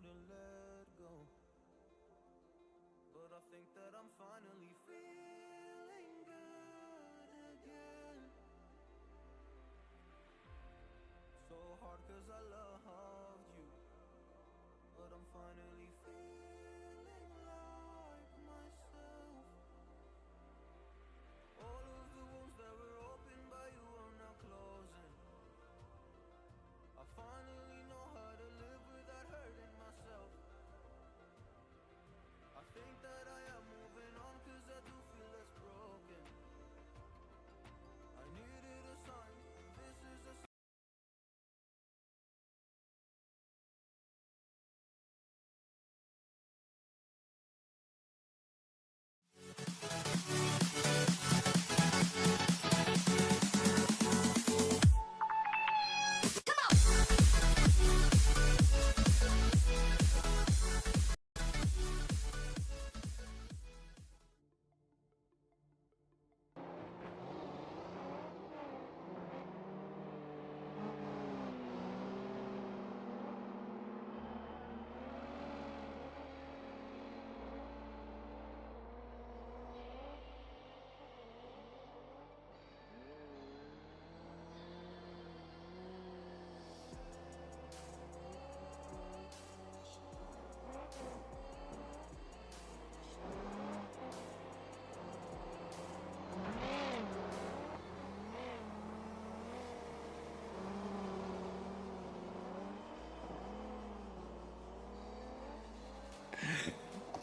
couldn't let go. But I think that I'm finally feeling good again. So hard cause I loved you, but I'm finally feeling like myself. All of the wounds that were opened by you are now closing. I finally know how to live without hurting myself. I think that I am moving on cause I do feel less broken. I needed a sign, this is a sign.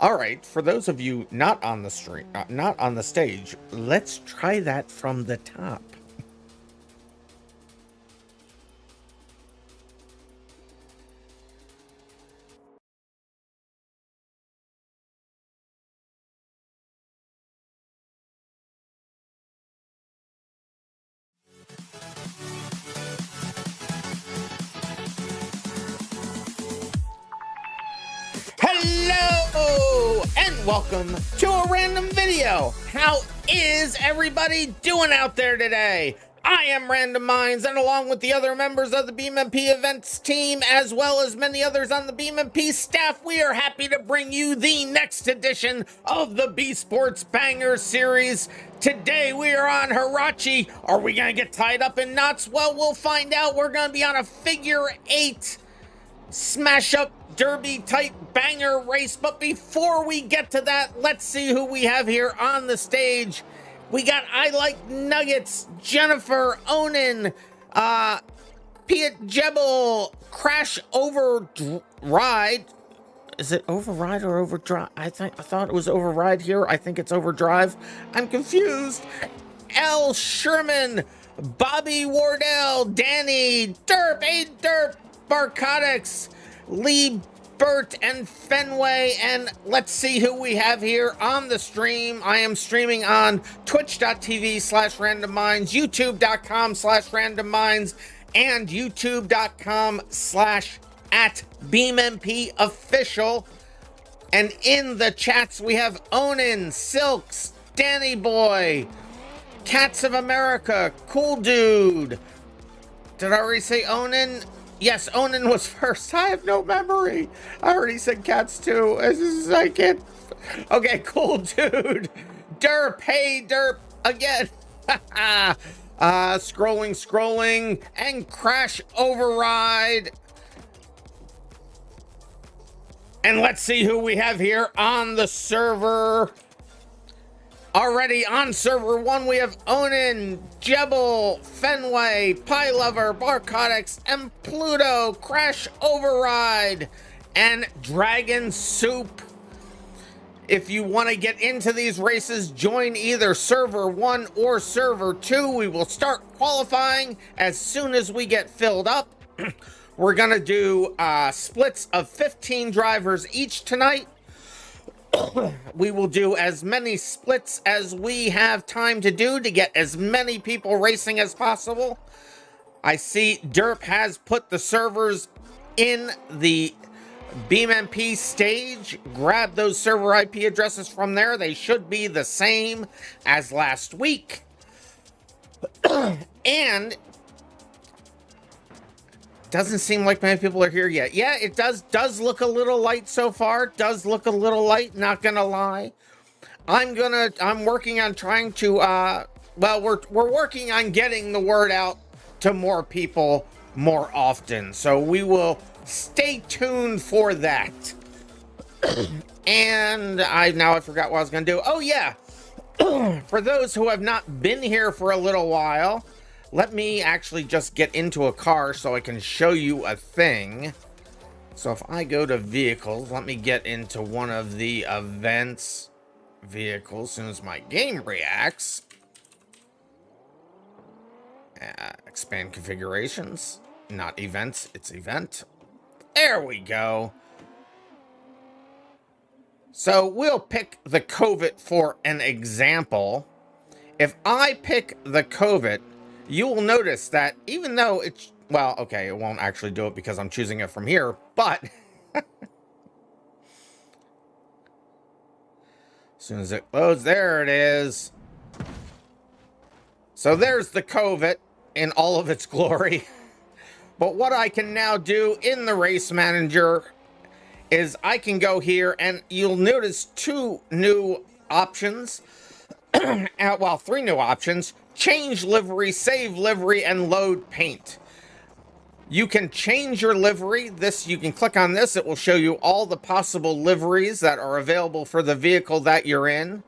All right, for those of you not on the stream, not on the stage, let's try that from the top. Hello and welcome to a random video. How is everybody doing out there today? I am RandomMinds, and along with the other members of the BeamMP events team, as well as many others on the BeamMP staff, we are happy to bring you the next edition of the BeSports Banger series. Today we are on Hirochi. Are we gonna get tied up in knots? Well, we'll find out. We're gonna be on a figure 8 smash up derby type banger race. But before we get to that, let's see who we have here on the stage. We got I Like Nuggets, Jennifer, Onan, Piet Jebel, Crash Override. Is it Override or Overdrive? I thought it was Override here. I think it's Overdrive. I'm confused. L. Sherman, Bobby Wardell, Danny, Derp, Derp, Barcotics, Lee, Burt, and Fenway. And let's see who we have here on the stream. I am streaming on twitch.tv/randomminds, youtube.com/randomminds, and youtube.com/@BeamMP official. And in the chats we have Onan, Silks, Danny Boy, Cats of America, Cool Dude. Did I already say Onan? Yes, Onan was first. I have no memory. I already said Cats too. I can't. Okay, Cool Dude. Derp, hey Derp, again. Scrolling, and Crash Override. And let's see who we have here on the server. Already on server 1, we have Onan, Jebel, Fenway, Pie Lover, Barcotics, and Pluto, Crash Override, and Dragon Soup. If you want to get into these races, join either server 1 or server 2. We will start qualifying as soon as we get filled up. We're going to do splits of 15 drivers each tonight. We will do as many splits as we have time to do to get as many people racing as possible. I see Derp has put the servers in the BeamMP stage. Grab those server IP addresses from there. They should be the same as last week. And Doesn't seem like many people are here yet. Yeah, it does look a little light so far. Does look a little light, not gonna lie. I'm working on trying to well, we're working on getting the word out to more people more often. So we will stay tuned for that. And I forgot what I was gonna do. Oh yeah. For those who have not been here for a little while, let me actually just get into a car so I can show you a thing. So if I go to vehicles, let me get into one of the events vehicles as soon as my game reacts. Expand configurations, not events, it's event. There we go. So we'll pick the Covet for an example. If I pick the Covet, you will notice that even though it's, well, okay, it won't actually do it because I'm choosing it from here, but as soon as it loads, there it is. So there's the Covet in all of its glory. But what I can now do in the race manager is I can go here and you'll notice two new options. Well, three new options: change livery, save livery, and load paint. You can change your livery. You can click on this. It will show you all the possible liveries that are available for the vehicle that you're in.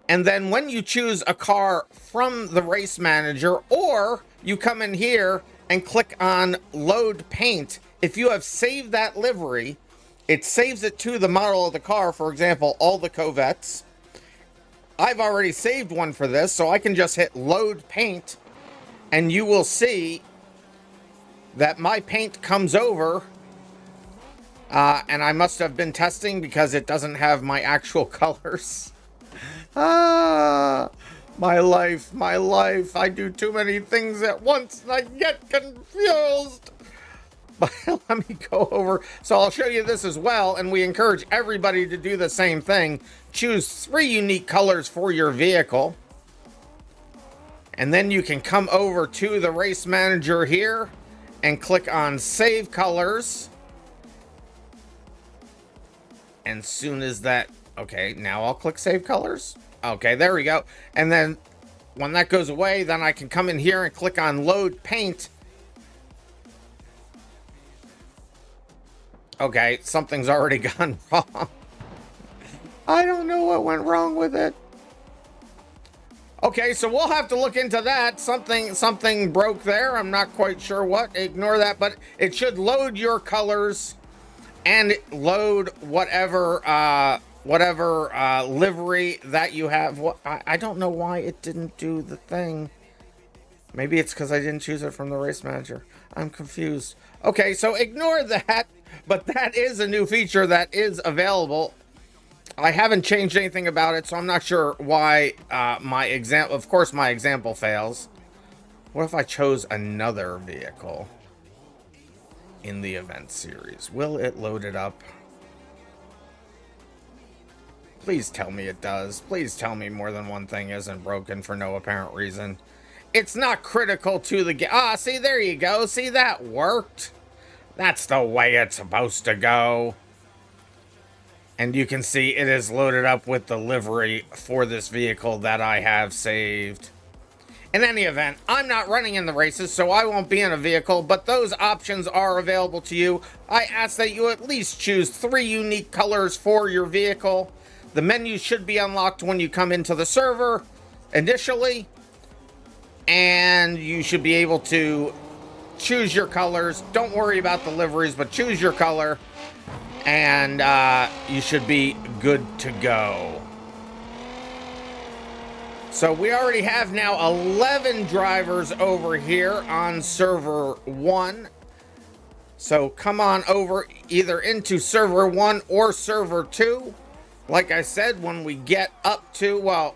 And then when you choose a car from the race manager, or you come in here and click on load paint, if you have saved that livery, it saves it to the model of the car. For example, all the Covettes. I've already saved one for this, so I can just hit load paint, and you will see that my paint comes over. And I must have been testing because it doesn't have my actual colors. My life. I do too many things at once and I get confused. But let me go over. So I'll show you this as well. And we encourage everybody to do the same thing. Choose 3 unique colors for your vehicle. And then you can come over to the race manager here and click on save colors. And soon as that, okay, now I'll click save colors. Okay, there we go. And then when that goes away, then I can come in here and click on load paint. Okay, something's already gone wrong. I don't know what went wrong with it. Okay, so we'll have to look into that. Something broke there. I'm not quite sure what. Ignore that, but it should load your colors and load whatever livery that you have. I don't know why it didn't do the thing. Maybe it's because I didn't choose it from the race manager. I'm confused. Okay, so ignore that. But that is a new feature that is available. I haven't changed anything about it, so I'm not sure why my example fails. What if I chose another vehicle in the event series? Will it load it up? Please tell me it does. Please tell me more than one thing isn't broken for no apparent reason. It's not critical to the game. Ah, see, there you go. See, that worked. That's the way it's supposed to go. And you can see it is loaded up with the livery for this vehicle that I have saved. In any event, I'm not running in the races, so I won't be in a vehicle, but those options are available to you. I ask that you at least choose 3 unique colors for your vehicle. The menu should be unlocked when you come into the server initially, and you should be able to choose your colors. Don't worry about the liveries, but choose your color, and you should be good to go. So we already have now 11 drivers over here on server 1. So come on over either into server 1 or server 2. Like I said, when we get up to, well,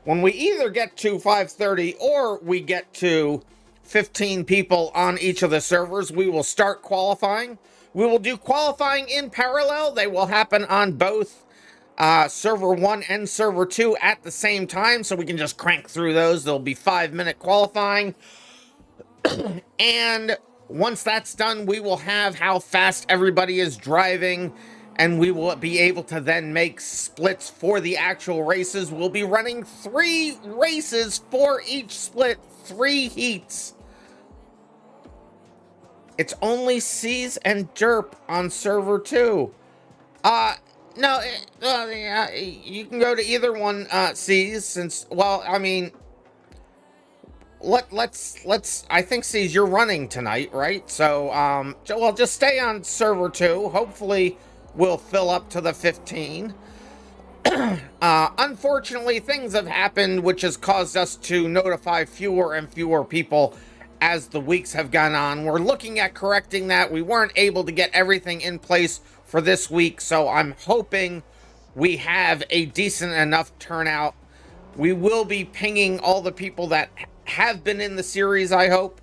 when we either get to 530 or we get to 15 people on each of the servers, we will start qualifying. We will do qualifying in parallel. They will happen on both server 1 and server 2 at the same time, so we can just crank through those. There'll be 5-minute qualifying. And Once that's done, we will have how fast everybody is driving, and we will be able to then make splits for the actual races. We'll be running 3 races for each split, 3 heats. It's only C's and Derp on server 2. No, you can go to either one, C's, since, well, I mean, let's, I think, C's, you're running tonight, right? So, well, just stay on server 2. Hopefully, we'll fill up to the 15. Unfortunately, things have happened which has caused us to notify fewer and fewer people as the weeks have gone on. We're looking at correcting that. We weren't able to get everything in place for this week, so I'm hoping we have a decent enough turnout. We will be pinging all the people that have been in the series, I hope.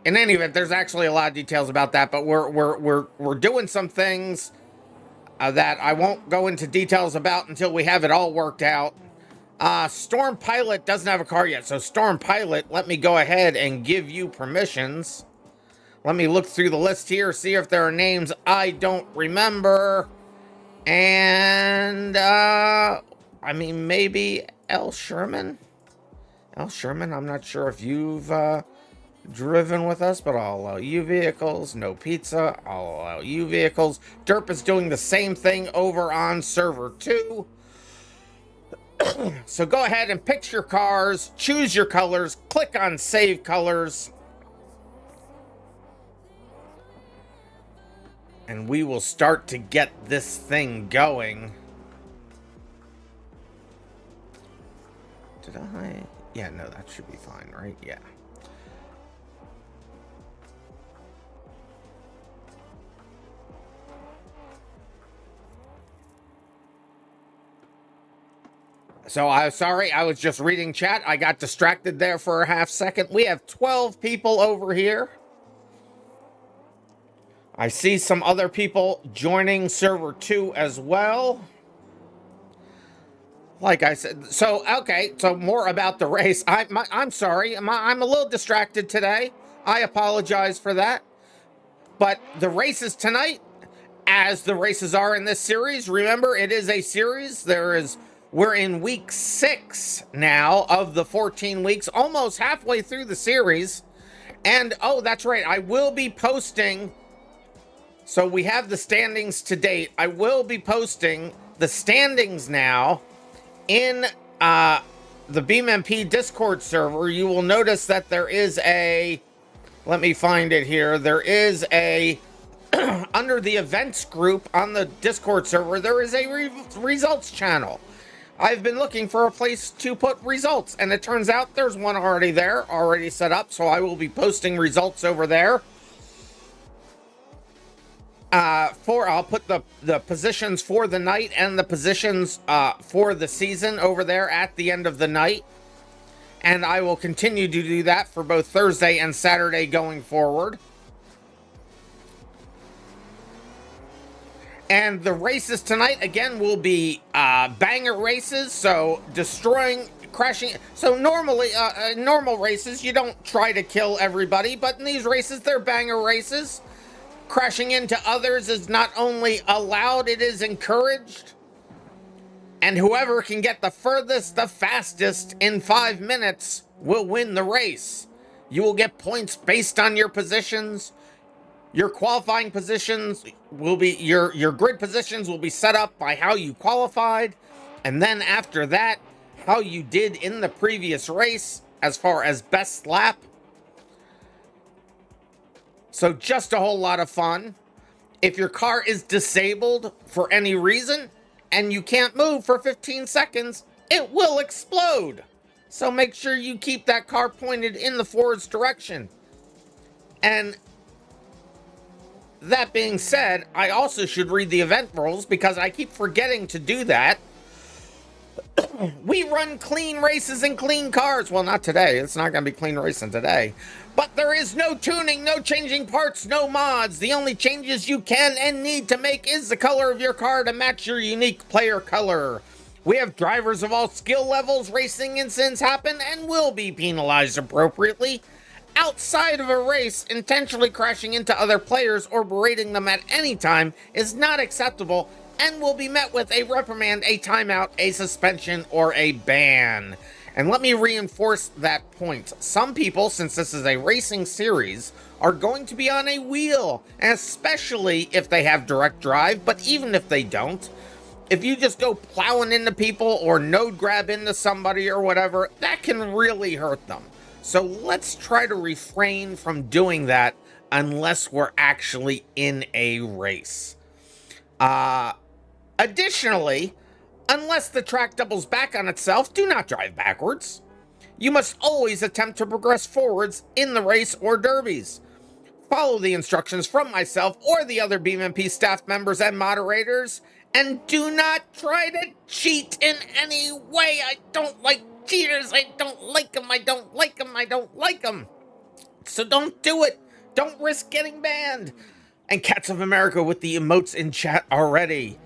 In any event, there's actually a lot of details about that, but we're doing some things that I won't go into details about until we have it all worked out. Storm Pilot doesn't have a car yet, so Storm Pilot, let me go ahead and give you permissions. Let me look through the list here, see if there are names I don't remember. And, I mean, maybe L. Sherman? L. Sherman, I'm not sure if you've, driven with us, but I'll allow you vehicles. No pizza, I'll allow you vehicles. Derp is doing the same thing over on server 2. So go ahead and pick your cars, choose your colors, click on save colors, and we will start to get this thing going. Did I? Yeah, no, that should be fine, right? Yeah. So I'm sorry, I was just reading chat. I got distracted there for a half second. We have 12 people over here. I see some other people joining server 2 as well. Like I said, so, okay, so more about the race. I'm sorry, I'm a little distracted today. I apologize for that. But the races tonight, as the races are in this series, remember, it is a series. We're in week 6 now of the 14 weeks, almost halfway through the series. And, oh, that's right, I will be posting, so we have the standings to date. I will be posting the standings now in the BeamMP Discord server. You will notice that there is a, let me find it here, there is a, under the events group on the Discord server, there is a results channel. I've been looking for a place to put results, and it turns out there's one already there, already set up, so I will be posting results over there. I'll put the positions for the night and the positions for the season over there at the end of the night. And I will continue to do that for both Thursday and Saturday going forward. And the races tonight, again, will be banger races, so destroying, crashing. So normally, normal races, you don't try to kill everybody, but in these races, they're banger races. Crashing into others is not only allowed, it is encouraged. And whoever can get the furthest, the fastest in 5 minutes will win the race. You will get points based on your positions. Your qualifying positions will be, your grid positions will be set up by how you qualified. And then after that, how you did in the previous race as far as best lap. So just a whole lot of fun. If your car is disabled for any reason and you can't move for 15 seconds, it will explode. So make sure you keep that car pointed in the forward's direction. And that being said, I also should read the event rules because I keep forgetting to do that. We run clean races and clean cars. Well, not today. It's not going to be clean racing today. But there is no tuning, no changing parts, no mods. The only changes you can and need to make is the color of your car to match your unique player color. We have drivers of all skill levels. Racing incidents happen and will be penalized appropriately. Outside of a race, intentionally crashing into other players or berating them at any time is not acceptable and will be met with a reprimand, a timeout, a suspension, or a ban. And let me reinforce that point. Some people, since this is a racing series, are going to be on a wheel, especially if they have direct drive, but even if they don't, if you just go plowing into people or node grab into somebody or whatever, that can really hurt them. So let's try to refrain from doing that unless we're actually in a race. Additionally, unless the track doubles back on itself, do not drive backwards. You must always attempt to progress forwards in the race or derbies. Follow the instructions from myself or the other BeamMP staff members and moderators, and do not try to cheat in any way. I don't like cheaters. I don't like them. I don't like them. I don't like them. So don't do it. Don't risk getting banned. And Cats of America with the emotes in chat already.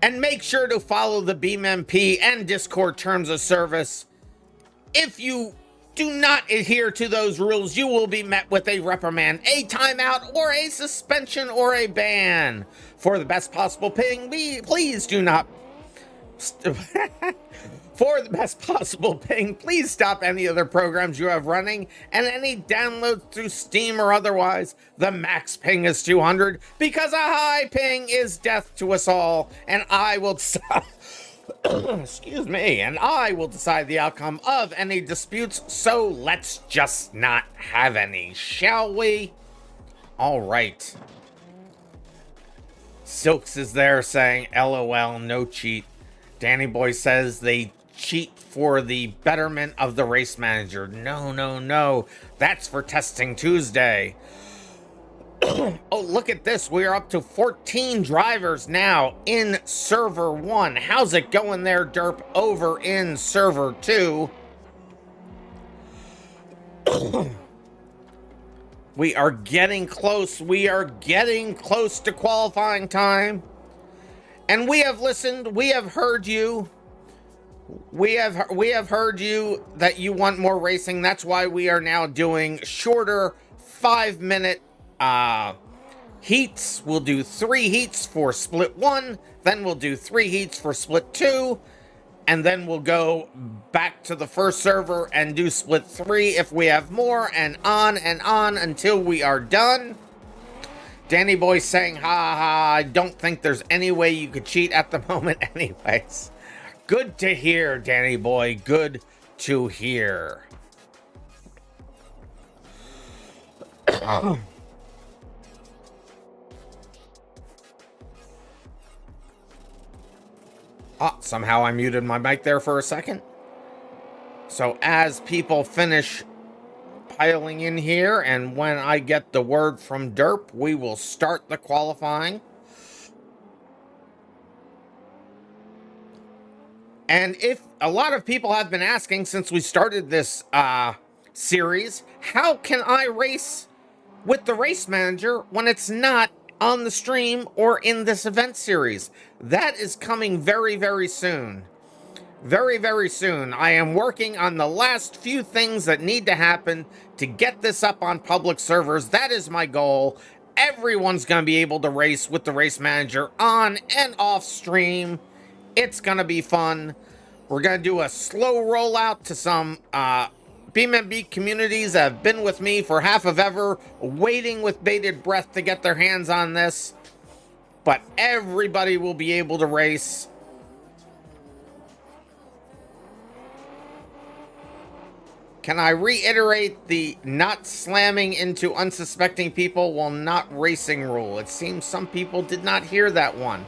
And make sure to follow the BeamMP and Discord terms of service. If you do not adhere to those rules, you will be met with a reprimand, a timeout, or a suspension or a ban. For the best possible ping, please do not... For the best possible ping, please stop any other programs you have running and any downloads through Steam or otherwise. The max ping is 200 because a high ping is death to us all, and I will decide, excuse me, and I will decide the outcome of any disputes, so let's just not have any, shall we? All right. Silks is there saying, LOL, no cheat. Danny Boy says they cheat for the betterment of the race manager. No, no, no. That's for Testing Tuesday. Oh, look at this. We are up to 14 drivers now in server 1. How's it going there, Derp, over in server 2? We are getting close. We are getting close to qualifying time. And we have listened. We have heard you. We have heard you that you want more racing. That's why we are now doing shorter 5-minute heats. We'll do 3 heats for split 1, then we'll do 3 heats for split 2, and then we'll go back to the first server and do split 3 if we have more, and on until we are done. Danny Boy saying, ha ha, I don't think there's any way you could cheat at the moment anyways. Good to hear, Danny Boy. Good to hear. Somehow I muted my mic there for a second. So as people finish piling in here, and when I get the word from Derp, we will start the qualifying. And if a lot of people have been asking since we started this series, how can I race with the race manager when it's not on the stream or in this event series? That is coming very, very soon. Very, very soon. I am working on the last few things that need to happen to get this up on public servers. That is my goal. Everyone's going to be able to race with the race manager on and off stream. It's going to be fun. We're going to do a slow rollout to some BeamMP communities that have been with me for half of ever, waiting with bated breath to get their hands on this. But everybody will be able to race. Can I reiterate the not slamming into unsuspecting people while not racing rule? It seems some people did not hear that one.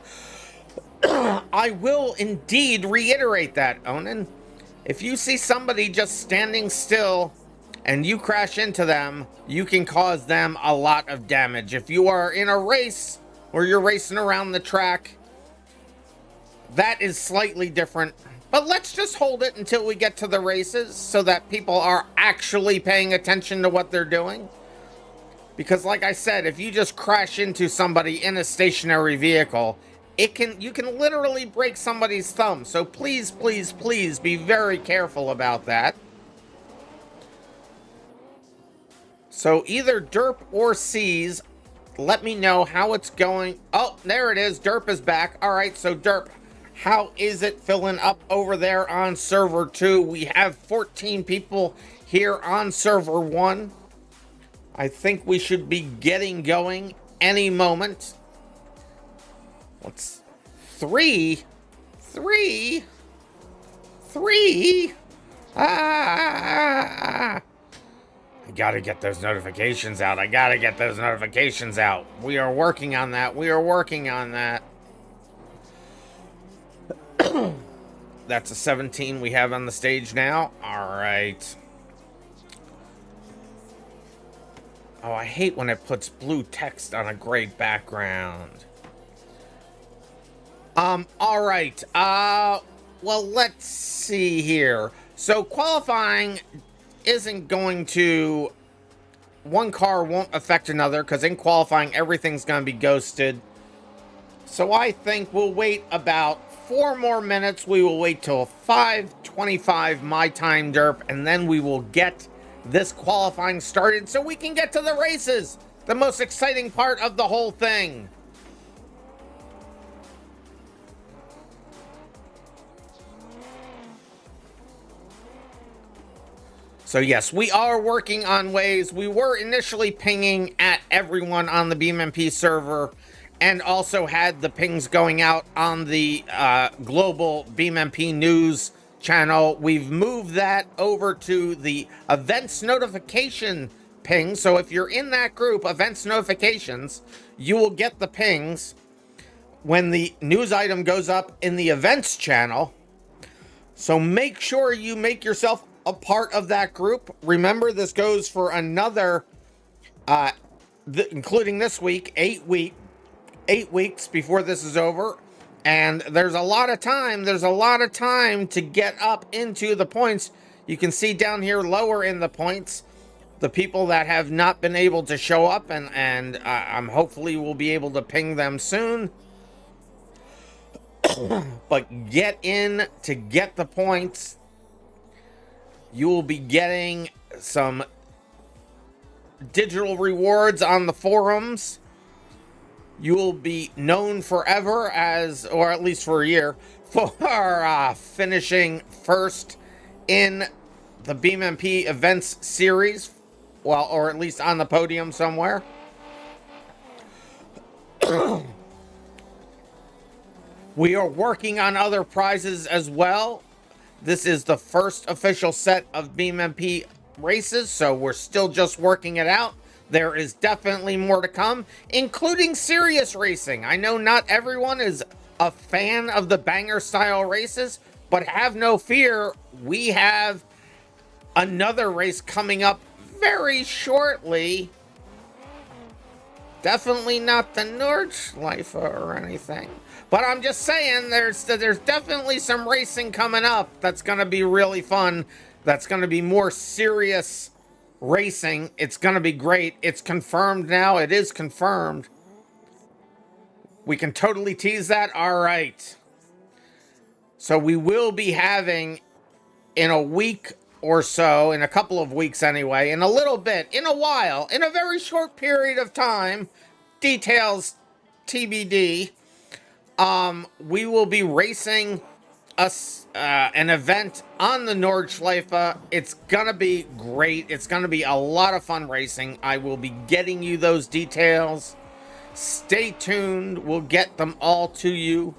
I will indeed reiterate that, Onan. If you see somebody just standing still and you crash into them, you can cause them a lot of damage. If you are in a race or you're racing around the track, that is slightly different. But let's just hold it until we get to the races so that people are actually paying attention to what they're doing. Because like I said, if you just crash into somebody in a stationary vehicle, you can literally break somebody's thumb. So please, please, please be very careful about that. So either Derp or C's, let me know how it's going. Oh, there it is. Derp is back. All right, so Derp, how is it filling up over there on server 2? We have 14 people here on server 1. I think we should be getting going any moment. Let's... Three. I gotta get those notifications out. We are working on that. That's a 17 we have on the stage now. All right. Oh, I hate when it puts blue text on a gray background. All right. Well, let's see here. So qualifying isn't going to... One car won't affect another, because in qualifying, everything's going to be ghosted. So I think we'll wait about 4 more minutes. We will wait till 5:25 my time, Derp, and then we will get this qualifying started so we can get to the races. The most exciting part of the whole thing. So yes, we are working on ways. We were initially pinging at everyone on the BeamMP server, and also had the pings going out on the global BeamMP news channel. We've moved that over to the events notification ping. So if you're in that group, events notifications, you will get the pings when the news item goes up in the events channel. So make sure you make yourself a part of that group. Remember, this goes for another, including this week, 8 weeks before this is over. And there's a lot of time. To get up into the points. You can see down here lower in the points, the people that have not been able to show up, and I'm hopefully will be able to ping them soon. But get in to get the points. You will be getting some digital rewards on the forums. You will be known forever as, or at least for a year, for finishing first in the BeamMP events series. Well, or at least on the podium somewhere. We are working on other prizes as well. This is the first official set of BeamMP races, so we're still just working it out. There is definitely more to come, including serious racing. I know not everyone is a fan of the banger style races, but have no fear. We have another race coming up very shortly. Definitely not the Nordschleife or anything. But I'm just saying, there's definitely some racing coming up that's going to be really fun. That's going to be more serious racing. It's going to be great. It's confirmed now. It is confirmed. We can totally tease that. All right. So we will be having, in a week or so, in a couple of weeks anyway, in a little bit, in a while, in a very short period of time, details TBD, we will be racing an event on the Nordschleife. It's gonna be great. It's gonna be a lot of fun racing. I will be getting you those details. Stay tuned. We'll get them all to you.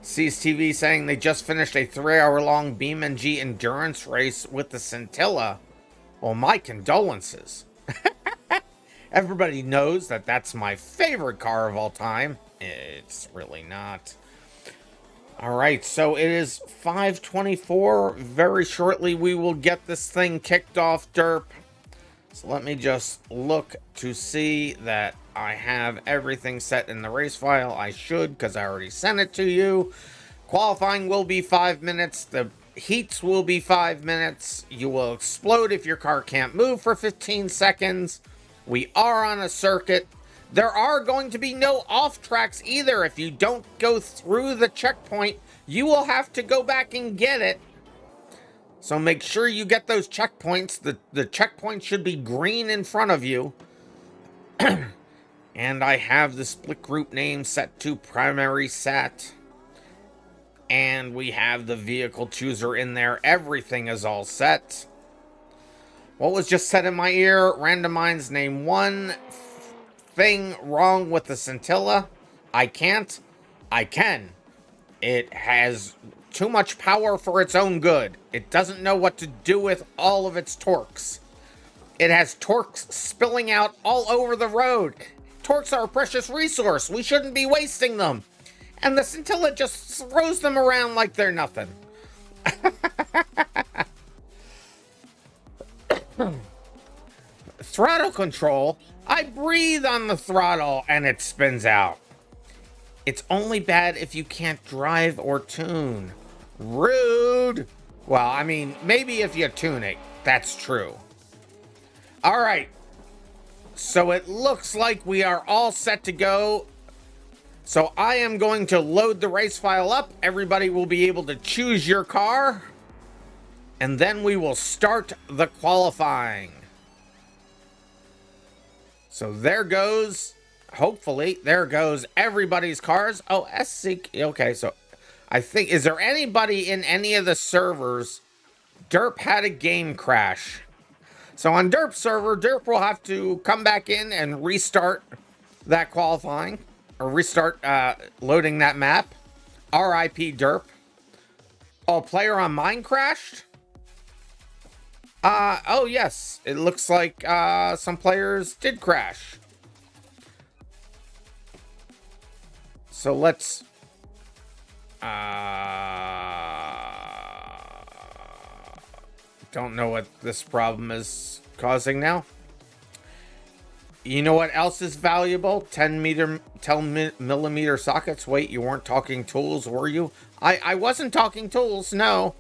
CSTV saying they just finished a 3-hour-long BeamNG endurance race with the Scintilla. Well, my condolences. Everybody knows that that's my favorite car of all time. It's really not. All right, so it is 5:24. Very shortly, we will get this thing kicked off, Derp. So let me just look to see that I have everything set in the race file. I should, because I already sent it to you. Qualifying will be 5 minutes. The heats will be 5 minutes. You will explode if your car can't move for 15 seconds. We are on a circuit. There are going to be no off tracks either. If you don't go through the checkpoint, you will have to go back and get it. So make sure you get those checkpoints. The checkpoint should be green in front of you. And I have the split group name set to primary set. And we have the vehicle chooser in there. Everything is all set. What was just said in my ear? RandomMinds, name one thing wrong with the Scintilla. I can't. I can. It has too much power for its own good. It doesn't know what to do with all of its torques. It has torques spilling out all over the road. Torques are a precious resource. We shouldn't be wasting them. And the Scintilla just throws them around like they're nothing. Throttle control. I breathe on the throttle and it spins out. It's only bad if you can't drive or tune. Rude. Well, I mean, maybe if you tune it, that's true. All right. So it looks like we are all set to go. So I am going to load the race file up. Everybody will be able to choose your car. And then we will start the qualifying. So there goes, hopefully, there goes everybody's cars. Oh, SC, okay, so I think, is there anybody in any of the servers? Derp had a game crash. So on Derp server, Derp will have to come back in and restart that qualifying, or restart loading that map. RIP Derp. Oh, player on mine crashed? Oh yes, it looks like some players did crash. So let's don't know what this problem is causing now. You know what else is valuable? 10 millimeter sockets. Wait, you weren't talking tools, were you? I wasn't talking tools, no.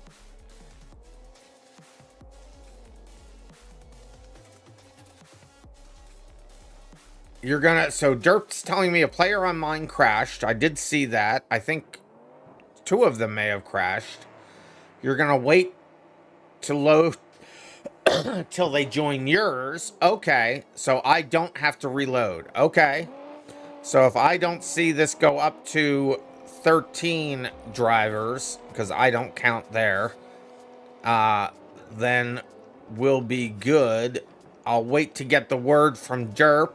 You're gonna, so Derp's telling me a player on mine crashed. I did see that. I think 2 of them may have crashed. You're gonna wait to load till they join yours. Okay, so I don't have to reload. Okay, so if I don't see this go up to 13 drivers, because I don't count there, then we'll be good. I'll wait to get the word from Derp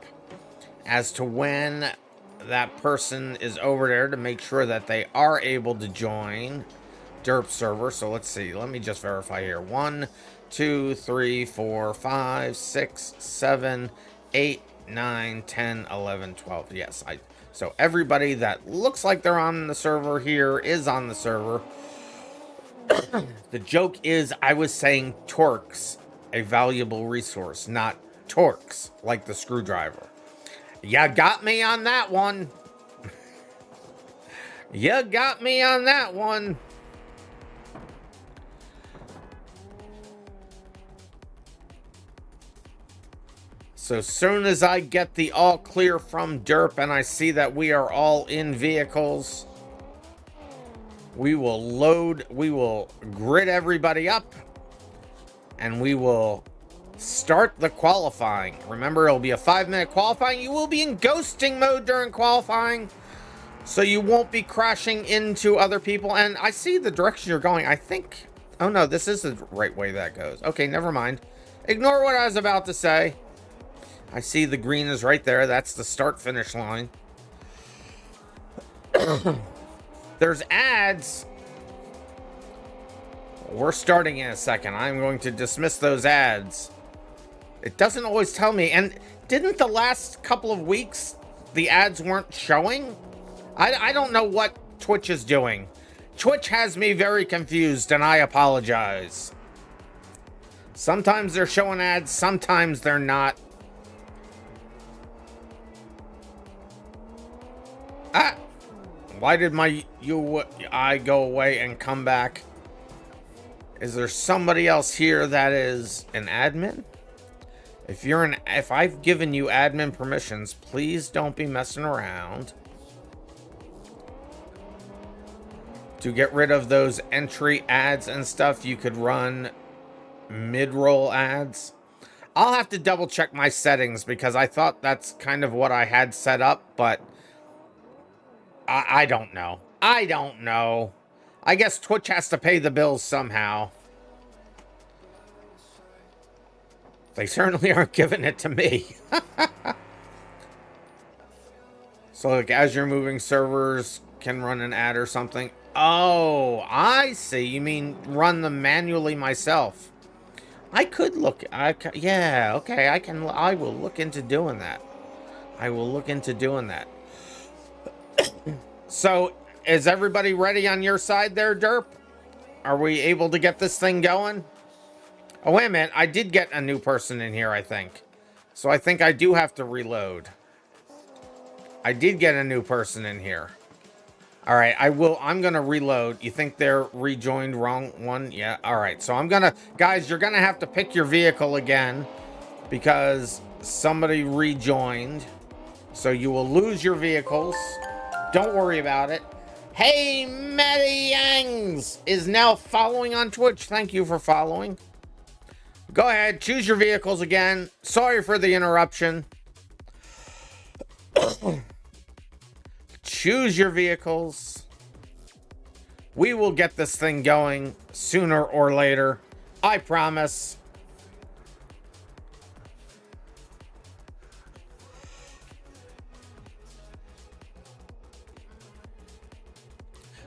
as to when that person is over there to make sure that they are able to join Derp server. So let's see. Let me just verify here. 1, 2, 3, 4, 5, 6, 7, 8, 9, 10, 11, 12. Yes, so everybody that looks like they're on the server here is on the server. The joke is I was saying torques, a valuable resource, not torques like the screwdriver. You got me on that one. You got me on that one. So soon as I get the all clear from Derp and I see that we are all in vehicles, we will grid everybody up and we will start the qualifying. Remember, it'll be a 5-minute qualifying. You will be in ghosting mode during qualifying, so you won't be crashing into other people. And I see the direction you're going. I think, oh no, this is the right way that goes. Okay, never mind. Ignore what I was about to say. I see the green is right there. That's the start-finish line. There's ads. We're starting in a second. I'm going to dismiss those ads. It doesn't always tell me. And didn't the last couple of weeks the ads weren't showing? I don't know what Twitch is doing. Twitch has me very confused, and I apologize. Sometimes they're showing ads, sometimes they're not. Ah! Why did my UI go away and come back? Is there somebody else here that is an admin? If I've given you admin permissions, please don't be messing around. To get rid of those entry ads and stuff, you could run mid-roll ads. I'll have to double check my settings because I thought that's kind of what I had set up, but I don't know. I don't know. I guess Twitch has to pay the bills somehow. They certainly aren't giving it to me. So, like, as you're moving servers, can run an ad or something. Oh, I see. You mean run them manually myself. I could look. Yeah, okay. I will look into doing that. I will look into doing that. So, is everybody ready on your side there, Derp? Are we able to get this thing going? Oh, wait a minute. I did get a new person in here, I think. So I think I do have to reload. I did get a new person in here. All right, I'm going to reload. You think they're rejoined wrong one? Yeah, all right. So I'm going to... Guys, you're going to have to pick your vehicle again because somebody rejoined. So you will lose your vehicles. Don't worry about it. Hey, Matty Yangs is now following on Twitch. Thank you for following. Go ahead, choose your vehicles again. Sorry for the interruption. Choose your vehicles. We will get this thing going sooner or later. I promise.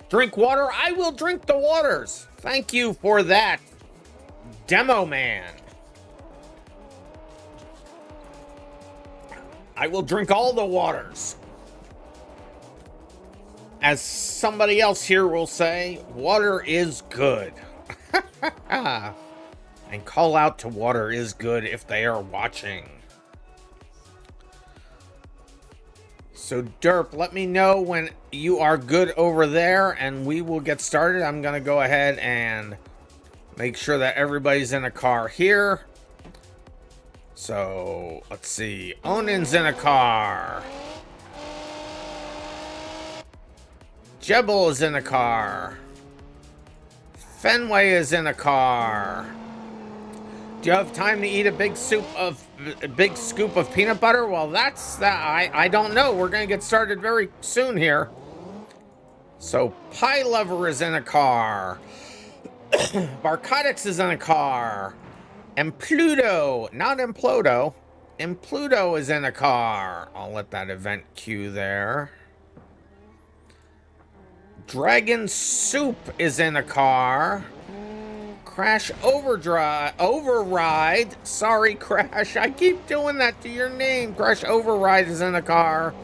Drink water? I will drink the waters. Thank you for that, Demo Man. I will drink all the waters. As somebody else here will say, water is good. And call out to water is good if they are watching. So Derp, let me know when you are good over there and we will get started. I'm going to go ahead and make sure that everybody's in a car here. So let's see. Onin's in a car. Jebel is in a car. Fenway is in a car. Do you have time to eat a big scoop of peanut butter? Well, that's that. I don't know. We're gonna get started very soon here. So Pie Lover is in a car. Barcotics is in a car. And Pluto, not Implodo. Impluto is in a car. I'll let that event queue there. Dragon Soup is in a car. Crash Override. Sorry, Crash. I keep doing that to your name. Crash Override is in a car.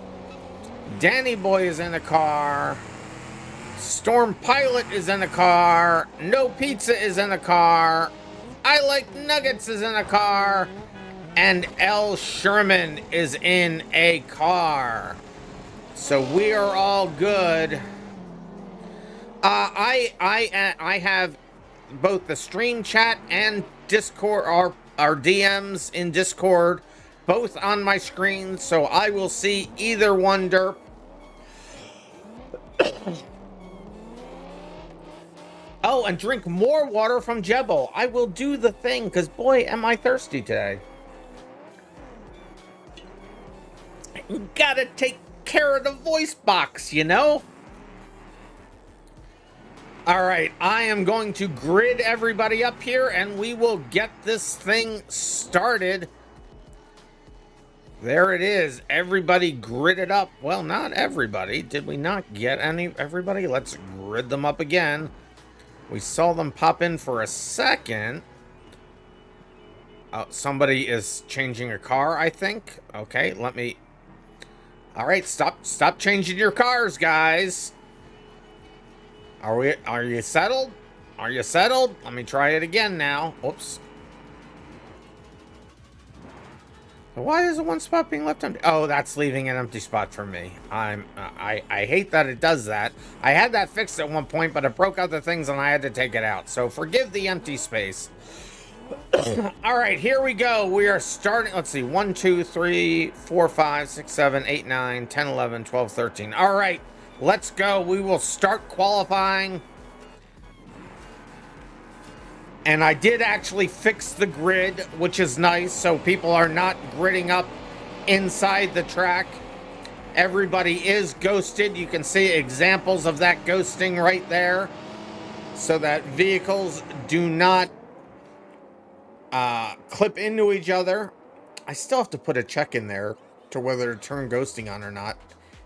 Danny Boy is in a car. Storm Pilot is in a car. No Pizza is in a car. I Like Nuggets is in a car. And L. Sherman is in a car. So we are all good. I have both the stream chat and Discord, our DMs in Discord, both on my screen, so I will see either one, Derp. Oh, and drink more water from Jebel. I will do the thing, because boy, am I thirsty today. You gotta take care of the voice box, you know? All right, I am going to grid everybody up here and we will get this thing started. There it is. Everybody gridded up. Well, not everybody. Did we not get everybody? Let's grid them up again. We saw them pop in for a second. Oh, somebody is changing a car, I think. Okay, let me... All right, stop changing your cars, guys. Are you settled? Are you settled? Let me try it again now. Oops. Why is the one spot being left empty? Oh, that's leaving an empty spot for me. I hate that it does that. I had that fixed at one point, but it broke other things and I had to take it out. So forgive the empty space. All right, here we go. We are starting. Let's see. 1, 2, 3, 4, 5, 6, 7, 8, 9, 10, 11, 12, 13. All right, let's go. We will start qualifying. And I did actually fix the grid, which is nice, so people are not gridding up inside the track. Everybody is ghosted. You can see examples of that ghosting right there, so that vehicles do not clip into each other. I still have to put a check in there to whether to turn ghosting on or not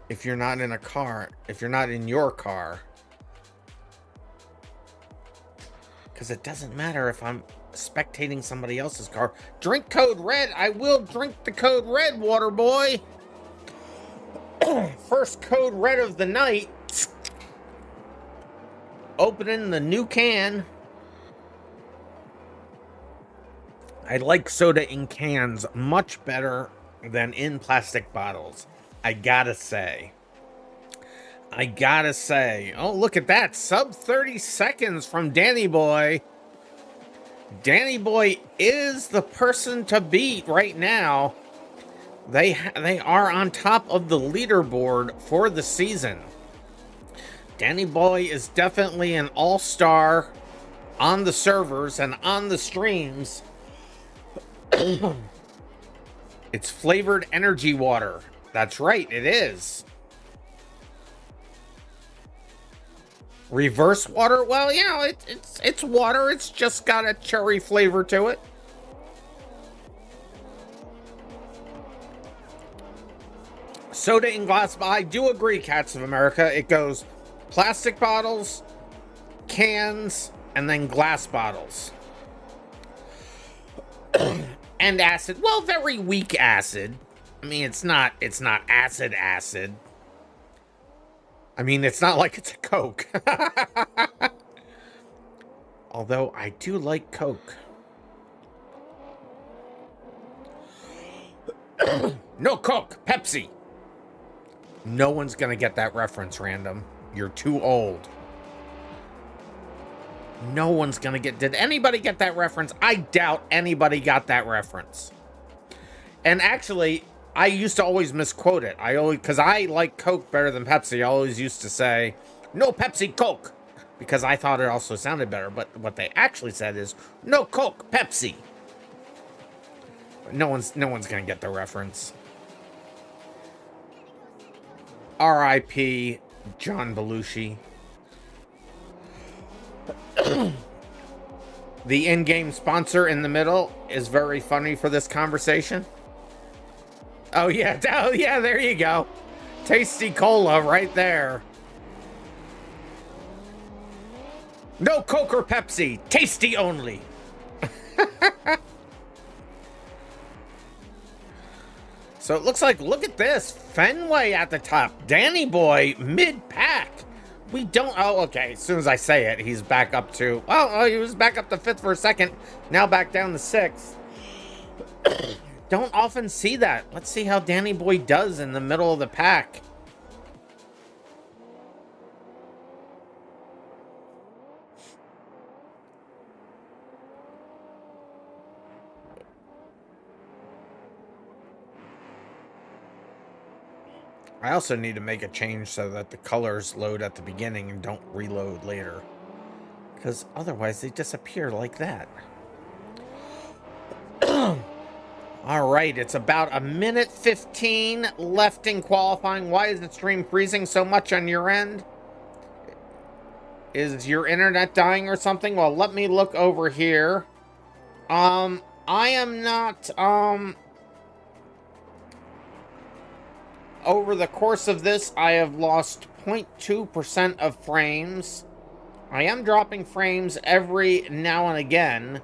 if you're not in a car, if you're not in your car. Because it doesn't matter if I'm spectating somebody else's car. Drink code red. I will drink the code red, water boy. First code red of the night. Opening the new can. I like soda in cans much better than in plastic bottles. I gotta say. Oh, look at that. Sub 30 seconds from Danny Boy. Danny Boy is the person to beat right now. They are on top of the leaderboard for the season. Danny Boy is definitely an all-star on the servers and on the streams. It's flavored energy water. That's right, it is. Reverse water? Well, you know, it's water. It's just got a cherry flavor to it. Soda in glass. I do agree, Cats of America. It goes plastic bottles, cans, and then glass bottles. And acid. Well, very weak acid. I mean, it's not acid. I mean, it's not like it's a Coke. Although I do like Coke. No Coke, Pepsi. No one's gonna get that reference, Random. You're too old. No one's gonna get... Did anybody get that reference? I doubt anybody got that reference. And actually, I used to always misquote it. Because I like Coke better than Pepsi. I always used to say, no Pepsi, Coke. Because I thought it also sounded better. But what they actually said is, no Coke, Pepsi. No one's gonna get the reference. R.I.P. John Belushi. The in-game sponsor in the middle is very funny for this conversation. Oh yeah, there you go. Tasty Cola right there. No Coke or Pepsi, tasty only. So it looks like, look at this, Fenway at the top, Danny Boy mid-pack. We don't, oh, okay, as soon as I say it, he's back up to, oh, he was back up to 5th for a second, now back down to 6th. Don't often see that. Let's see how Danny Boy does in the middle of the pack. I also need to make a change so that the colors load at the beginning and don't reload later. Because otherwise they disappear like that. Alright, it's about a minute 15 left in qualifying. Why is the stream freezing so much on your end? Is your internet dying or something? Well, let me look over here. I am not, over the course of this, I have lost 0.2% of frames. I am dropping frames every now and again,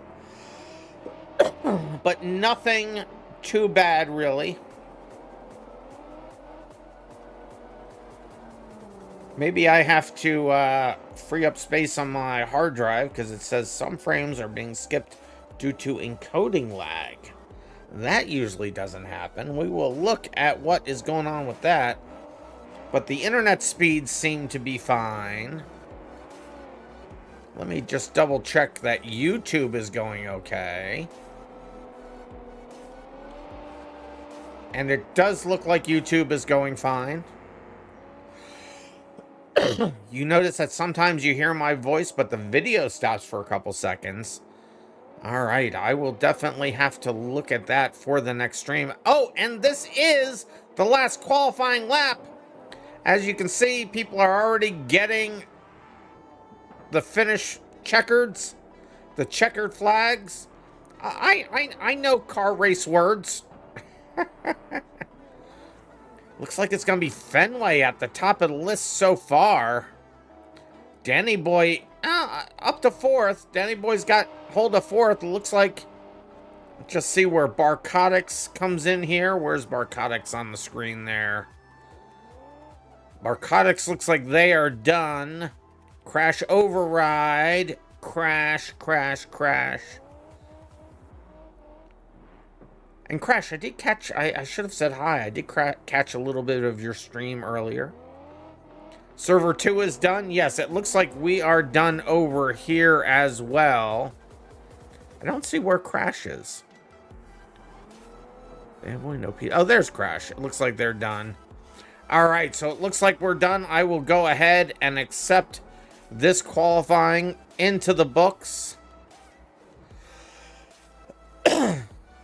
but nothing too bad, really. Maybe I have to free up space on my hard drive, because it says some frames are being skipped due to encoding lag. That usually doesn't happen. We will look at what is going on with that. But the internet speeds seem to be fine. Let me just double check that YouTube is going okay. And it does look like YouTube is going fine. You notice that sometimes you hear my voice, but the video stops for a couple seconds. All right, I will definitely have to look at that for the next stream. Oh, and this is the last qualifying lap. As you can see, people are already getting the finish checkers, the checkered flags. I know car race words. Looks like it's going to be Fenway at the top of the list so far. Danny Boy, up to 4th. Danny Boy's got hold of 4th. It looks like, just see where Barcotics comes in here. Where's Barcotics on the screen there? Barcotics looks like they are done. Crash Override. Crash, crash, crash. And Crash, I did catch, I should have said hi. I did catch a little bit of your stream earlier. Server 2 is done. Yes, it looks like we are done over here as well. I don't see where Crash is. They have only no people. Oh, there's Crash. It looks like they're done. All right, so it looks like we're done. I will go ahead and accept this qualifying into the books.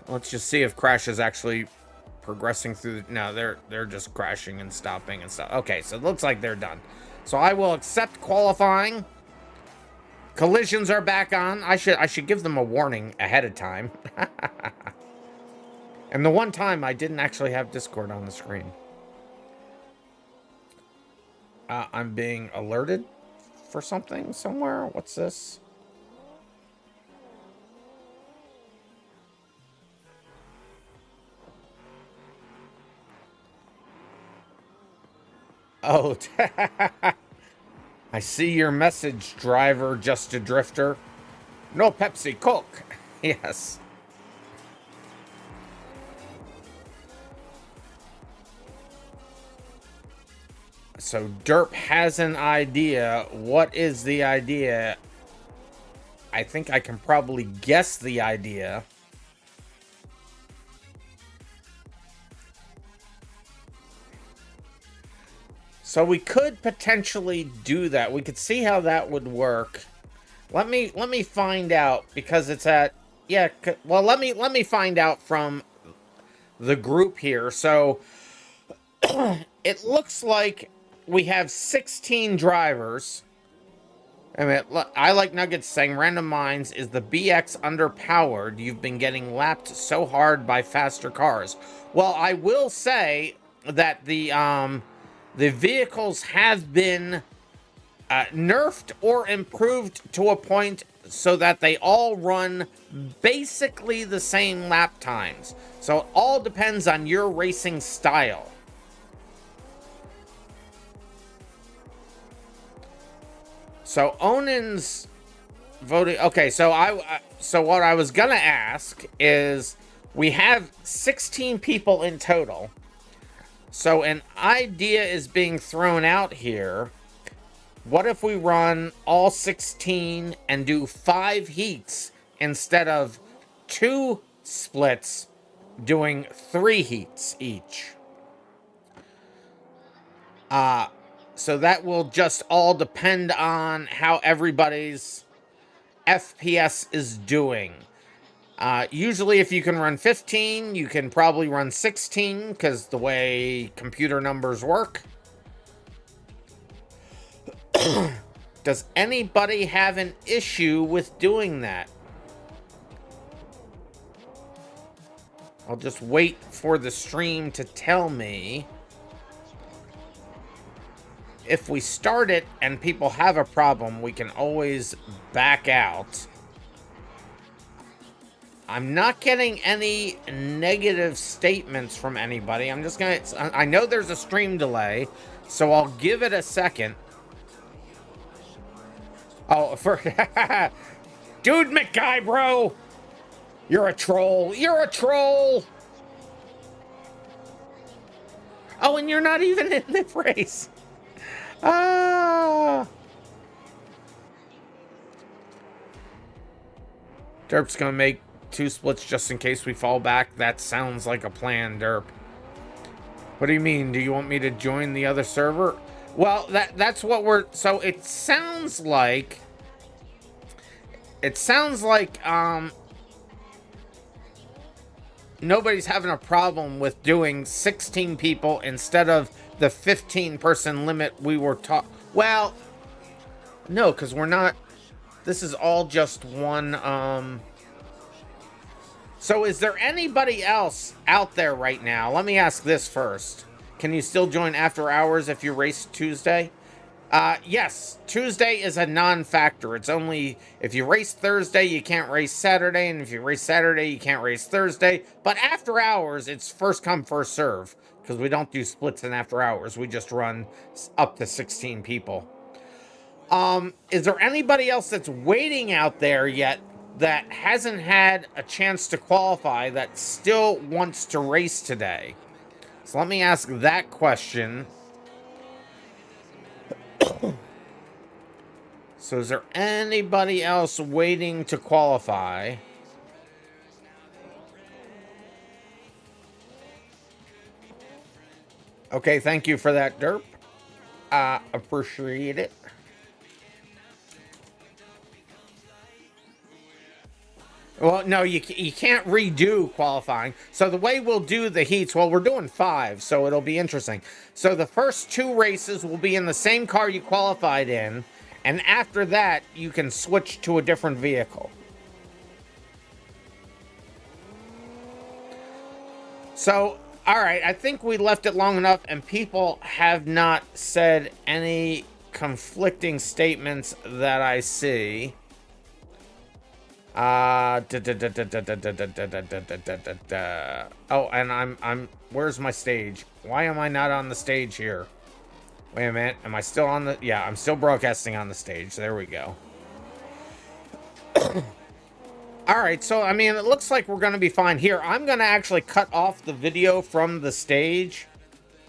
Let's just see if Crash is actually progressing through. No, they're just crashing and stopping and stuff. Okay, so it looks like they're done. So I will accept qualifying. Collisions are back on. I should give them a warning ahead of time. And the one time I didn't actually have Discord on the screen. I'm being alerted for something somewhere. What's this? Oh, I see your message, driver, just a drifter. No Pepsi, Coke. Yes. So Derp has an idea. What is the idea? I think I can probably guess the idea. So we could potentially do that. We could see how that would work. Let me find out, because it's at, yeah, well, let me find out from the group here. So it looks like we have 16 drivers. I mean, I like Nuggets saying RandomMinds is the BX underpowered. You've been getting lapped so hard by faster cars. Well, I will say that the vehicles have been nerfed or improved to a point so that they all run basically the same lap times. So it all depends on your racing style. So Onan's voting. Okay, so what I was gonna ask is, we have 16 people in total. So an idea is being thrown out here. What if we run all 16 and do 5 heats instead of 2 splits, doing 3 heats each? So that will just all depend on how everybody's FPS is doing. Usually if you can run 15, you can probably run 16, because the way computer numbers work. Does anybody have an issue with doing that? I'll just wait for the stream to tell me. If we start it and people have a problem, we can always back out. I'm not getting any negative statements from anybody. I'm just gonna, I know there's a stream delay, so I'll give it a second. Oh, for Dude McGuy, bro! You're a troll. You're a troll! Oh, and you're not even in the race. Ah! Derp's gonna make 2 splits just in case we fall back. That sounds like a plan, Derp. What do you mean? Do you want me to join the other server? Well, that's what we're... So it sounds like... nobody's having a problem with doing 16 people instead of the 15-person limit we were taught. Well, no, because we're not... This is all just one... So is there anybody else out there right now? Let me ask this first. Can you still join after hours if you race Tuesday? Yes, Tuesday is a non-factor. It's only if you race Thursday, you can't race Saturday, and if you race Saturday, you can't race Thursday. But after hours, it's first come, first serve, because we don't do splits in after hours. We just run up to 16 people. Is there anybody else that's waiting out there yet that hasn't had a chance to qualify that still wants to race today? So let me ask that question. So is there anybody else waiting to qualify? Okay, thank you for that, Derp. Appreciate it. Well, no, you can't redo qualifying. So the way we'll do the heats, well, we're doing 5, so it'll be interesting. So the first 2 races will be in the same car you qualified in, and after that, you can switch to a different vehicle. So, all right, I think we left it long enough, and people have not said any conflicting statements that I see. Oh, and I'm where's my stage? Why am I not on the stage here? Wait a minute, am I still on the... Yeah, I'm still broadcasting on the stage. There we go. Alright, so, I mean, it looks like we're going to be fine here. I'm going to actually cut off the video from the stage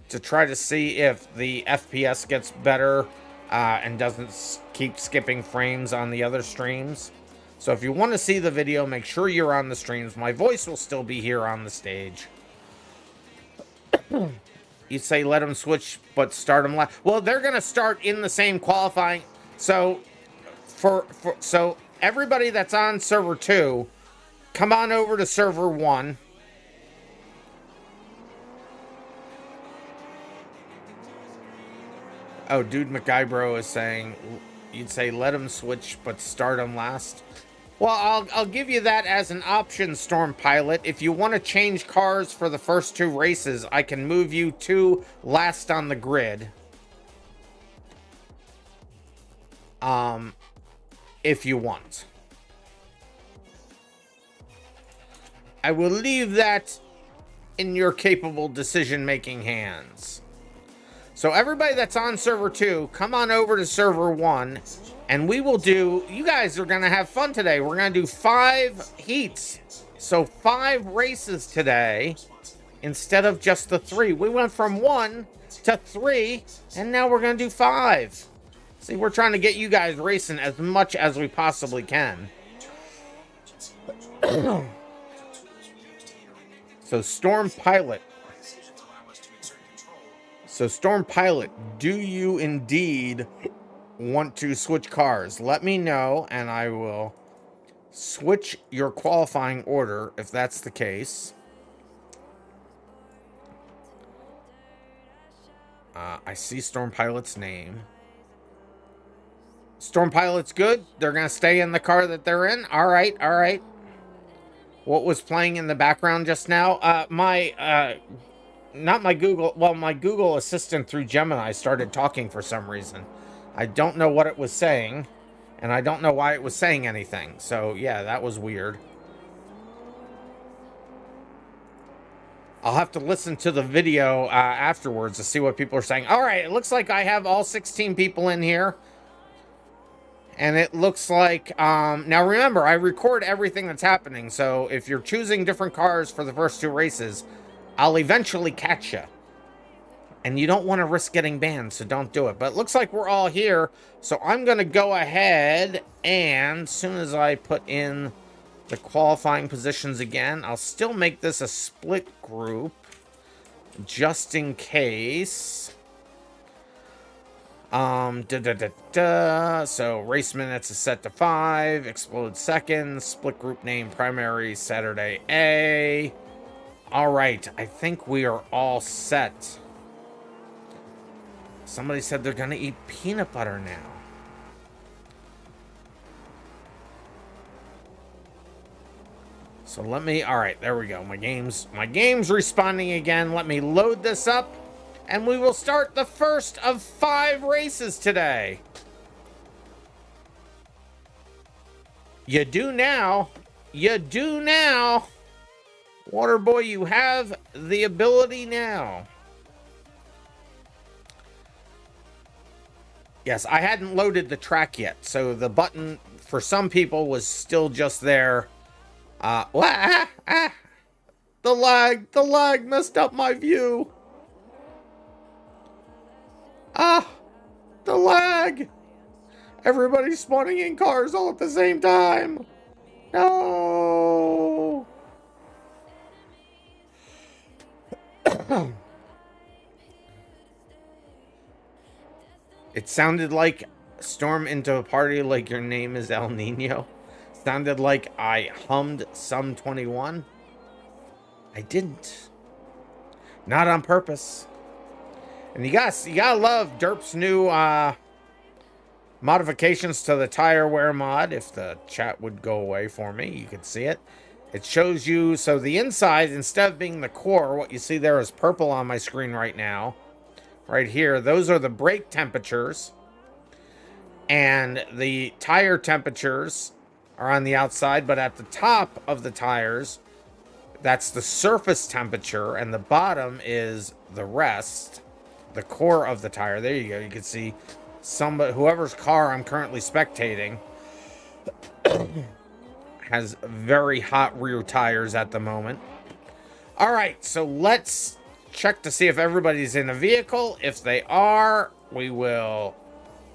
to try to see if the FPS gets better and doesn't keep skipping frames on the other streams. So if you want to see the video, make sure you're on the streams. My voice will still be here on the stage. You say let them switch, but start them last. Well, they're going to start in the same qualifying. So so everybody that's on server 2, come on over to server 1. Oh, Dude McIbro is saying you'd say let them switch, but start them last. Well, I'll give you that as an option, Storm Pilot. If you want to change cars for the first 2 races, I can move you to last on the grid. If you want. I will leave that in your capable decision-making hands. So everybody that's on server 2, come on over to server 1. And we will do... You guys are going to have fun today. We're going to do 5 heats. So 5 races today instead of just the 3. We went from 1 to 3, and now we're going to do 5. See, we're trying to get you guys racing as much as we possibly can. So Storm Pilot. So Storm Pilot, do you indeed... want to switch cars? Let me know and I will switch your qualifying order if that's the case. I see Storm Pilot's name. Storm Pilot's good. They're gonna stay in the car that they're in. All right, all right. What was playing in the background just now? Not my Google. Well, my Google Assistant through Gemini started talking for some reason. I don't know what it was saying, and I don't know why it was saying anything. So, yeah, that was weird. I'll have to listen to the video afterwards to see what people are saying. All right, it looks like I have all 16 people in here. And it looks like... now, remember, I record everything that's happening. So, if you're choosing different cars for the first 2 races, I'll eventually catch you. And you don't want to risk getting banned, so don't do it. But it looks like we're all here. So I'm going to go ahead and as soon as I put in the qualifying positions again. I'll still make this a split group just in case. So race minutes is set to 5, explode seconds, split group name primary Saturday A. All right, I think we are all set. Somebody said they're gonna eat peanut butter now. So let me, all right, there we go. My game's responding again. Let me load this up, and we will start the first of 5 races today. You do now. You do now. Waterboy, you have the ability now. Yes, I hadn't loaded the track yet, so the button for some people was still just there. The lag messed up my view. The lag. Everybody's spawning in cars all at the same time. No. It sounded like storm into a party like your name is El Nino. Sounded like I hummed Sum 21. I didn't. Not on purpose. And you gotta love Derp's new modifications to the tire wear mod. If the chat would go away for me, you could see it. It shows you, so the inside, instead of being the core, what you see there is purple on my screen right now. Right here, those are the brake temperatures. And the tire temperatures are on the outside, but at the top of the tires, that's the surface temperature, and the bottom is the rest, the core of the tire. There you go. You can see whoever's car I'm currently spectating has very hot rear tires at the moment. All right, so let's check to see if everybody's in a vehicle. If they are, we will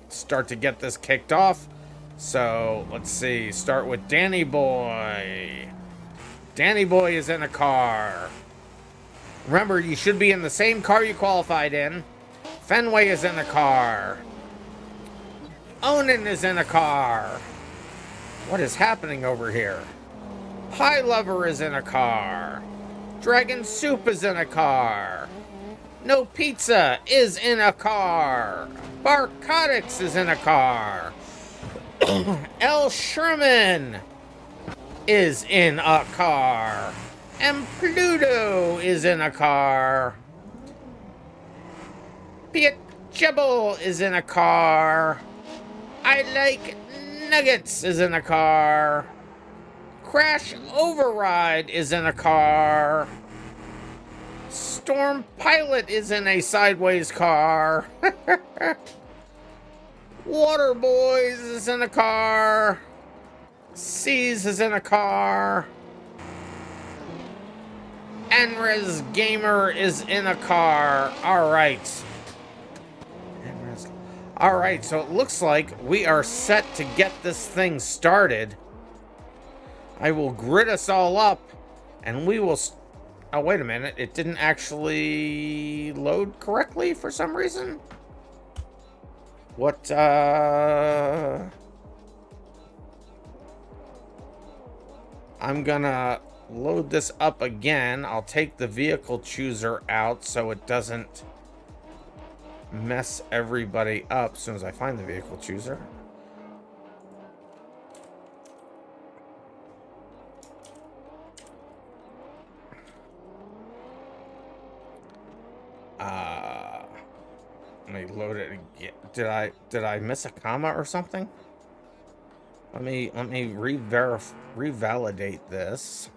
start to get this kicked off. So let's see, start with Danny Boy. Danny Boy is in a car. Remember, you should be in the same car you qualified in. Fenway is in a car. Onan is in a car. What is happening over here? Pie Lover is in a car. Dragon Soup is in a car. No Pizza is in a car. Barcotics is in a car. L. Sherman is in a car. And Pluto is in a car. Piachebble is in a car. I Like Nuggets is in a car. Crash Override is in a car. Storm Pilot is in a sideways car. Water Boys is in a car. Seas is in a car. Enres Gamer is in a car. All right. All right, so it looks like we are set to get this thing started. I will grid us all up, and we will... Oh, wait a minute. It didn't actually load correctly for some reason. What, I'm gonna load this up again. I'll take the vehicle chooser out so it doesn't mess everybody up as soon as I find the vehicle chooser. Let me load it again. Did I miss a comma or something? Let me revalidate this.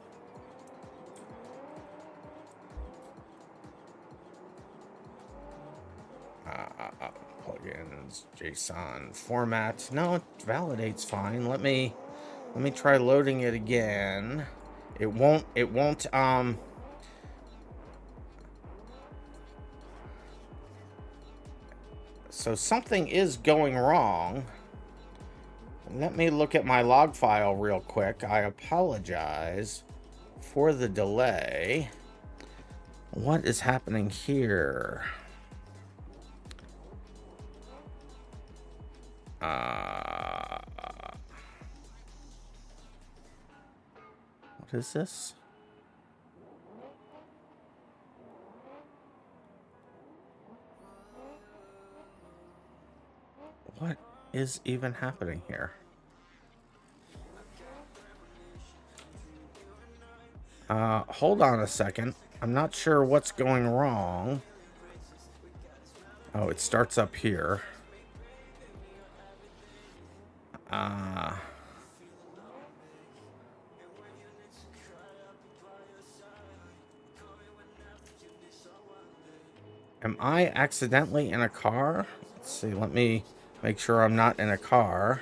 Plugins, JSON format. No, it validates fine. Let me try loading it again. It won't so something is going wrong. Let me look at my log file real quick. I apologize for the delay. What is happening here? What is this? What is even happening here? Hold on a second. I'm not sure what's going wrong. Oh, it starts up here. Am I accidentally in a car? Let's see, let me make sure I'm not in a car.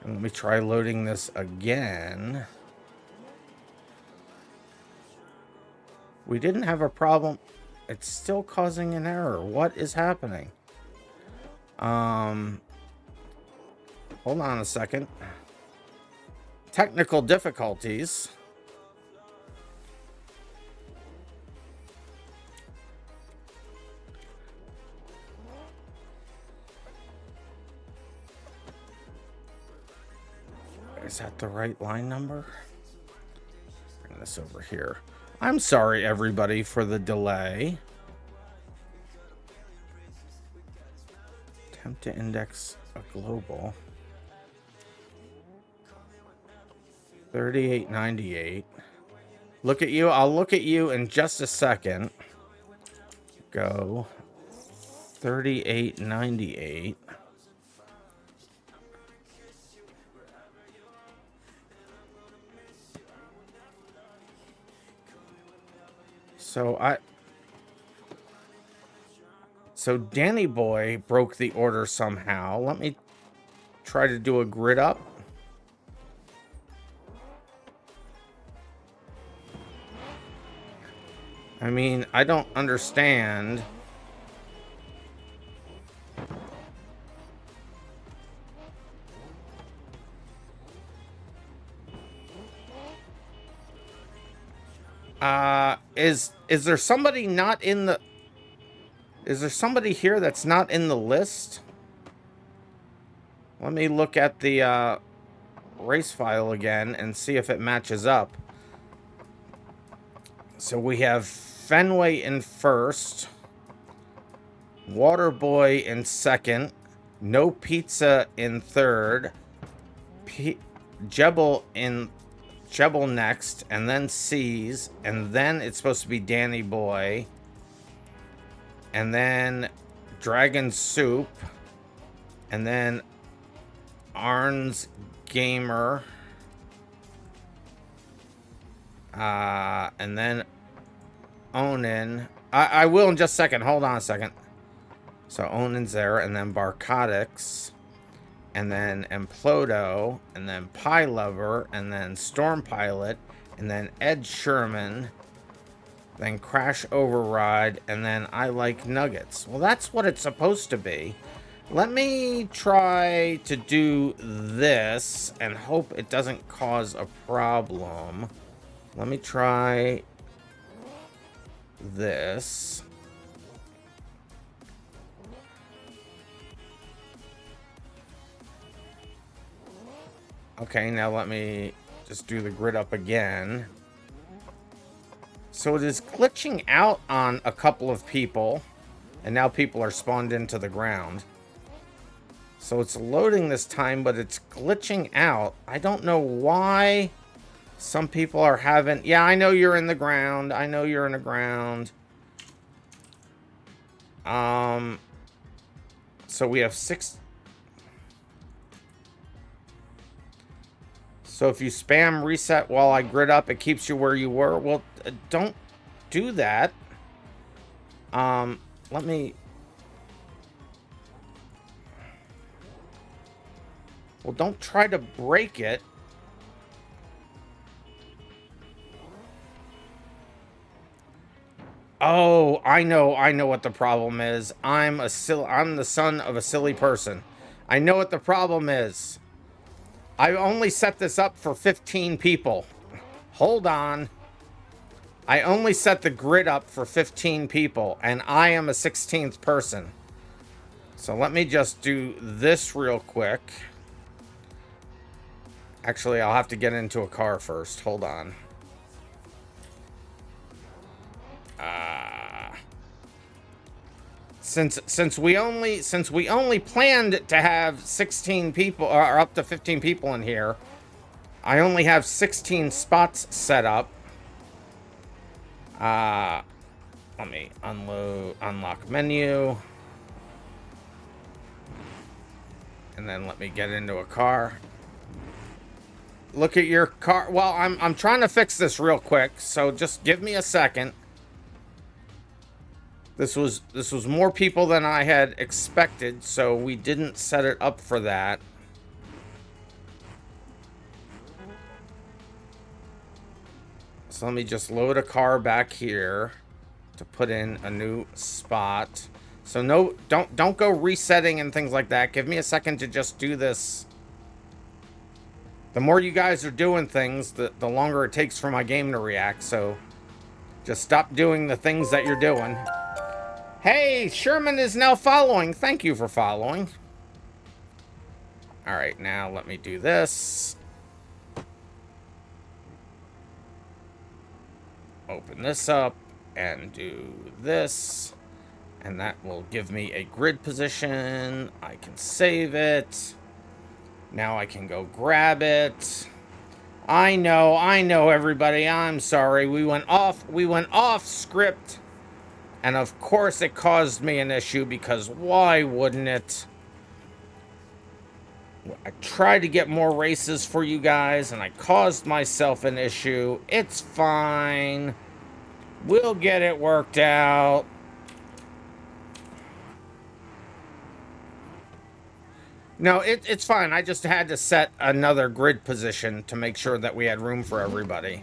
And let me try loading this again. We didn't have a problem. It's still causing an error. What is happening? Hold on a second. Technical difficulties. Is that the right line number? Bring this over here. I'm sorry, everybody, for the delay. Attempt to index a global. 3898. Look at you. I'll look at you in just a second. Go. 3898. So Danny Boy broke the order somehow. Let me try to do a grid up. I mean, I don't understand. Is there somebody not in the... Is there somebody here that's not in the list? Let me look at the race file again and see if it matches up. So we have Fenway in first, Waterboy in second, No Pizza in third, Jebel next, and then C's, and then it's supposed to be Danny Boy, and then Dragon Soup, and then Arns Gamer, and then Onin. I will in just a second. Hold on a second. So Onin's there, and then Barcotics, and then Implodo, and then Pie Lover, and then Storm Pilot, and then Ed Sherman, then Crash Override, and then I Like Nuggets. Well, that's what it's supposed to be. Let me try to do this and hope it doesn't cause a problem. Let me try this. Okay, now let me just do the grid up again. So it is glitching out on a couple of people, and now people are spawned into the ground. So it's loading this time, but it's glitching out. I don't know why some people are having... Yeah, I know you're in the ground. I know you're in the ground. So we have 6... So if you spam reset while I grid up, it keeps you where you were. Well, don't do that. Let me... Well, don't try to break it. Oh, know what the problem is. I'm the son of a silly person. I know what the problem is. I only set this up for 15 people. Hold on. I only set the grid up for 15 people, and I am a 16th person. So let me just do this real quick. Actually, I'll have to get into a car first. Hold on. Since we only planned to have 16 people or up to 15 people in here, I only have 16 spots set up. Let me unlock menu. And then let me get into a car. Look at your car. Well, I'm trying to fix this real quick, so just give me a second. This was more people than I had expected, so we didn't set it up for that. So let me just load a car back here to put in a new spot. So no, don't go resetting and things like that. Give me a second to just do this. The more you guys are doing things, the longer it takes for my game to react. So just stop doing the things that you're doing. Hey, Sherman is now following. Thank you for following. All right, now let me do this. Open this up and do this. And that will give me a grid position. I can save it. Now I can go grab it. I know, everybody. I'm sorry. We went off script. And of course it caused me an issue, because why wouldn't it? I tried to get more races for you guys and I caused myself an issue. It's fine. We'll get it worked out. No, it's fine. I just had to set another grid position to make sure that we had room for everybody.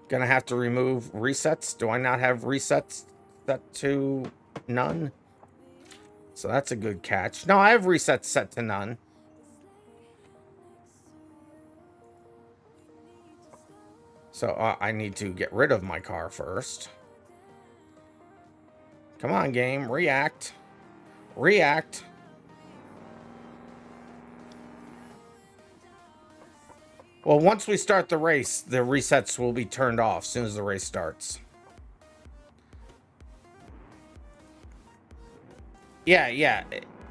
Gonna have to remove resets. Do I not have resets set to none? So that's a good catch. No, I have resets set to none. So I need to get rid of my car first. Come on, game. React. React. Well, once we start the race, the resets will be turned off as soon as the race starts. Yeah.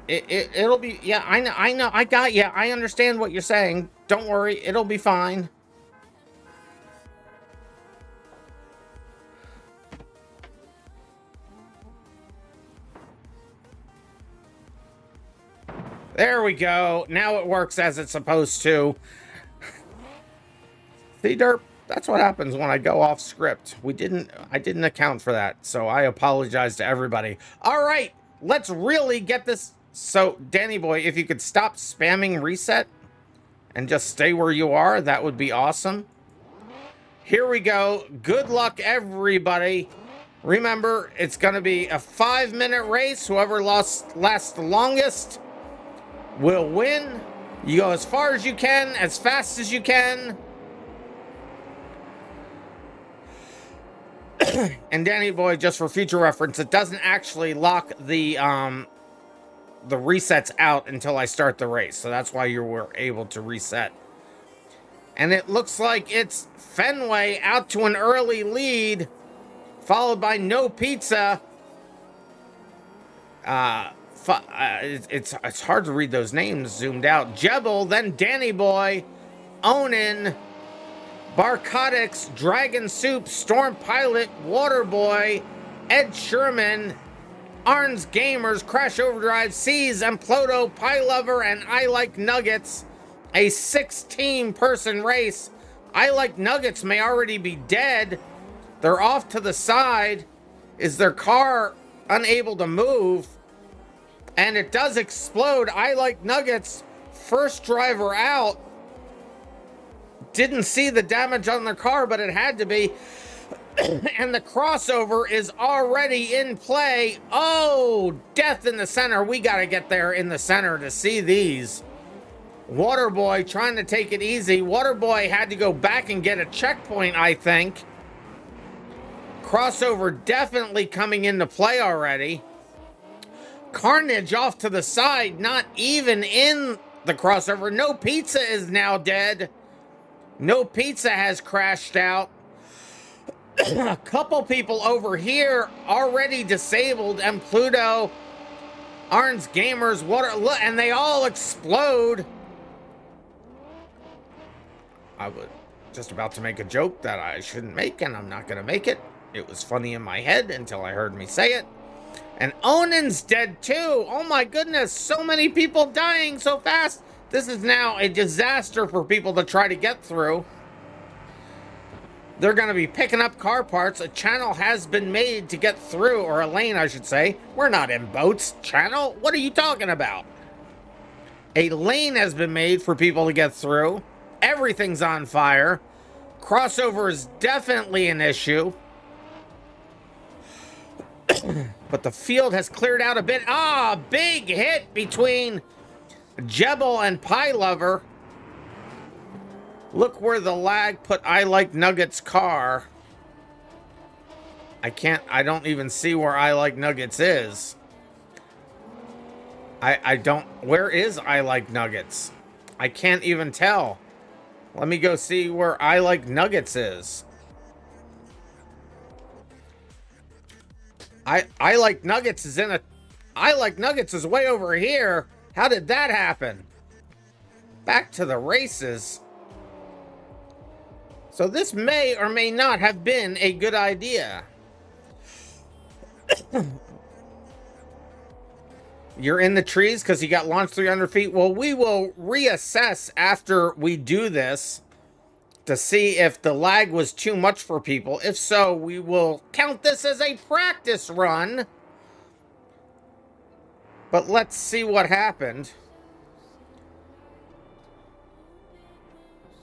It'll be... Yeah, I know. I got you. I understand what you're saying. Don't worry. It'll be fine. There we go. Now it works as it's supposed to. See, Derp, that's what happens when I go off script. I didn't account for that, so I apologize to everybody. All right, let's really get this. So, Danny Boy, if you could stop spamming reset and just stay where you are, that would be awesome. Here we go. Good luck, everybody. Remember, it's going to be a 5-minute race. Whoever lasts the longest will win. You go as far as you can, as fast as you can. And Danny Boy, just for future reference, it doesn't actually lock the resets out until I start the race. So that's why you were able to reset. And it looks like it's Fenway out to an early lead, followed by No Pizza. It's hard to read those names zoomed out. Jebel, then Danny Boy, Onan, Barcotics, Dragon Soup, Storm Pilot, Waterboy, Ed Sherman, Arns Gamers, Crash Overdrive, Seas, and Ploto, Pie Lover, and I Like Nuggets. A 16-person race. I Like Nuggets may already be dead. They're off to the side. Is their car unable to move? And it does explode. I Like Nuggets, first driver out. didn't see the damage on their car, but it had to be. And the crossover is already in play. Oh, death in the center. We got to get there in the center to see these. Waterboy trying to take it easy. Waterboy had to go back and get a checkpoint, I think. Crossover definitely coming into play already. Carnage off to the side, not even in the crossover. No Pizza is now dead. No Pizza has crashed out. A couple people over here already disabled, and Pluto, Arns Gamers, look, and they all explode. I was just about to make a joke that I shouldn't make, and I'm not going to make it. It was funny in my head until I heard me say it. And Onin's dead too. Oh my goodness, so many people dying so fast. This is now a disaster for people to try to get through. They're going to be picking up car parts. A channel has been made to get through, or a lane, I should say. We're not in boats. Channel? What are you talking about? A lane has been made for people to get through. Everything's on fire. Crossover is definitely an issue. But the field has cleared out a bit. Ah, big hit between Jebel and Pie Lover. Look where the lag put I Like Nuggets car. I don't even see where I Like Nuggets is. Where is I Like Nuggets? I can't even tell. Let me go see where I Like Nuggets is. I Like Nuggets is I Like Nuggets is way over here. How did that happen? Back to the races. So this may or may not have been a good idea. You're in the trees because you got launched 300 feet. Well, we will reassess after we do this to see if the lag was too much for people. If so, we will count this as a practice run. But let's see what happened.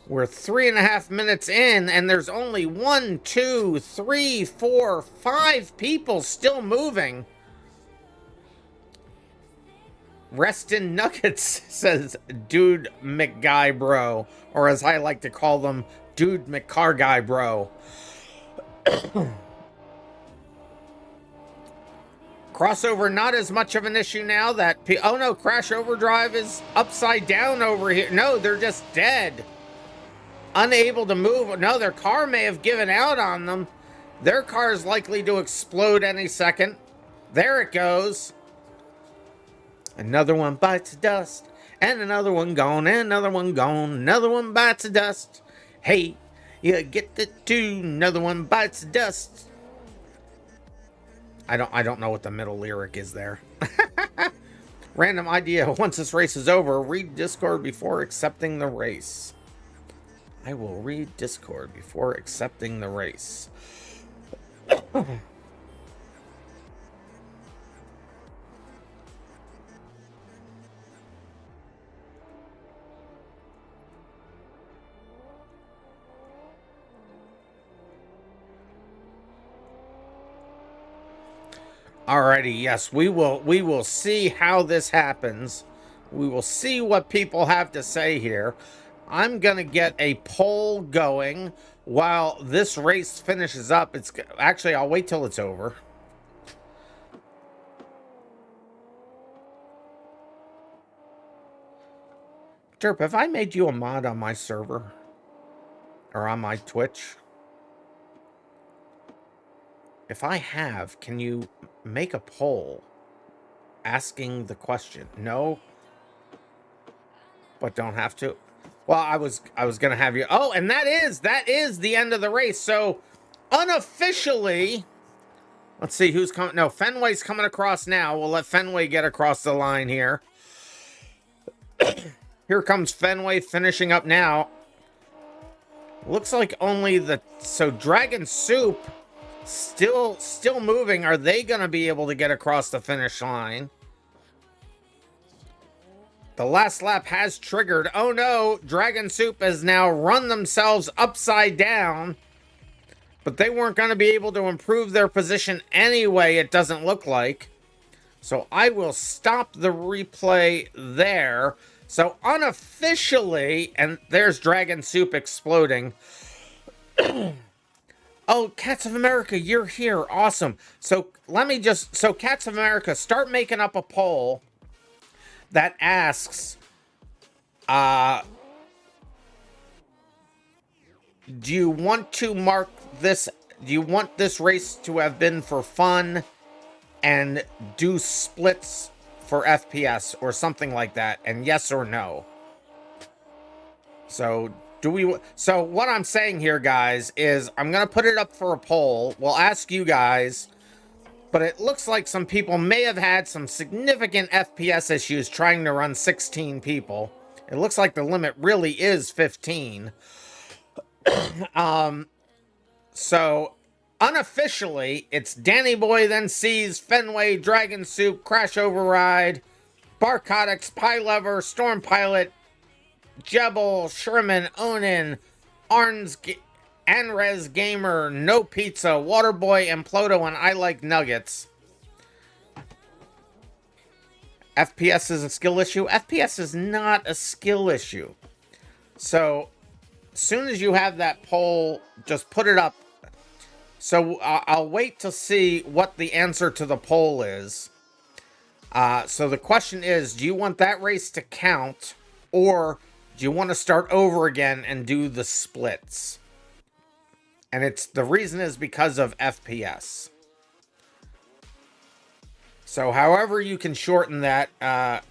We're 3.5 minutes in, and there's only 1, 2, 3, 4, 5 people still moving. Rest in Nuggets, says Dude McGuy Bro, or as I like to call them, Dude McCar Guy Bro. Crossover not as much of an issue now that oh no, Crash Overdrive is upside down over here. No, they're just dead. Unable to move. No, their car may have given out on them. Their car is likely to explode any second. There it goes. Another one bites the dust. And another one gone. And another one gone. Another one bites the dust. Hey, you get the two. Another one bites the dust. I don't know what the middle lyric is there. Random idea. Once this race is over, read Discord before accepting the race. I will read Discord before accepting the race. Alrighty, yes, we will see how this happens. We will see what people have to say here. I'm gonna get a poll going while this race finishes up. It's actually, I'll wait till it's over. Derp, have I made you a mod on my server? Or on my Twitch? If I have, can you make a poll asking the question? No? But don't have to? Well, I was gonna have you. Oh, and that is the end of the race. So unofficially, let's see who's coming. No, Fenway's coming across now. We'll let Fenway get across the line here. Here comes Fenway finishing up now. Looks like only so Dragon Soup still moving. Are they gonna be able to get across the finish line? The last lap has triggered. Oh no, Dragon Soup has now run themselves upside down. But they weren't going to be able to improve their position anyway, it doesn't look like. So I will stop the replay there. So unofficially, and there's Dragon Soup exploding. Oh, Cats of America, you're here. Awesome. So Cats of America, start making up a poll that asks, do you want this race to have been for fun and do splits for FPS or something like that? And yes or no. So what I'm saying here, guys, is I'm going to put it up for a poll. We'll ask you guys, but it looks like some people may have had some significant FPS issues trying to run 16 people. It looks like the limit really is 15. So unofficially, it's Danny Boy, then Seas, Fenway, Dragon Soup, Crash Override, Barcotics, Pie Lover, Storm Pilot, Jebel, Sherman, Onin, Anrez Gamer, No Pizza, Waterboy, and Ploto, and I Like Nuggets. FPS is a skill issue? FPS is not a skill issue. So, as soon as you have that poll, just put it up. So, I'll wait to see what the answer to the poll is. So, the question is, do you want that race to count, or do you want to start over again and do the splits? And the reason is because of FPS. So however you can shorten that,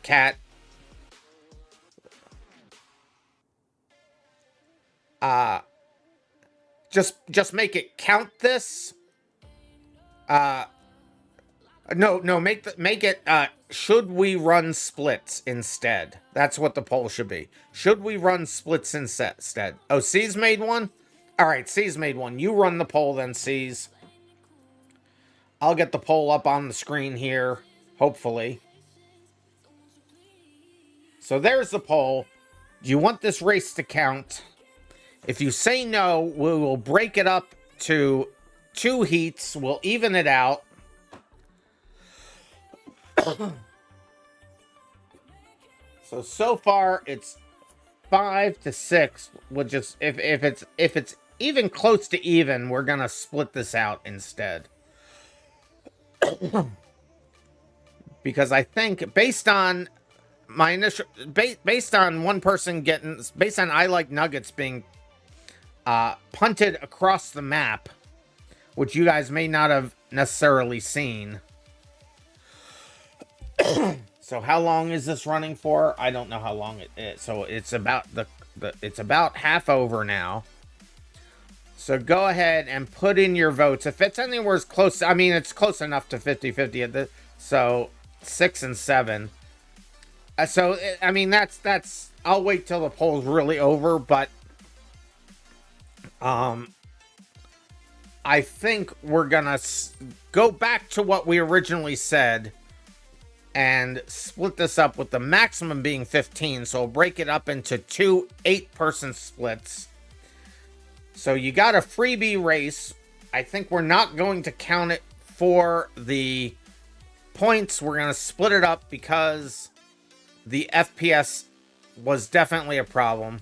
Cat. Just make it count this. No, make it, should we run splits instead? That's what the poll should be. Should we run splits instead? Oh, C's made one? Alright, C's made one. You run the poll then, C's. I'll get the poll up on the screen here, hopefully. So there's the poll. Do you want this race to count? If you say no, we will break it up to 2 heats. We'll even it out. So far it's 5-6, which is if it's even close to even, we're gonna split this out instead. Because I think based on my initial based on one person getting, based on I Like Nuggets being punted across the map, which you guys may not have necessarily seen. So how long is this running for? I don't know how long it is. So it's about it's about half over now. So go ahead and put in your votes. If it's anywhere close, I mean, it's close enough to 50-50 at this. So 6 and 7. So I mean, that's. I'll wait till the poll's really over, but I think we're gonna go back to what we originally said and split this up with the maximum being 15. So we'll break it up into 2 8-person splits. So you got a freebie race. I think we're not going to count it for the points. We're going to split it up because the FPS was definitely a problem.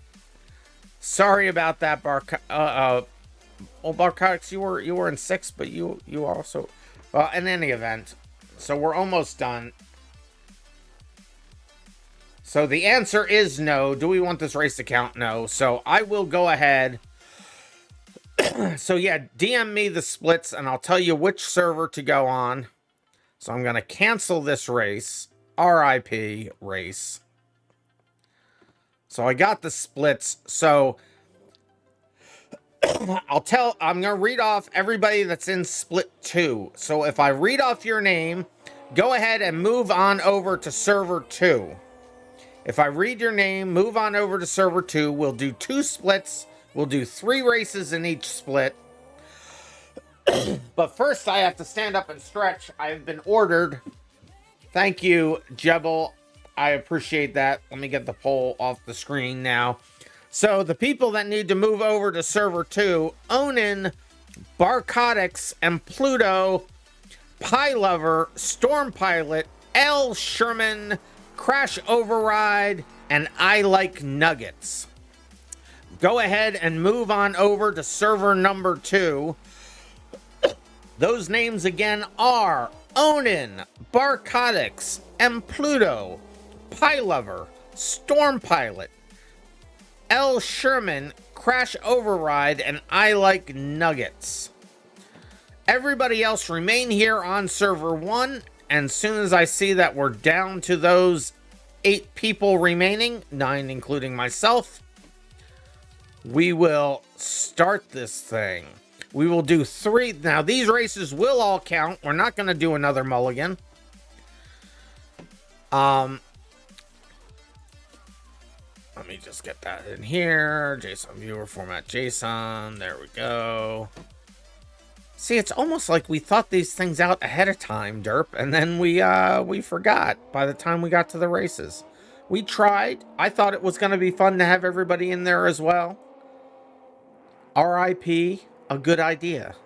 Sorry about that, Barcotics, you were in 6, but you also, well, in any event. So we're almost done. So the answer is no. Do we want this race to count? No. So I will go ahead. So yeah, DM me the splits and I'll tell you which server to go on. So I'm going to cancel this race. RIP race. So I got the splits. So I'm going to read off everybody that's in split 2. So if I read off your name, go ahead and move on over to server 2. If I read your name, move on over to server 2. We'll do 2 splits. We'll do 3 races in each split. But first I have to stand up and stretch. I've been ordered. Thank you, Jebel. I appreciate that. Let me get the poll off the screen now. So the people that need to move over to server 2, Onin, Barcotics, and Pluto, Pie Lover, Storm Pilot, L. Sherman, Crash Override, and I Like Nuggets. Go ahead and move on over to server number 2. Those names again are Onin, Barcotics, and Pluto, Pie Lover, Storm Pilot, L. Sherman, Crash Override, and I Like Nuggets. Everybody else remain here on server 1, and as soon as I see that we're down to those 8 people remaining, 9 including myself, we will start this thing. We will do 3. Now, these races will all count. We're not going to do another mulligan. Let me just get that in here. JSON viewer format JSON. There we go. See, it's almost like we thought these things out ahead of time, Derp, and then we forgot by the time we got to the races. We tried. I thought it was going to be fun to have everybody in there as well. RIP, a good idea.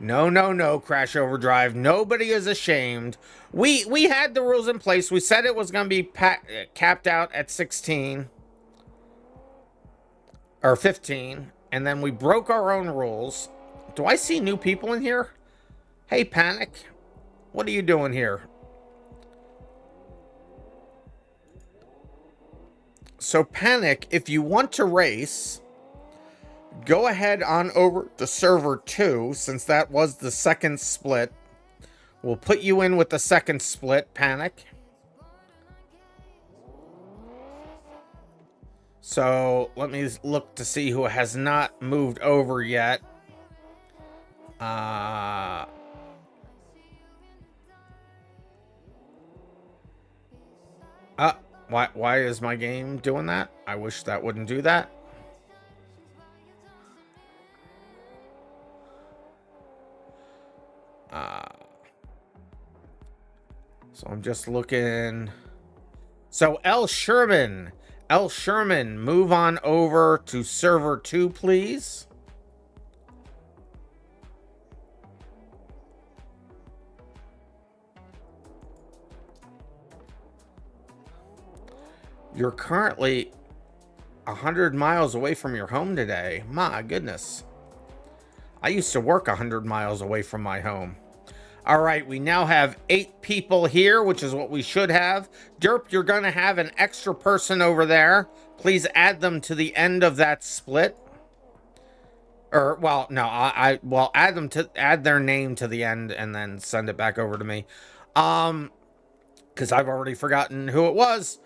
No, Crash Overdrive. Nobody is ashamed. We had the rules in place. We said it was going to be capped out at 16. Or 15. And then we broke our own rules. Do I see new people in here? Hey, Panic. What are you doing here? So, Panic, if you want to race, go ahead on over to server 2, since that was the second split. We'll put you in with the second split, Panic. So, let me look to see who has not moved over yet. Why is my game doing that? I wish that wouldn't do that. So I'm just looking. So L. Sherman, move on over to server 2, please. You're currently 100 miles away from your home today. My goodness. I used to work 100 miles away from my home. All right, we now have 8 people here, which is what we should have. Derp, you're going to have an extra person over there. Please add them to the end of that split. Or, well, no, add their name to the end and then send it back over to me. Because I've already forgotten who it was.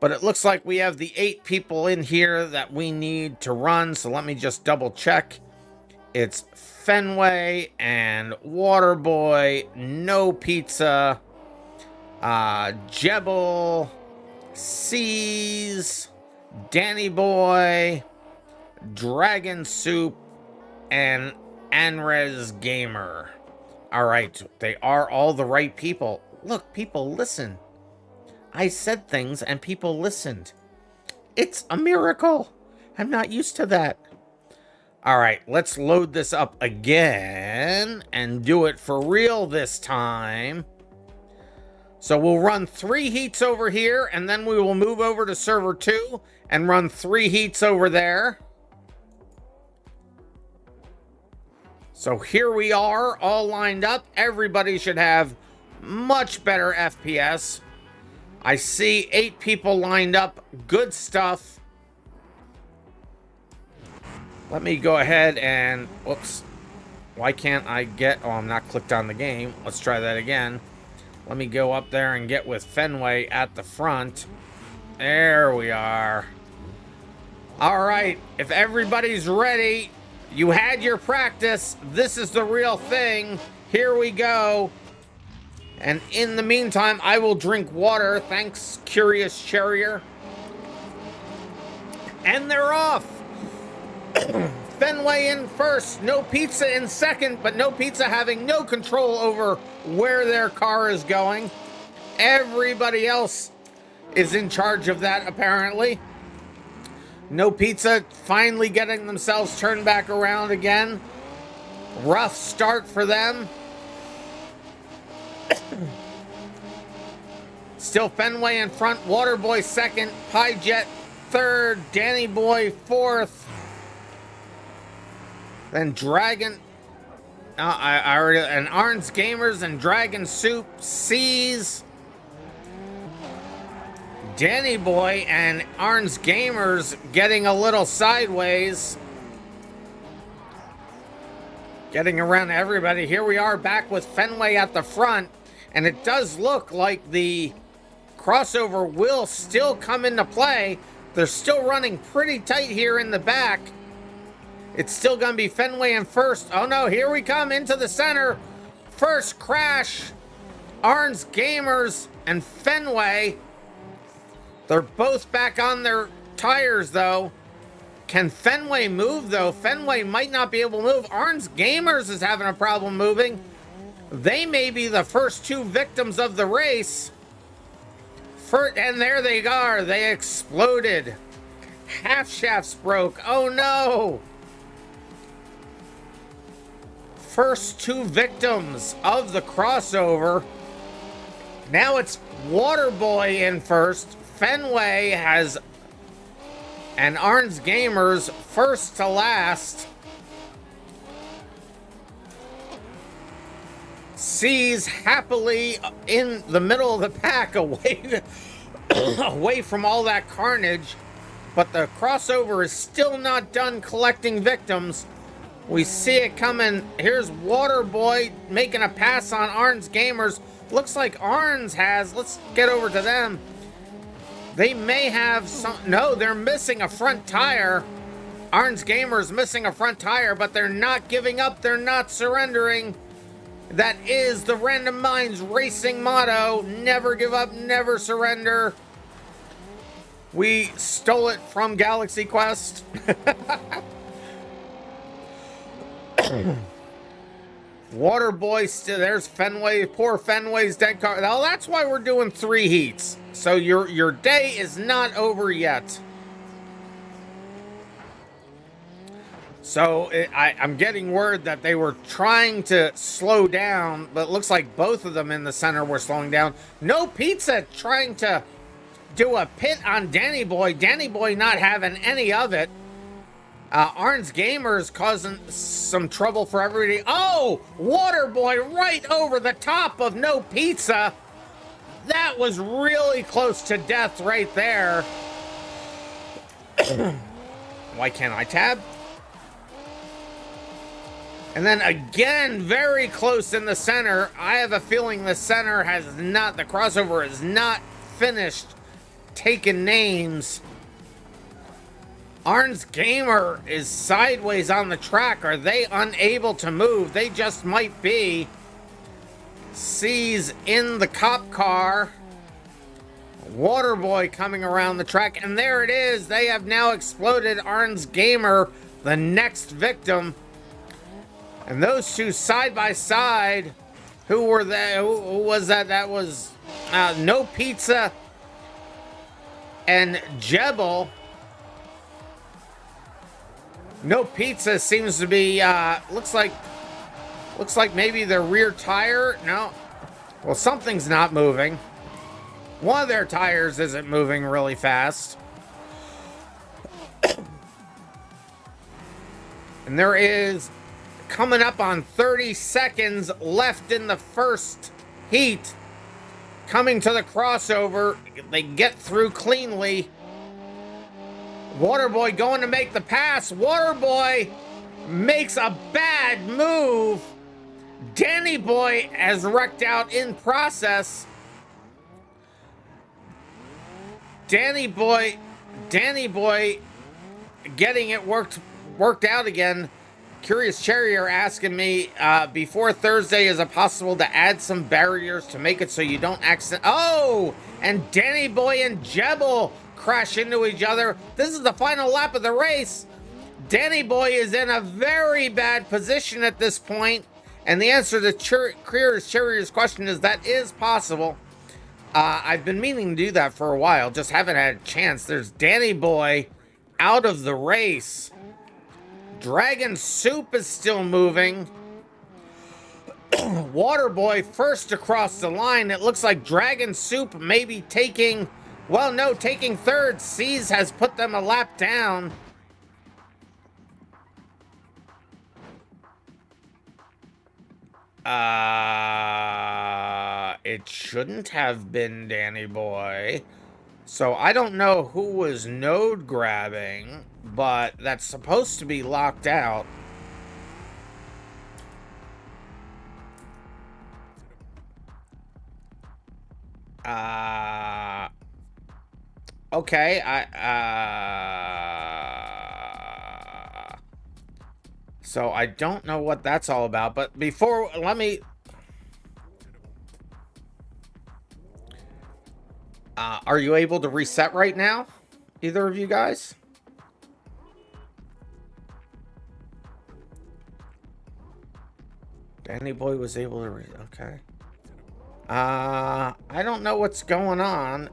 But it looks like we have the 8 people in here that we need to run. So let me just double check. It's Fenway and Waterboy, No Pizza, Jebel, Seas, Danny Boy, Dragon Soup, and Anrez Gamer. All right, they are all the right people. Look, people, listen. I said things and people listened. It's a miracle. I'm not used to that. All right, let's load this up again and do it for real this time. So we'll run 3 heats over here, and then we will move over to server 2 and run 3 heats over there. So here we are, all lined up. Everybody should have much better FPS. I see 8 people lined up. Good stuff. Let me go ahead and... Whoops. Why can't I get... Oh, I'm not clicked on the game. Let's try that again. Let me go up there and get with Fenway at the front. There we are. All right. If everybody's ready, you had your practice. This is the real thing. Here we go. And in the meantime, I will drink water. Thanks, Curious Charrier. And they're off. Fenway in first, No Pizza in second, but No Pizza having no control over where their car is going. Everybody else is in charge of that, apparently. No Pizza finally getting themselves turned back around again. Rough start for them. Still Fenway in front, Waterboy second, Piejet third, Danny Boy fourth. Then Dragon, I already, and Arns Gamers and Dragon Soup C's. Danny Boy and Arns Gamers getting a little sideways. Getting around everybody. Here we are back with Fenway at the front. And it does look like the crossover will still come into play. They're still running pretty tight here in the back. It's still going to be Fenway in first. Oh no, here we come into the center. First crash. Arns Gamers and Fenway. They're both back on their tires though. Can Fenway move though? Fenway might not be able to move. Arns Gamers is having a problem moving. They may be the first two victims of the race. And there they are. They exploded. Half shafts broke. Oh no. First two victims of the crossover. Now it's Waterboy in first. Fenway has and Arns Gamers first to last. C's happily in the middle of the pack, away from all that carnage. But the crossover is still not done collecting victims. We see it coming. Here's Waterboy making a pass on Arns Gamers. Looks like Arns has. Let's get over to them. They may have some. No, they're missing a front tire. Arns Gamers missing a front tire, but they're not giving up. They're not surrendering. That is the RandomMinds racing motto. Never give up, never surrender. We stole it from Galaxy Quest. Waterboy, there's Fenway. Poor Fenway's dead car. Now that's why we're doing 3 heats. So your day is not over yet. So I'm getting word that they were trying to slow down, but it looks like both of them in the center were slowing down. No Pizza trying to do a pit on Danny Boy. Danny Boy not having any of it. Arns Gamers causing some trouble for everybody. Oh, Waterboy right over the top of No Pizza. That was really close to death right there. Why can't I tab? And then again, very close in the center. I have a feeling the center has not, the crossover is not finished taking names. Arns Gamer is sideways on the track. Are they unable to move? They just might be. C's in the cop car. Waterboy coming around the track. And there it is. They have now exploded. Arns Gamer, the next victim. And those two side by side. Who were they? Who was that? That was No Pizza and Jebel. No Pizza seems to be looks like maybe their rear tire. No. Well, something's not moving. One of their tires isn't moving really fast. And there is coming up on 30 seconds left in the first heat. Coming to the crossover. They get through cleanly. Waterboy going to make the pass. Waterboy makes a bad move. Danny Boy has wrecked out in process. Danny Boy getting it worked out again. Curious Cherry are asking me, before Thursday, is it possible to add some barriers to make it so you don't accident? Oh, and Danny Boy and Jebel crash into each other. This is the final lap of the race. Danny Boy is in a very bad position at this point, and the answer to Cheerier's question is that is possible. I've been meaning to do that for a while, just haven't had a chance. There's Danny Boy out of the race. Dragon Soup is still moving. Waterboy first across the line. It looks like Dragon Soup may be taking, well, no, taking third. Seas has put them a lap down. It shouldn't have been Danny Boy. So I don't know who was node grabbing, but that's supposed to be locked out. Okay, so I don't know what that's all about, but before, let me... are you able to reset right now? Either of you guys? Danny Boy was able to okay. I don't know what's going on.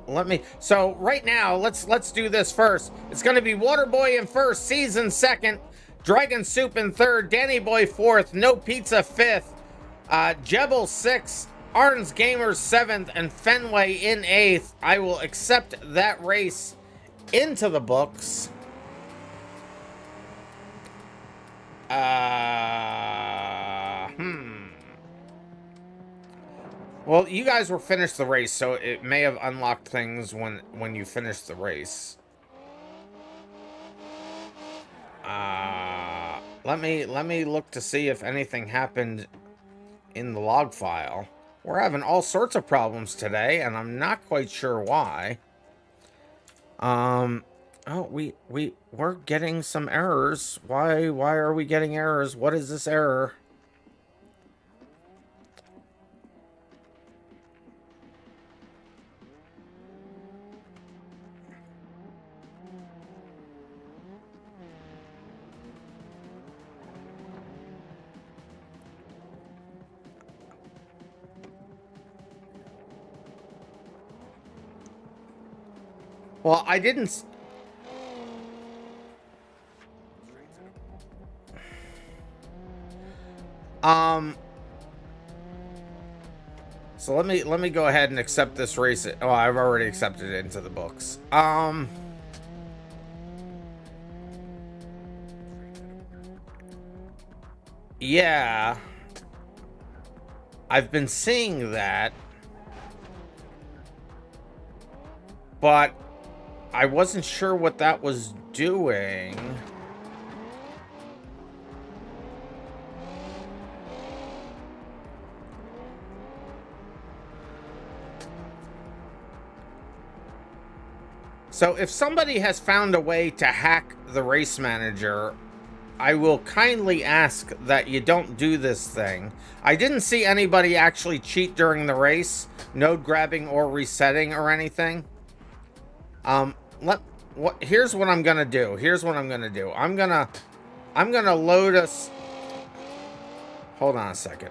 So right now, let's do this first. It's gonna be Waterboy in first, Season second, Dragon Soup in third, Danny Boy fourth, No Pizza fifth, Jebel sixth, Arns Gamers 7th, and Fenway in 8th. I will accept that race into the books. Well, you guys were finished the race, so it may have unlocked things when you finished the race. Let me look to see if anything happened in the log file. We're having all sorts of problems today, and I'm not quite sure why. Oh, we're getting some errors. Why are we getting errors? What is this error? Well, I didn't... So let me go ahead and accept this race. Oh, I've already accepted it into the books. Yeah. I've been seeing that. But I wasn't sure what that was doing. So if somebody has found a way to hack the race manager, I will kindly ask that you don't do this thing. I didn't see anybody actually cheat during the race, node grabbing or resetting or anything. Here's what I'm gonna do. I'm gonna load us. Hold on a second.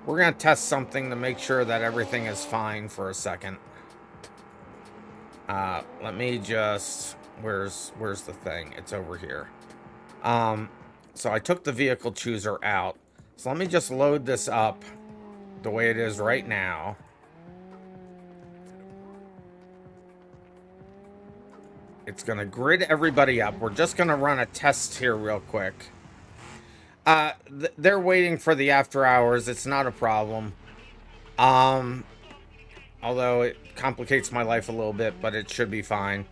We're gonna test something to make sure that everything is fine for a second. Let me just, where's the thing? It's over here. So I took the vehicle chooser out. So let me just load this up the way it is right now. It's going to grid everybody up. We're just going to run a test here real quick. They're waiting for the after hours. It's not a problem. Although it complicates my life a little bit, but it should be fine.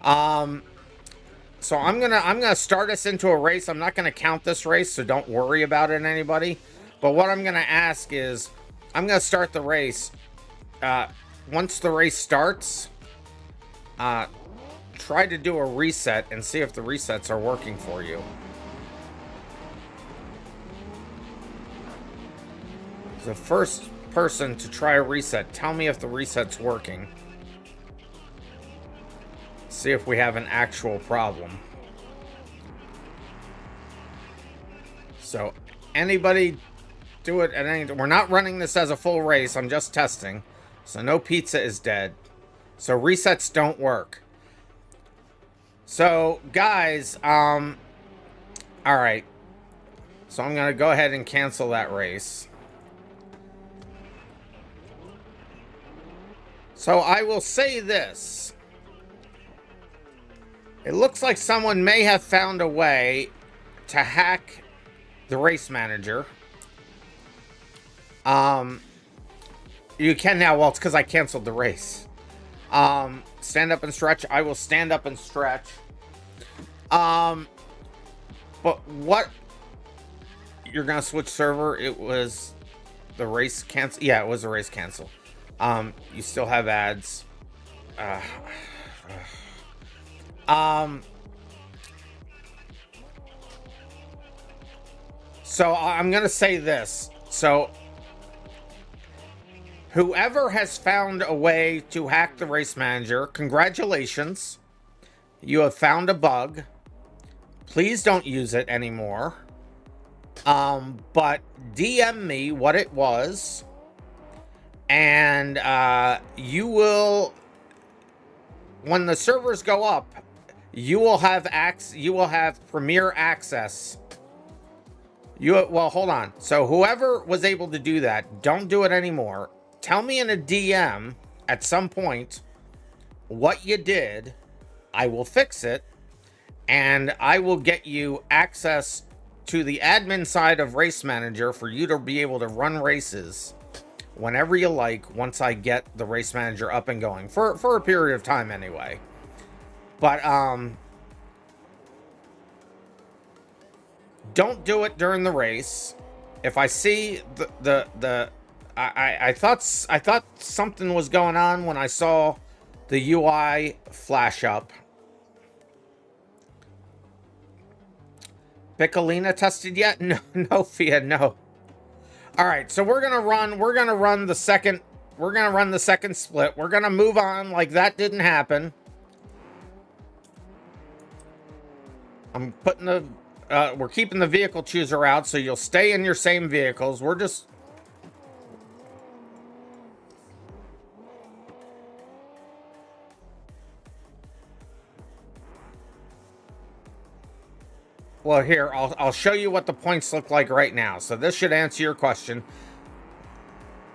So I'm gonna start us into a race. I'm not gonna count this race, so don't worry about it, anybody. But what I'm gonna ask is, I'm gonna start the race. Once the race starts, try to do a reset and see if the resets are working for you. The first person to try a reset, tell me if the reset's working. See if we have an actual problem. So anybody do it at any... We're not running this as a full race. I'm just testing. So no pizza is dead. So resets don't work. So guys, all right. So I'm gonna go ahead and cancel that race. So I will say this. It looks like someone may have found a way to hack the race manager. You can now. Well, it's because I canceled the race. Stand up and stretch. I will stand up and stretch. But what? You're gonna switch server? It was the race cancel. Yeah, it was a race cancel. You still have ads. So I'm gonna say this. So whoever has found a way to hack the race manager, congratulations. You have found a bug. Please don't use it anymore. But DM me what it was. And you will, when the servers go up, you will have premier access. Well, hold on. So whoever was able to do that, don't do it anymore. Tell me in a DM at some point what you did. I will fix it, and I will get you access to the admin side of Race Manager for you to be able to run races whenever you like, once I get the Race Manager up and going, for a period of time anyway. But don't do it during the race. If I see I thought something was going on when I saw the UI flash up. Piccolina tested yet? No, Fia, no. All right, so we're gonna run the second split. We're gonna move on like that didn't happen. I'm putting we're keeping the vehicle chooser out, so you'll stay in your same vehicles. We're just... Well, here, I'll show you what the points look like right now. So this should answer your question.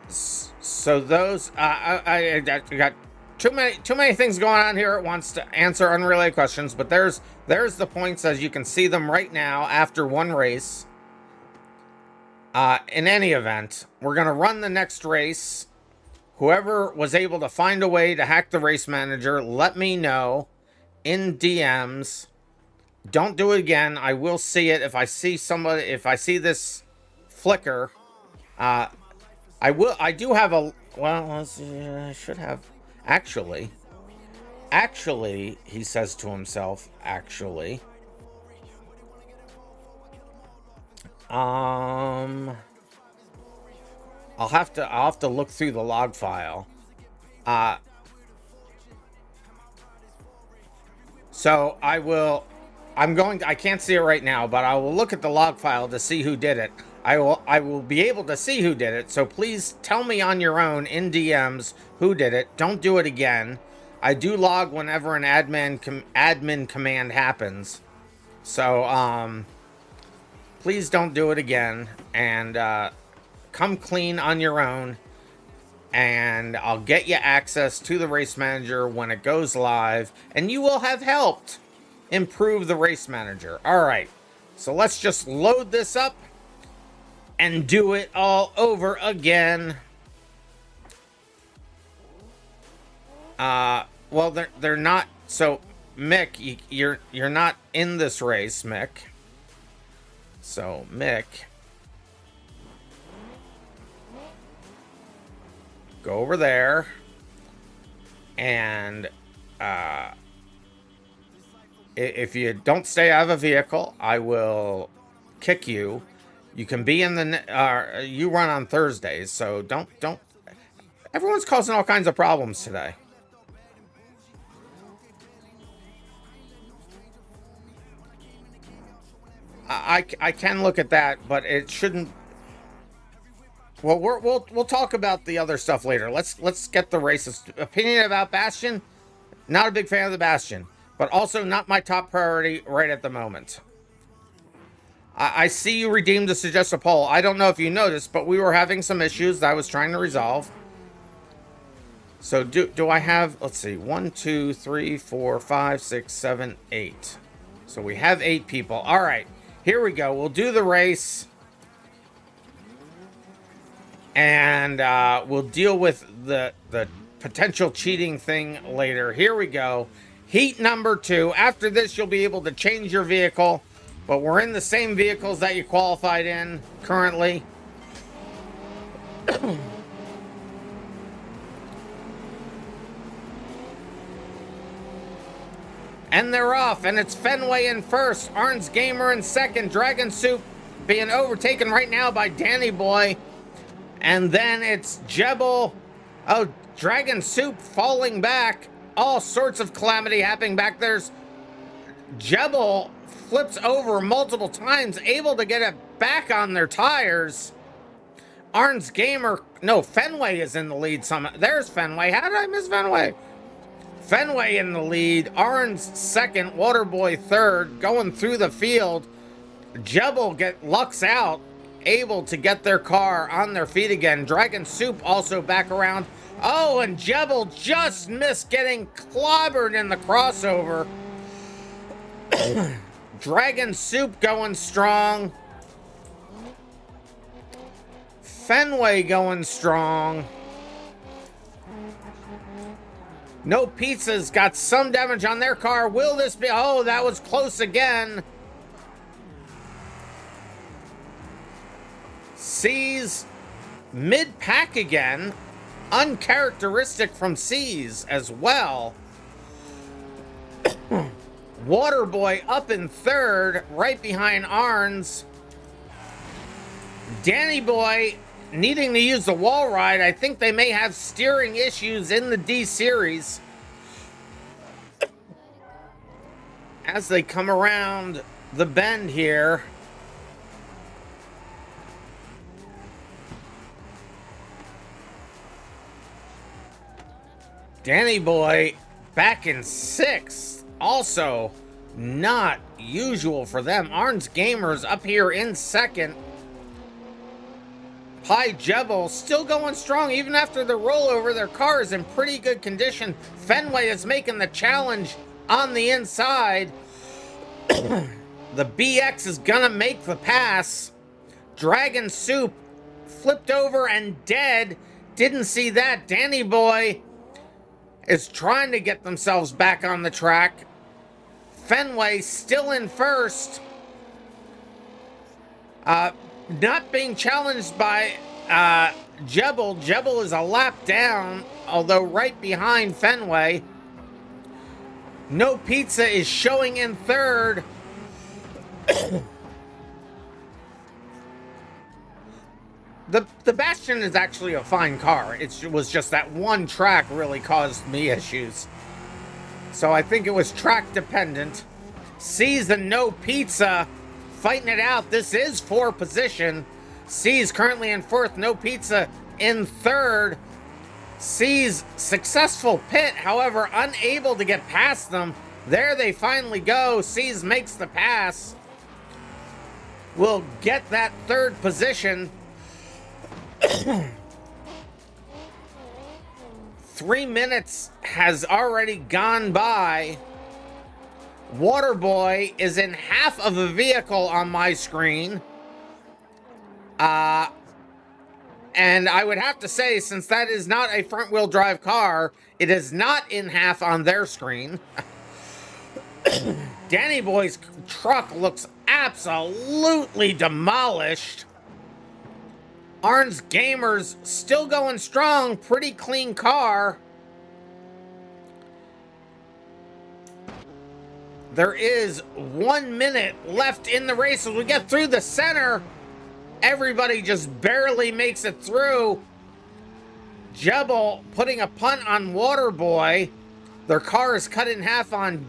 So those, I got too many things going on here at once to answer unrelated questions, but there's the points as you can see them right now after one race. In any event, we're gonna run the next race. Whoever was able to find a way to hack the race manager, let me know in DMs. Don't do it again. I will see it if I see somebody. If I see this flicker, I will. I do have a. Well, let's see, I should have. Actually, he says to himself. Actually, I'll have to look through the log file. So I will. I can't see it right now, but I will look at the log file to see who did it. I will be able to see who did it, so please tell me on your own in DMs who did it. Don't do it again. I do log whenever an admin command happens. So, please don't do it again, and come clean on your own, and I'll get you access to the race manager when it goes live, and you will have helped improve the race manager. All right, so let's just load this up and do it all over again. Well, they're not. So Mick, you're not in this race, Mick. So Mick, go over there and if you don't stay out of a vehicle, I will kick you. You can be in the... you run on Thursdays, so don't... Everyone's causing all kinds of problems today. I can look at that, but it shouldn't. Well, we'll talk about the other stuff later. Let's get the racist opinion about Bastion. Not a big fan of the Bastion, but also not my top priority right at the moment. I see you redeemed to suggest a poll. I don't know if you noticed, but we were having some issues that I was trying to resolve. So do I have, let's see, 1, 2, 3, 4, 5, 6, 7, 8. So we have 8 people. All right, here we go. We'll do the race. And we'll deal with the potential cheating thing later. Here we go. Heat number 2. After this, you'll be able to change your vehicle. But we're in the same vehicles that you qualified in currently. And they're off. And it's Fenway in first. Arns Gamer in second. Dragon Soup being overtaken right now by Danny Boy. And then it's Jebel. Oh, Dragon Soup falling back. All sorts of calamity happening back. There's Jebel flips over multiple times, able to get it back on their tires. Arns Gamer, no, Fenway is in the lead. There's Fenway. How did I miss Fenway? Fenway in the lead. Arns second. Waterboy third. Going through the field. Jebel lucks out, able to get their car on their feet again. Dragon Soup also back around. Oh, and Jebel just missed getting clobbered in the crossover. Dragon Soup going strong. Fenway going strong. No Pizza's got some damage on their car. Will this be? Oh, that was close again. C's mid-pack again. Uncharacteristic from C's as well. Waterboy up in third, right behind Arns. Danny Boy needing to use the wall ride. I think they may have steering issues in the D series. As they come around the bend here. Danny Boy back in sixth. Also, not usual for them. Arns Gamers up here in second. Pi Jebel still going strong even after the rollover. Their car is in pretty good condition. Fenway is making the challenge on the inside. The BX is gonna make the pass. Dragon Soup flipped over and dead. Didn't see that. Danny Boy is trying to get themselves back on the track. Fenway still in first. Not being challenged by Jebel. Jebel is a lap down, although right behind Fenway. No Pizza is showing in third. The Bastion is actually a fine car. It was just that one track really caused me issues. So I think it was track dependent. C's and No Pizza fighting it out. This is for position. C's currently in fourth. No Pizza in third. C's successful pit, however, unable to get past them. There they finally go. C's makes the pass. Will get that third position. 3 minutes has already gone by. Waterboy is in half of a vehicle on my screen. And I would have to say, since that is not a front-wheel drive car, it is not in half on their screen. Danny Boy's truck looks absolutely demolished. Arns Gamers still going strong. Pretty clean car. There is 1 minute left in the race as we get through the center. Everybody just barely makes it through. Jebel putting a punt on Waterboy. Their car is cut in half on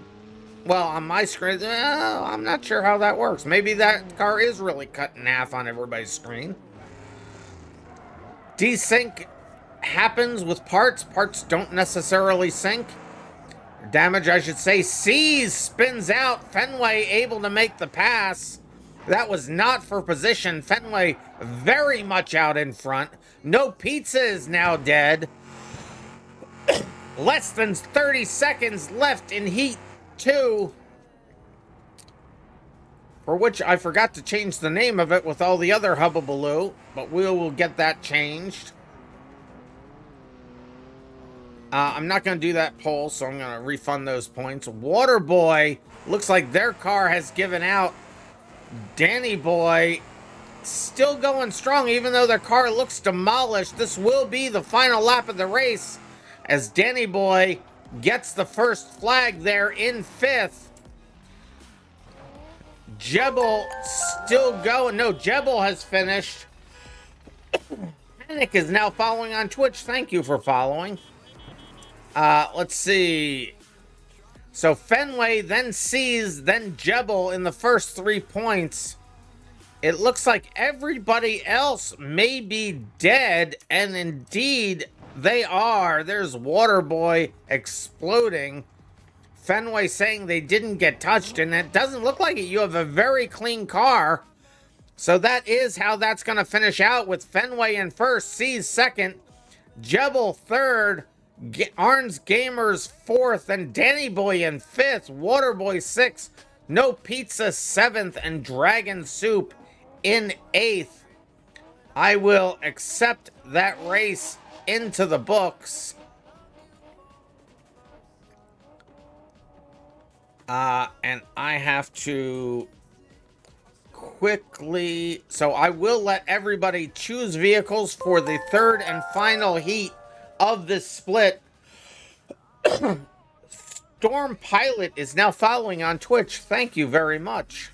Well, on my screen, I'm not sure how that works. Maybe that car is really cut in half on everybody's screen. Desync happens with parts. Parts don't necessarily sync. Damage, I should say. Seas spins out. Fenway able to make the pass. That was not for position. Fenway very much out in front. No Pizza is now dead. Less than 30 seconds left in Heat 2. For which I forgot to change the name of it with all the other hubbubaloo. But we will get that changed. I'm not going to do that poll, so I'm going to refund those points. Waterboy, looks like their car has given out. Danny Boy, still going strong, even though their car looks demolished. This will be the final lap of the race, as Danny Boy gets the first flag there in 5th. Jebel still going. No, Jebel has finished. Panic is now following on Twitch. Thank you for following. Let's see. So Fenway, then Seas, then Jebel in the first 3 points. It looks like everybody else may be dead, and indeed they are. There's Waterboy exploding. Fenway saying they didn't get touched, and it doesn't look like it. You have a very clean car. So that is how that's going to finish out, with Fenway in first, Seas second, Jebel third, Arns Gamers 4th, and Danny Boy in 5th, Waterboy 6th, No Pizza 7th, and Dragon Soup in 8th. I will accept that race into the books. And I have to quickly... So I will let everybody choose vehicles for the third and final heat of this split. Storm Pilot is now following on Twitch. Thank you very much.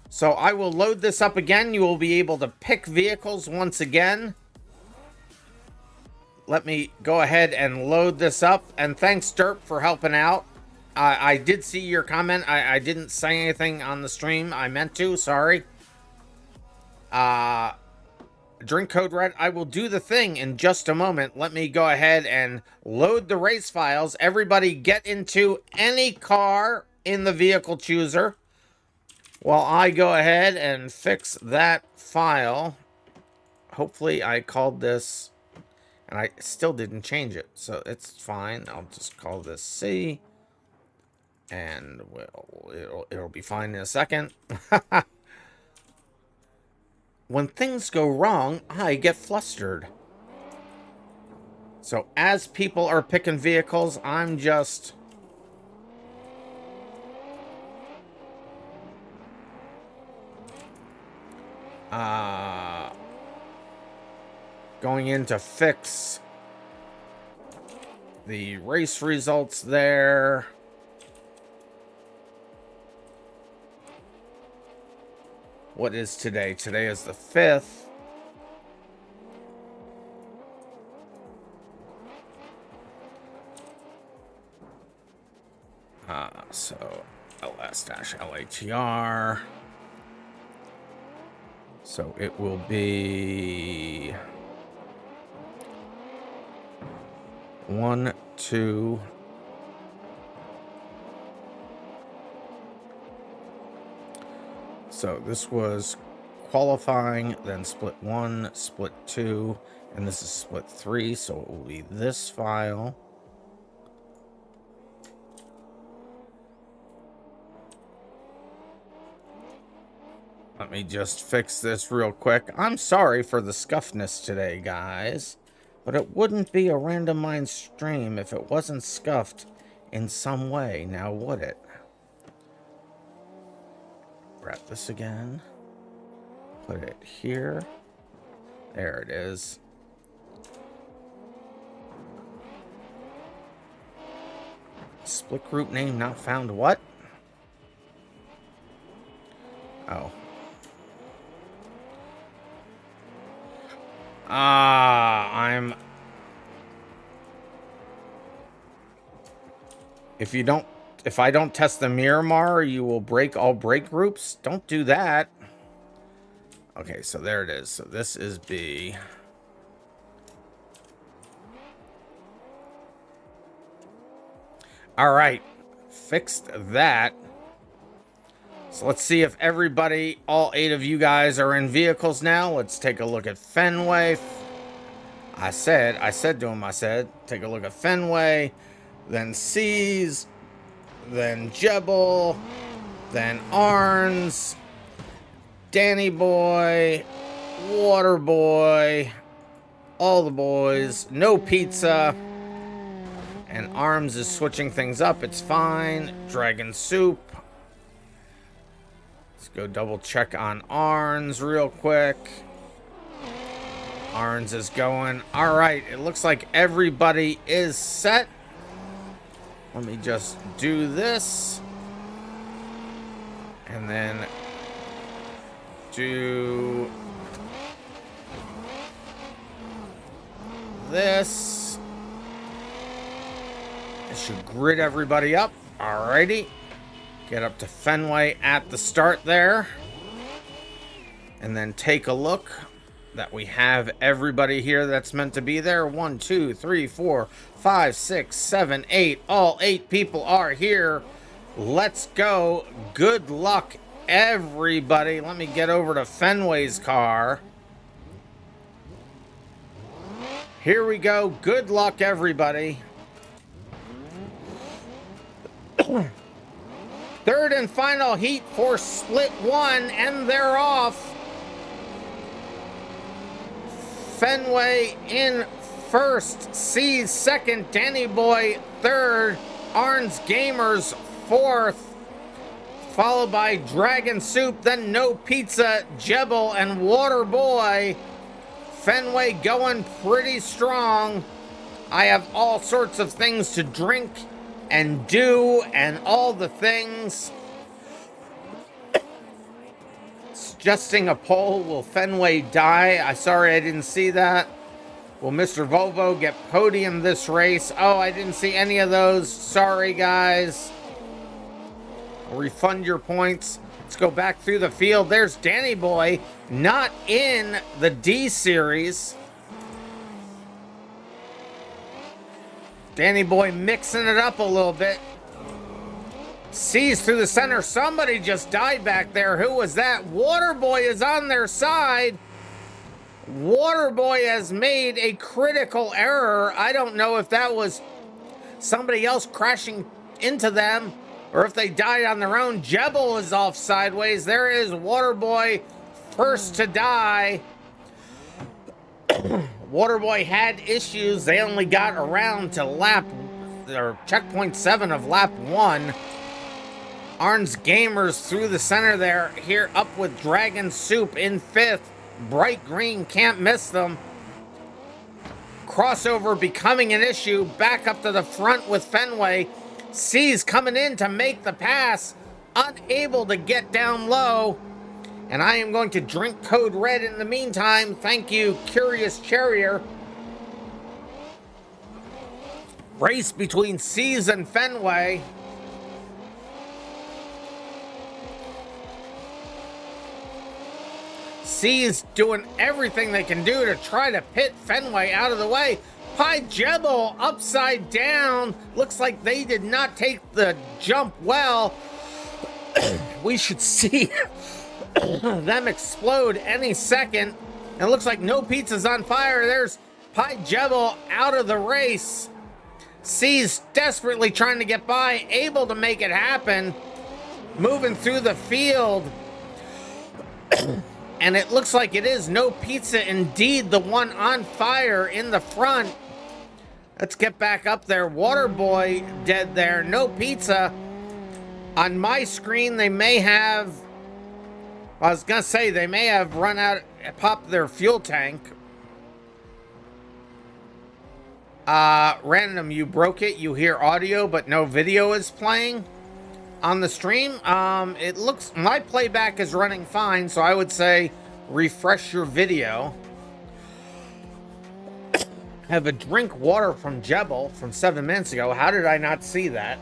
So I will load this up again. You will be able to pick vehicles once again. Let me go ahead and load this up. And thanks, Derp, for helping out. I did see your comment. I didn't say anything on the stream. I meant to. Sorry. Drink Code Red, I will do the thing in just a moment. Let me go ahead and load the race files. Everybody get into any car in the vehicle chooser while I go ahead and fix that file. Hopefully I called this, and I still didn't change it, so it's fine. I'll just call this C, and it'll be fine in a second. When things go wrong, I get flustered. So as people are picking vehicles, I'm just... going in to fix the race results there. What is today? Today is the 5th. So ls-latr. So it will be 1, 2. So this was qualifying, then split 1, split 2, and this is split 3, so it will be this file. Let me just fix this real quick. I'm sorry for the scuffness today, guys, but it wouldn't be a RandomMinds stream if it wasn't scuffed in some way, now would it? Grab this again, put it here, there it is. Split group name not found. What? Oh. If you don't if I don't test the Miramar, you will break all brake groups. Don't do that. Okay, so there it is. So this is B. All right, fixed that. So let's see if everybody, all 8 of you guys, are in vehicles now. Let's take a look at Fenway. I said to him, take a look at Fenway, then C's, then Jebel, then Arns, Danny Boy, Water Boy, all the boys, no pizza, and Arms is switching things up. It's fine. Dragon Soup. Let's go double check on Arns real quick. Arns is going. All right, it looks like everybody is set. Let me just do this. And then do this. It should grid everybody up. Alrighty. Get up to Fenway at the start there. And then take a look that we have everybody here that's meant to be there. 1, 2, 3, 4, 5, 6, 7, 8. All 8 people are here. Let's go. Good luck, everybody. Let me get over to Fenway's car. Here we go. Good luck, everybody. Third and final heat for split 1, and they're off. Fenway in first, C's second, Danny Boy third, Arns Gamers fourth, followed by Dragon Soup, then No Pizza, Jebel, and Water Boy. Fenway going pretty strong. I have all sorts of things to drink and do and all the things. Suggesting a poll, will Fenway die? Sorry, I didn't see that. Will Mr. Volvo get podium this race? Oh, I didn't see any of those. Sorry, guys. I'll refund your points. Let's go back through the field. There's Danny Boy, not in the D series. Danny Boy mixing it up a little bit. Sees through the center. Somebody just died back there. Who was that? Waterboy is on their side. Waterboy has made a critical error. I don't know if that was somebody else crashing into them or if they died on their own. Jebel is off sideways. There is Waterboy, first to die. Waterboy had issues. They only got around to lap, or checkpoint 7 of lap 1. Arns Gamers through the center there. Here up with Dragon Soup in 5th. Bright Green, can't miss them. Crossover becoming an issue. Back up to the front with Fenway. C's coming in to make the pass. Unable to get down low. And I am going to drink Code Red in the meantime. Thank you, Curious Charrier. Race between C's and Fenway. C's doing everything they can do to try to pit Fenway out of the way. Pi Jebel upside down. Looks like they did not take the jump well. We should see them explode any second. It looks like No Pizza's on fire. There's Pi Jebel out of the race. C's desperately trying to get by, able to make it happen. Moving through the field. And it looks like it is No Pizza indeed, the one on fire in the front. Let's get back up there. Waterboy dead there. No Pizza. On my screen, they may have... I was going to say, they may have run out, popped their fuel tank. Random, you broke it. You hear audio, but no video is playing on the stream. It looks, my playback is running fine, so I would say refresh your video. Have a drink water from Jebel from 7 minutes ago. How did I not see that?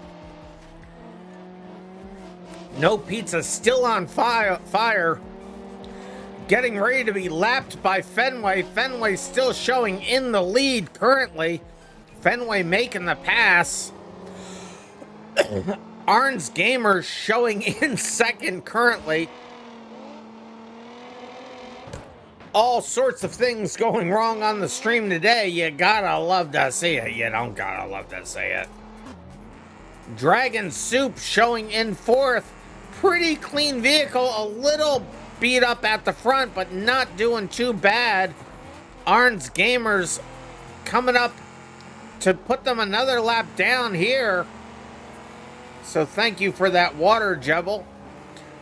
No Pizza still on fire, getting ready to be lapped by Fenway. Fenway still showing in the lead currently. Fenway making the pass. RM² showing in second currently. All sorts of things going wrong on the stream today. You gotta love to see it. You don't gotta love to see it. Dragon Soup showing in fourth. Pretty clean vehicle. A little beat up at the front, but not doing too bad. RM² coming up to put them another lap down here. So thank you for that water, Jebel.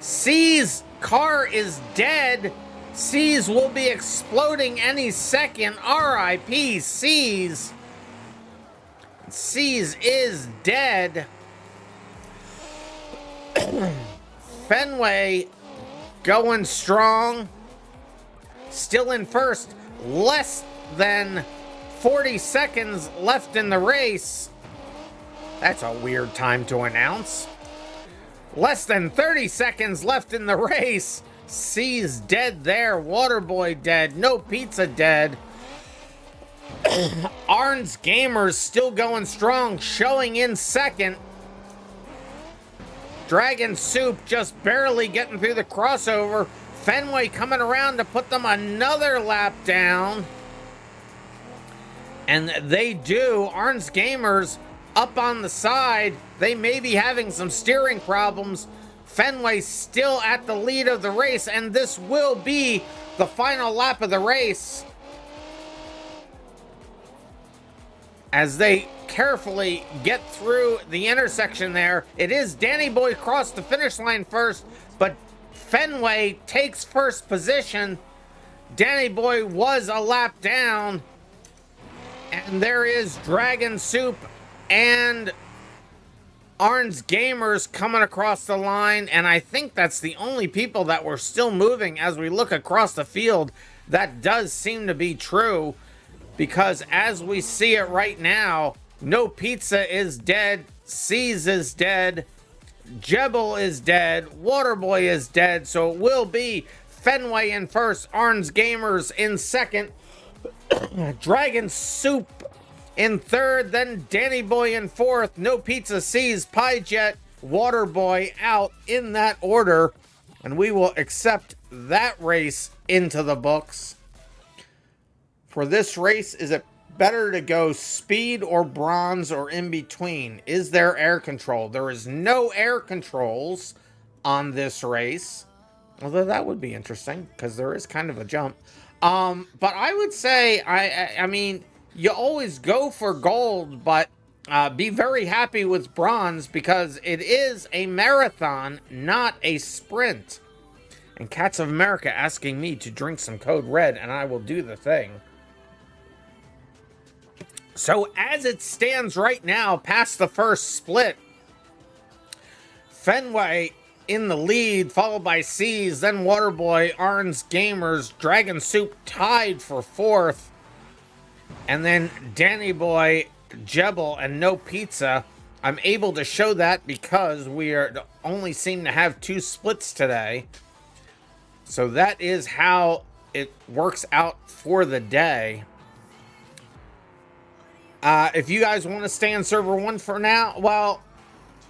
C's car is dead. C's will be exploding any second. RIP C's. C's is dead. Fenway going strong. Still in first. Less than 40 seconds left in the race. That's a weird time to announce. Less than 30 seconds left in the race. C's dead there. Waterboy dead. No Pizza dead. RM² still going strong, showing in second. Dragon Soup just barely getting through the crossover. Fenway coming around to put them another lap down. And they do. RM² up on the side. They may be having some steering problems. Fenway still at the lead of the race, and this will be the final lap of the race. As they carefully get through the intersection there. It is Danny Boy crossed the finish line first, but Fenway takes first position. Danny Boy was a lap down. And there is Dragon Soup and RM² coming across the line, and I think that's the only people that were still moving as we look across the field. That does seem to be true, because as we see it right now, No Pizza is dead, C's is dead, Jebel is dead, Waterboy is dead, so it will be Fenway in first, RM² in second, Dragon Soup in third, then Danny Boy in fourth, No Pizza, C's, Pie Jet, Waterboy out in that order. And we will accept that race into the books. For this race, is it better to go speed or bronze or in between? Is there air control? There is no air controls on this race. Although that would be interesting because there is kind of a jump. But I would say, I mean, you always go for gold, but be very happy with bronze because it is a marathon, not a sprint. And Cats of America asking me to drink some Code Red, and I will do the thing. So as it stands right now, past the first split, Fenway in the lead, followed by C's, then Waterboy, RM², Dragon Soup tied for fourth. And then Danny Boy, Jebel, and No Pizza. I'm able to show that because we only seem to have 2 splits today. So that is how it works out for the day. If you guys want to stay on server 1 for now, well,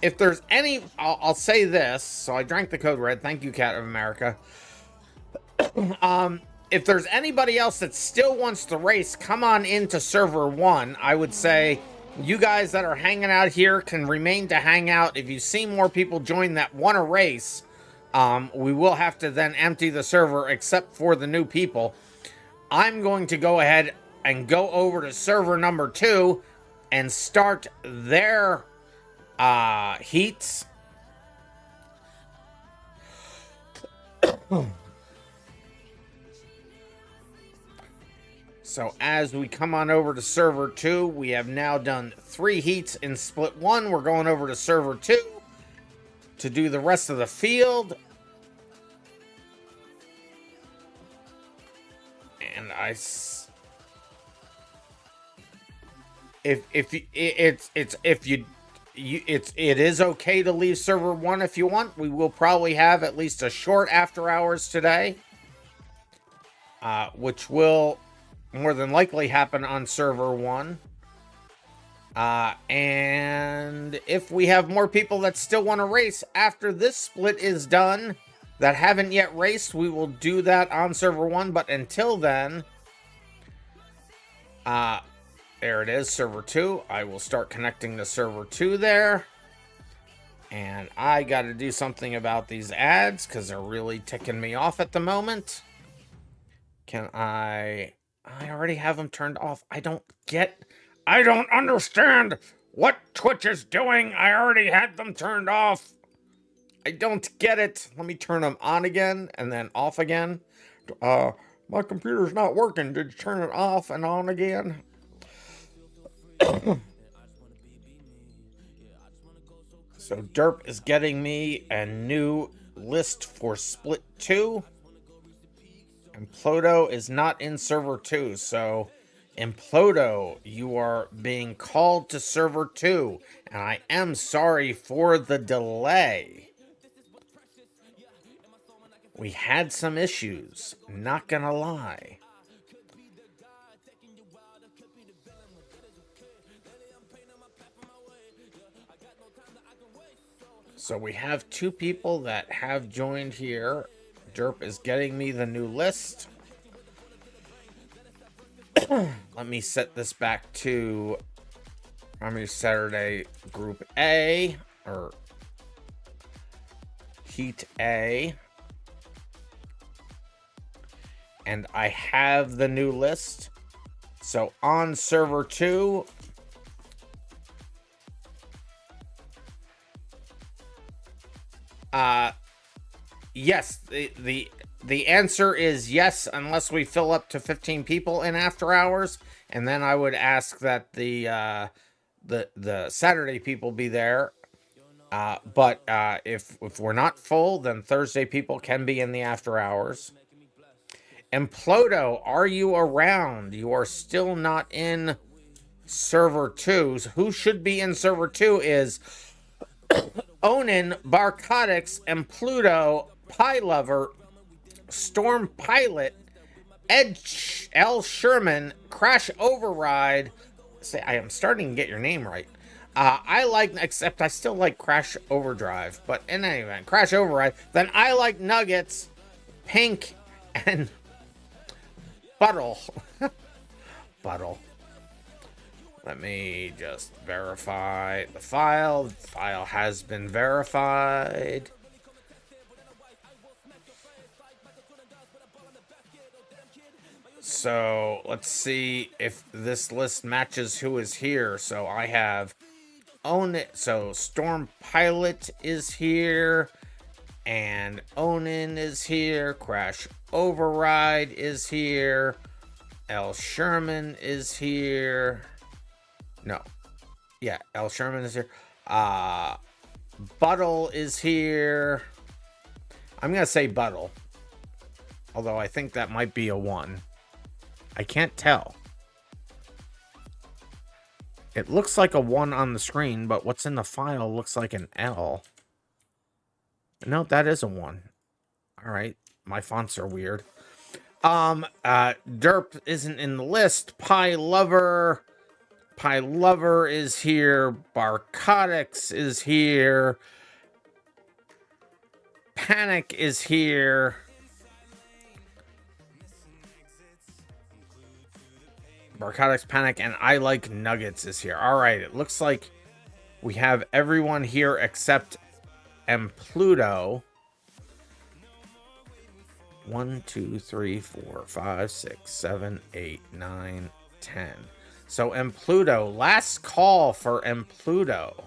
if there's any, I'll say this. So I drank the Code Red. Thank you, Cat of America. If there's anybody else that still wants to race, come on into server 1. I would say you guys that are hanging out here can remain to hang out. If you see more people join that want to race, we will have to then empty the server except for the new people. I'm going to go ahead and go over to server number 2 and start their heats. So as we come on over to server 2, we have now done 3 heats in split 1. We're going over to server 2 to do the rest of the field. And if it is okay to leave server 1 if you want. We will probably have at least a short after hours today, which will more than likely happen on server 1. And if we have more people that still want to race after this split is done that haven't yet raced, we will do that on server 1. But until then, there it is, server 2. I will start connecting to server 2 there. And I got to do something about these ads because they're really ticking me off at the moment. Can I already have them turned off. I don't understand what Twitch is doing. I already had them turned off. I don't get it. Let me turn them on again and then off again. My computer's not working. Did you turn it off and on again? So Derp is getting me a new list for split 2. And Implodo is not in server 2, so Implodo, you are being called to server 2, and I am sorry for the delay. We had some issues, not gonna lie. So we have 2 people that have joined here. Derp is getting me the new list. Let me set this back to Army Saturday Group A, or Heat A. And I have the new list. So on server 2, yes, the answer is yes, unless we fill up to 15 people in after hours, and then I would ask that the Saturday people be there. But if we're not full, then Thursday people can be in the after hours. Implodo, are you around? You are still not in server 2. Who should be in server 2 is Onin, Barcotics, Impludo, Pie Lover, Storm Pilot, Edge, L. Sherman, Crash Override. Say, I am starting to get your name right. Except I still like Crash Overdrive. But in any event, Crash Override. Then I like Nuggets, Pink, and Buttle. Buttle. Let me just verify the file. The file has been verified. So let's see if this list matches who is here. So I have so Storm Pilot is here, and Onin is here. Crash Override is here. L. Sherman is here. No. Yeah, L. Sherman is here. Buttle is here. I'm going to say Buttle. Although I think that might be a 1. I can't tell. It looks like a 1 on the screen, but what's in the file looks like an L. No, that is a 1. All right. My fonts are weird. Derp isn't in the list. Pie Lover is here. Barcotics is here. Panic is here. Barcotics, Panic, and I Like Nuggets is here. All right, it looks like we have everyone here except Impludo. 1, 2, 3, 4, 5, 6, 7, 8, 9, 10. So Impludo, last call for Impludo.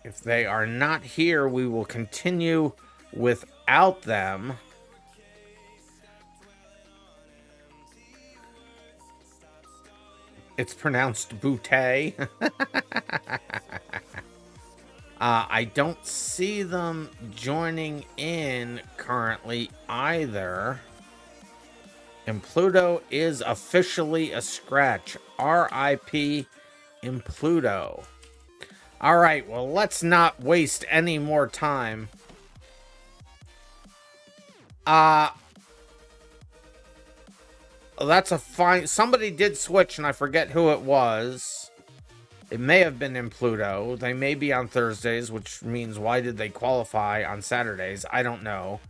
If they are not here, we will continue without them. It's pronounced Bootay. I don't see them joining in currently either. Impludo is officially a scratch. RIP in Pluto. All right, well, let's not waste any more time. That's a fine... Somebody did switch, and I forget who it was. It may have been in Pluto. They may be on Thursdays, which means why did they qualify on Saturdays? I don't know.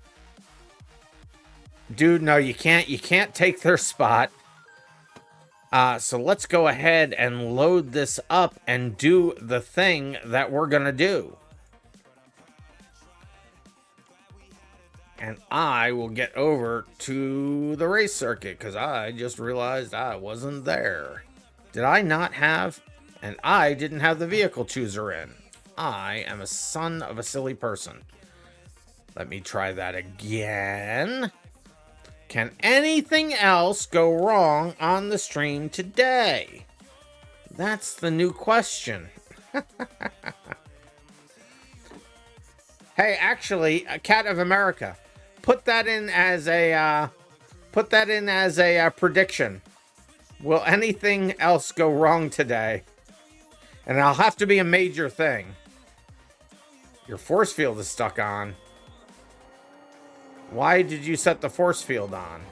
Dude, no, you can't take their spot. So let's go ahead and load this up and do the thing that we're gonna do. And I will get over to the race circuit because I just realized I wasn't there. Did I not have? And I didn't have the vehicle chooser in. I am a son of a silly person. Let me try that again. Can anything else go wrong on the stream today? That's the new question. Hey, actually, Cat of America, put that in as a prediction. Will anything else go wrong today? And it'll have to be a major thing. Your force field is stuck on. Why did you set the force field on?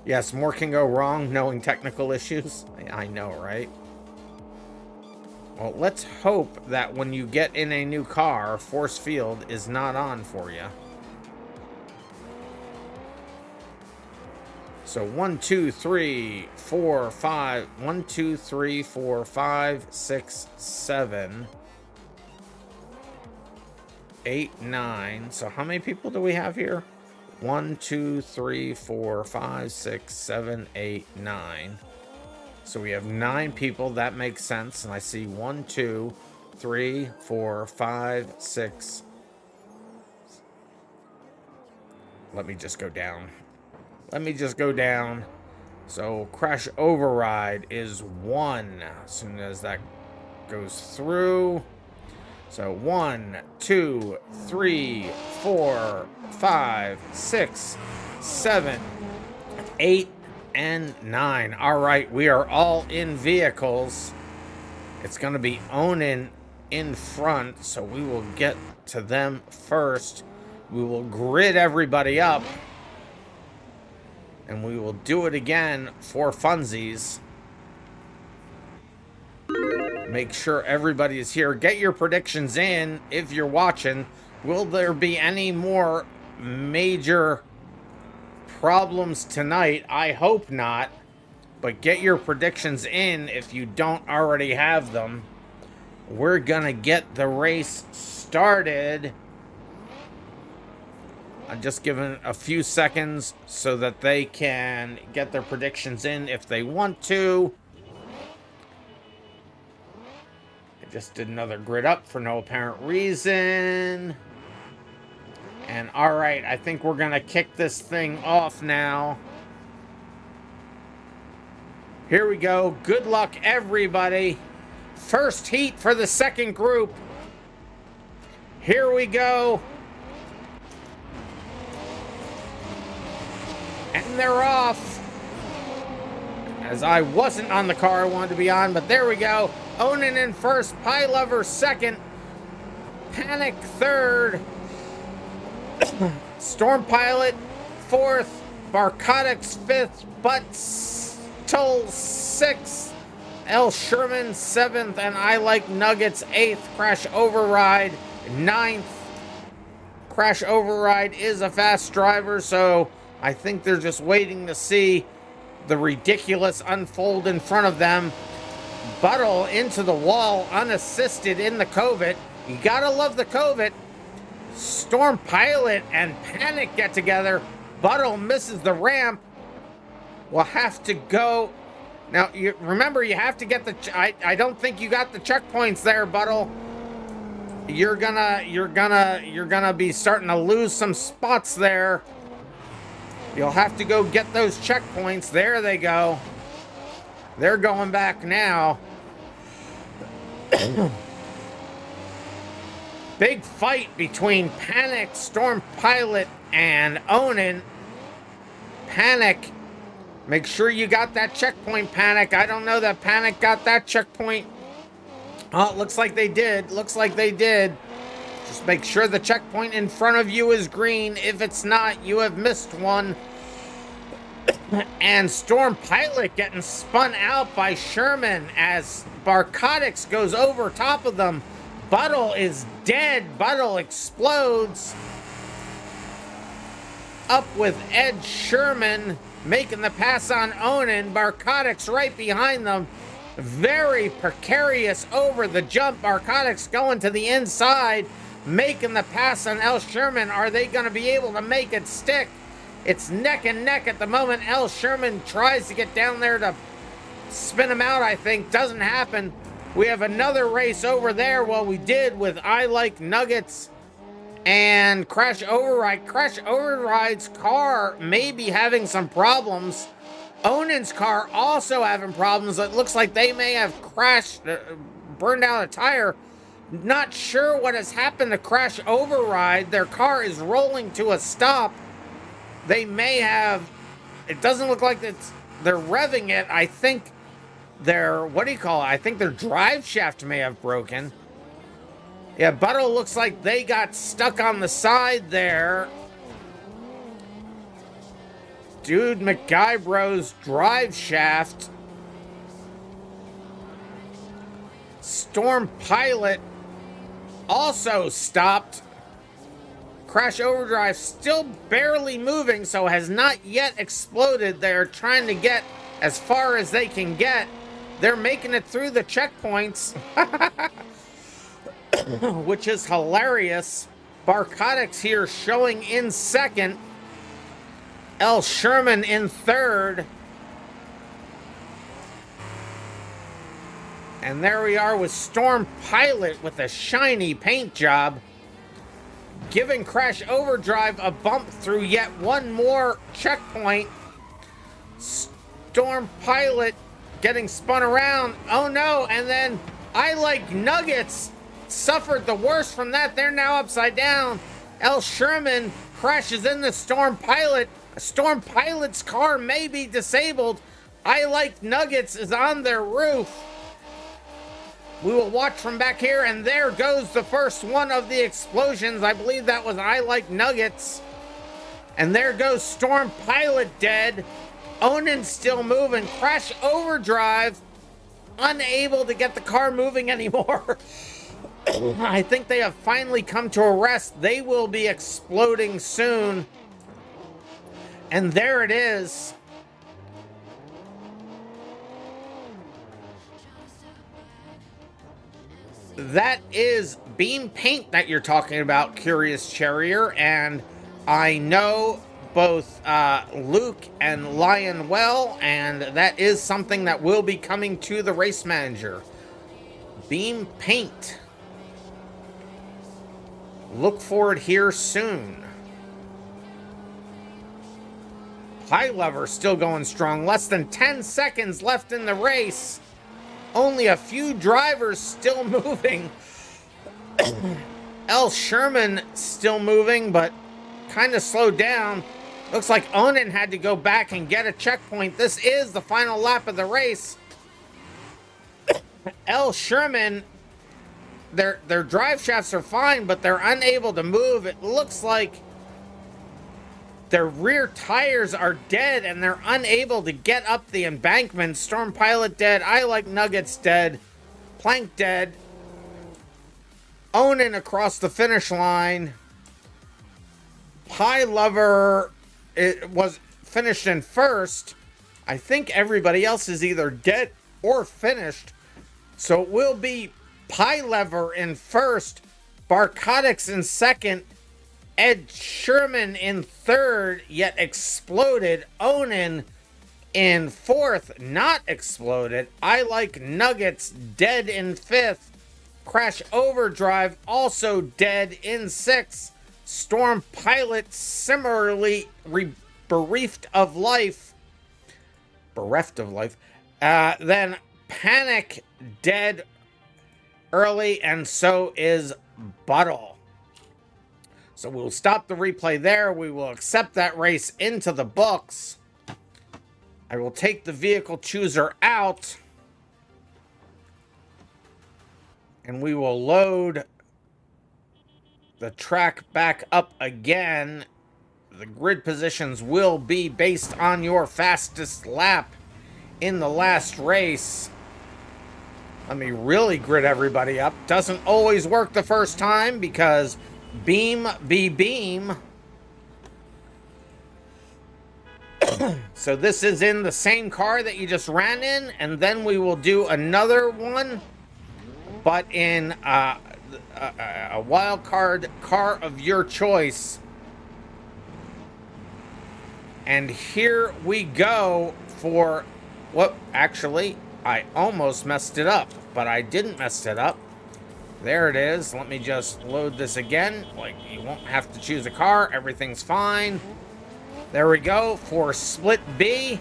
Yes, more can go wrong knowing technical issues. I know, right? Well, let's hope that when you get in a new car, force field is not on for you. So 1, 2, 3, 4, 5. 1, 2, 3, 4, 5, 6, 7, 8, 9. So how many people do we have here? 1, 2, 3, 4, 5, 6, 7, 8, 9. So we have 9 people. That makes sense. And I see 1, 2, 3, 4, 5, 6. Let me just go down. So crash override is 1 as soon as that goes through. So 1, 2, 3, 4, 5, 6, 7, 8, and 9. All right, we are all in vehicles. It's going to be Onin in front, so we will get to them first. We will grid everybody up, and we will do it again for funsies. Make sure everybody is here. Get your predictions in if you're watching. Will there be any more major problems tonight? I hope not. But get your predictions in if you don't already have them. We're gonna get the race started. I'm just giving a few seconds so that they can get their predictions in if they want to. I just did another grid up for no apparent reason. And all right, I think we're gonna kick this thing off now. Here we go. Good luck, everybody. First heat for the second group. Here we go. And they're off. As I wasn't on the car I wanted to be on, but there we go. Onin in first, Pie Lover second, Panic third, Storm Pilot fourth, Barcotics fifth, Butts-Tull sixth, L. Sherman seventh, and I Like Nuggets eighth, Crash Override ninth. Crash Override is a fast driver, so I think they're just waiting to see the ridiculous unfold in front of them. Buttle into the wall unassisted in the Covet. You gotta love the Covet. Storm Pilot and Panic get together. Buttle misses the ramp. We'll have to go. Now, you remember, you have to get the... I don't think you got the checkpoints there, Buttle. You're gonna be starting to lose some spots there. You'll have to go get those checkpoints. There they go. They're going back now. Big fight between Panic, Storm Pilot, and Onin. Panic Make sure you got that checkpoint, Panic. I don't know that Panic got that checkpoint. Oh, it looks like they did. Looks like they did. Just make sure the checkpoint in front of you is green. If it's not, you have missed one. And Storm Pilot getting spun out by Sherman as Barcotics goes over top of them. Buttle is dead. Buttle explodes. Up with Ed Sherman making the pass on Onan. Barcotics right behind them. Very precarious over the jump. Barcotics going to the inside, making the pass on L. Sherman. Are they going to be able to make it stick? It's neck and neck at the moment. L. Sherman tries to get down there to spin him out, I think. Doesn't happen. We have another race over there. Well, we did with I Like Nuggets and Crash Override. Crash Override's car may be having some problems. Onan's car also having problems. It looks like they may have crashed, burned out a tire. Not sure what has happened to Crash Override. Their car is rolling to a stop. They may have, it doesn't look like they're revving it. I think their, what do you call it? I think their drive shaft may have broken. Yeah, Buttle looks like they got stuck on the side there. Dude McGuybro's drive shaft. Storm Pilot also stopped. Crash Overdrive still barely moving, so has not yet exploded. They're trying to get as far as they can get. They're making it through the checkpoints, which is hilarious. Barcotics here showing in second. L. Sherman in third. And there we are with Storm Pilot with a shiny paint job, giving Crash Overdrive a bump through yet one more checkpoint. Storm Pilot getting spun around. Oh no, and then I Like Nuggets suffered the worst from that. They're now upside down. L. Sherman crashes into Storm Pilot. Storm Pilot's car may be disabled. I Like Nuggets is on their roof. We will watch from back here, and there goes the first one of the explosions. I believe that was I Like Nuggets. And there goes Storm Pilot dead. Onan still moving. Crash Overdrive unable to get the car moving anymore. I think they have finally come to a rest. They will be exploding soon. And there it is. That is Beam Paint that you're talking about, Curious Charrier, and I know both Luke and Lion well, and that is something that will be coming to the Race Manager. Beam Paint. Look for it here soon. High Lever still going strong. Less than 10 seconds left in the race. Only a few drivers still moving. L. Sherman still moving, but kind of slowed down. Looks like Onan had to go back and get a checkpoint. This is the final lap of the race. L. Sherman, their drive shafts are fine, but they're unable to move. It looks like their rear tires are dead, and they're unable to get up the embankment. Storm Pilot dead. I Like Nuggets dead. Plank dead. Onan across the finish line. High Lever, it was finished in first. I think everybody else is either dead or finished. So it will be Pie Lever in first. Barcotics in second. Ed Sherman in third, yet exploded. Onan in fourth, not exploded. I Like Nuggets dead in fifth. Crash Overdrive also dead in sixth. Storm Pilot similarly bereft of life. Then Panic dead early, and so is Buttle. So we'll stop the replay there. We will accept that race into the books. I will take the vehicle chooser out, and we will load the track back up again. The grid positions will be based on your fastest lap in the last race. Let me really grid everybody up. Doesn't always work the first time because beam be beam. So this is in the same car that you just ran in, and then we will do another one, but in a wild card car of your choice. And here we go for what, actually, I almost messed it up, but I didn't mess it up. There it is. Let me just load this again. Like, you won't have to choose a car. Everything's fine. There we go for Split B.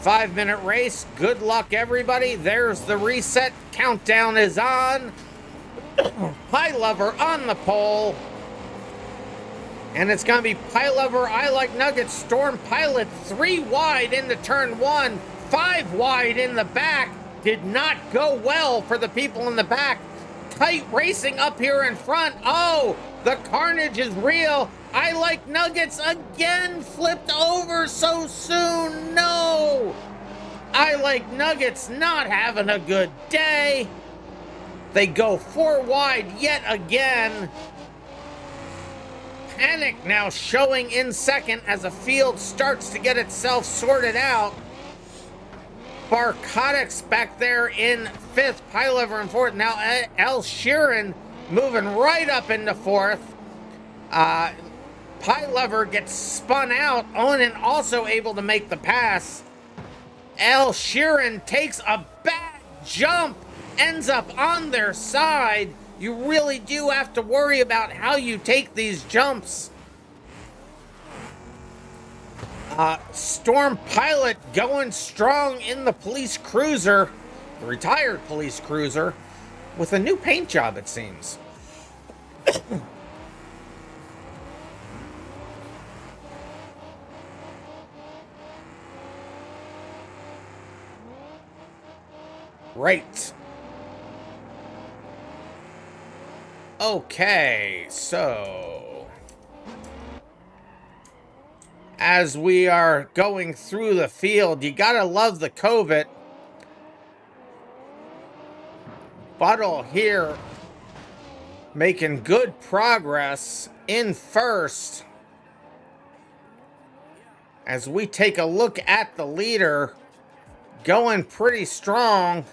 5-minute race. Good luck, everybody. There's the reset. Countdown is on. Pie Lover on the pole. And it's going to be Pie Lover, I Like Nuggets, Storm Pilot, 3 wide into turn 1, 5 wide in the back. Did not go well for the people in the back. Tight racing up here in front. Oh, the carnage is real. I Like Nuggets again flipped over so soon. No. I Like Nuggets not having a good day. They go 4 wide yet again. Panic now showing in second as the field starts to get itself sorted out. Barcotics back there in 5th, Pie Lover in 4th. Now El Sheeran moving right up into 4th. Pie Lover gets spun out. Onan also able to make the pass. El Sheeran takes a bad jump, ends up on their side. You really do have to worry about how you take these jumps. Storm Pilot going strong in the police cruiser, the retired police cruiser, with a new paint job, it seems. Right. Okay, so as we are going through the field, you gotta love the COVID. Buttle here making good progress in first. As we take a look at the leader, going pretty strong.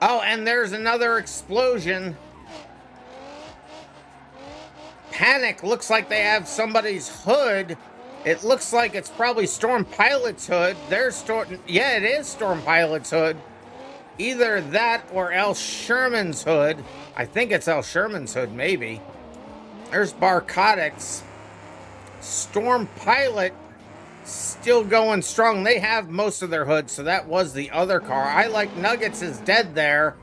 Oh, and there's another explosion. Panic looks like they have somebody's hood. It looks like it's probably Storm Pilot's hood. There's yeah, it is Storm Pilot's hood. Either that or El Sherman's hood. I think it's El Sherman's hood, maybe. There's Barcotics. Storm Pilot still going strong. They have most of their hoods, so that was the other car. I Like Nuggets is dead there.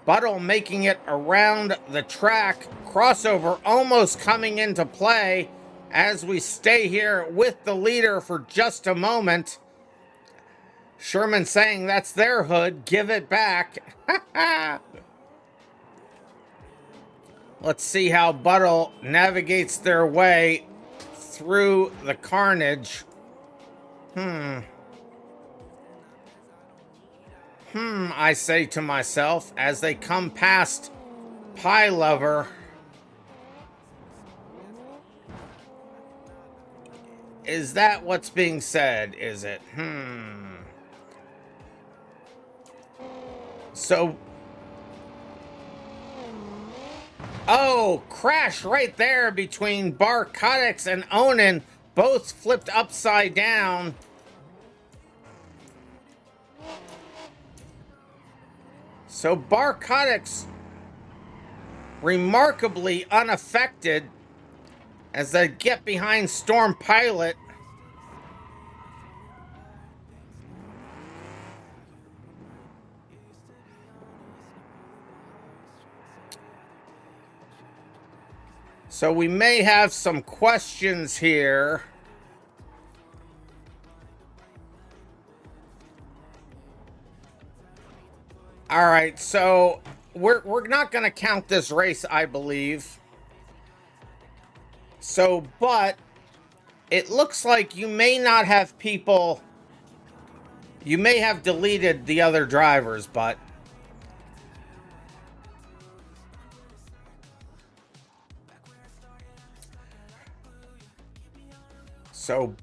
Buttle making it around the track. Crossover almost coming into play as we stay here with the leader for just a moment. Sherman saying that's their hood. Give it back. Let's see how Buttle navigates their way through the carnage. I say to myself as they come past Pie Lover. Is that what's being said? Is it? So, oh, crash right there between Barcotics and Onan, both flipped upside down. So Barcotics remarkably unaffected as they get behind Storm Pilot. So we may have some questions here. All right, so we're not going to count this race, I believe. So, but it looks like you may not have people. You may have deleted the other drivers, but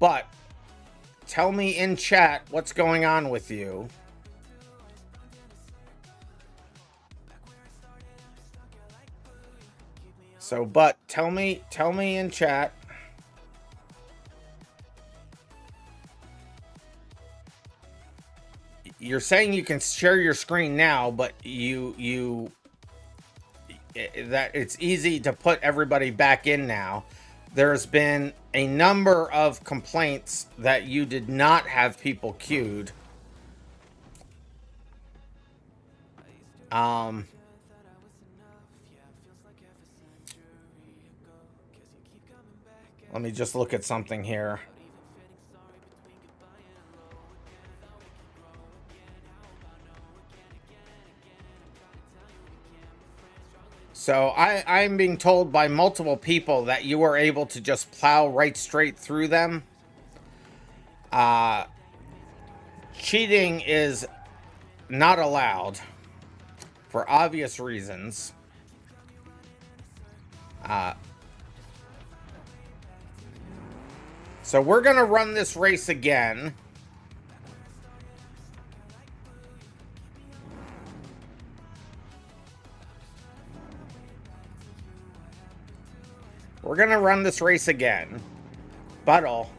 but tell me in chat what's going on with you. So, but tell me in chat. You're saying you can share your screen now, but that it's easy to put everybody back in now. There's been a number of complaints that you did not have people queued. Let me just look at something here. So I'm being told by multiple people that you were able to just plow right straight through them. Cheating is not allowed for obvious reasons. So we're going to run this race again. We're going to run this race again. Buttle,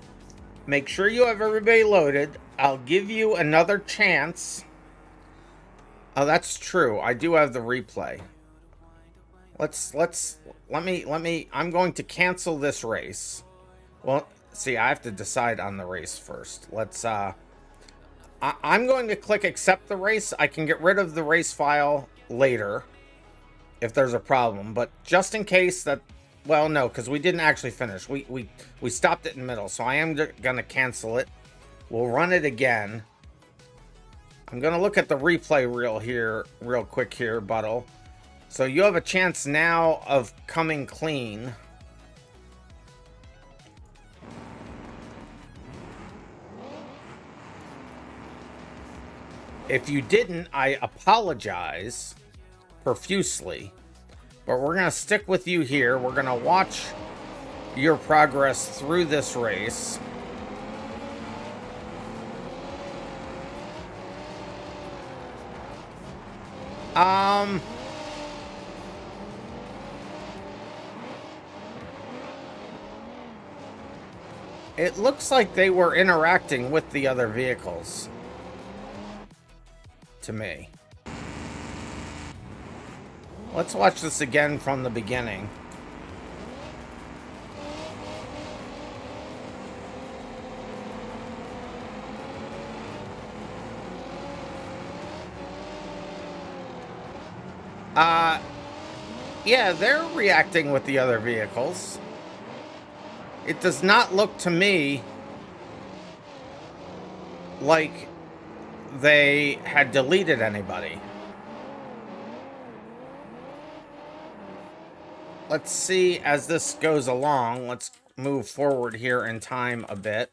make sure you have everybody loaded. I'll give you another chance. Oh, that's true. I do have the replay. Let me, I'm going to cancel this race. Well, see, I have to decide on the race first. I'm going to click accept the race. I can get rid of the race file later if there's a problem, but just in case that, well, no, because we didn't actually finish. We stopped it in the middle, so I am going to cancel it. We'll run it again. I'm going to look at the replay real quick here, Buttle. So you have a chance now of coming clean. If you didn't, I apologize profusely. But we're going to stick with you here. We're going to watch your progress through this race. It looks like they were interacting with the other vehicles. To me. Let's watch this again from the beginning. Yeah, they're reacting with the other vehicles. It does not look to me like they had deleted anybody. Let's see as this goes along. Let's move forward here in time a bit.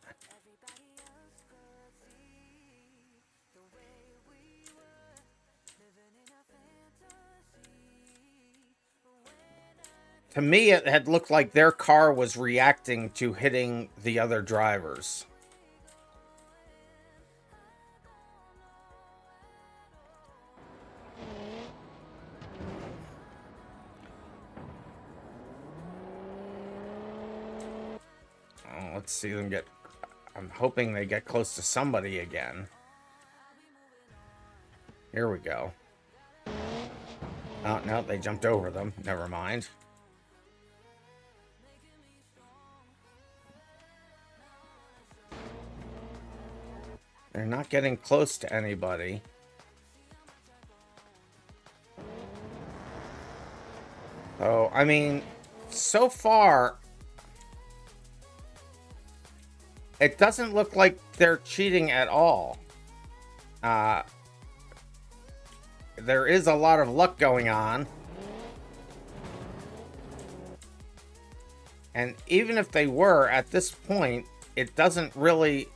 To me, it had looked like their car was reacting to hitting the other drivers. Oh, let's see them get... I'm hoping they get close to somebody again. Here we go. Oh, no, they jumped over them. Never mind. They're not getting close to anybody. So, I mean, so far, it doesn't look like they're cheating at all. There is a lot of luck going on. And even if they were, at this point, it doesn't really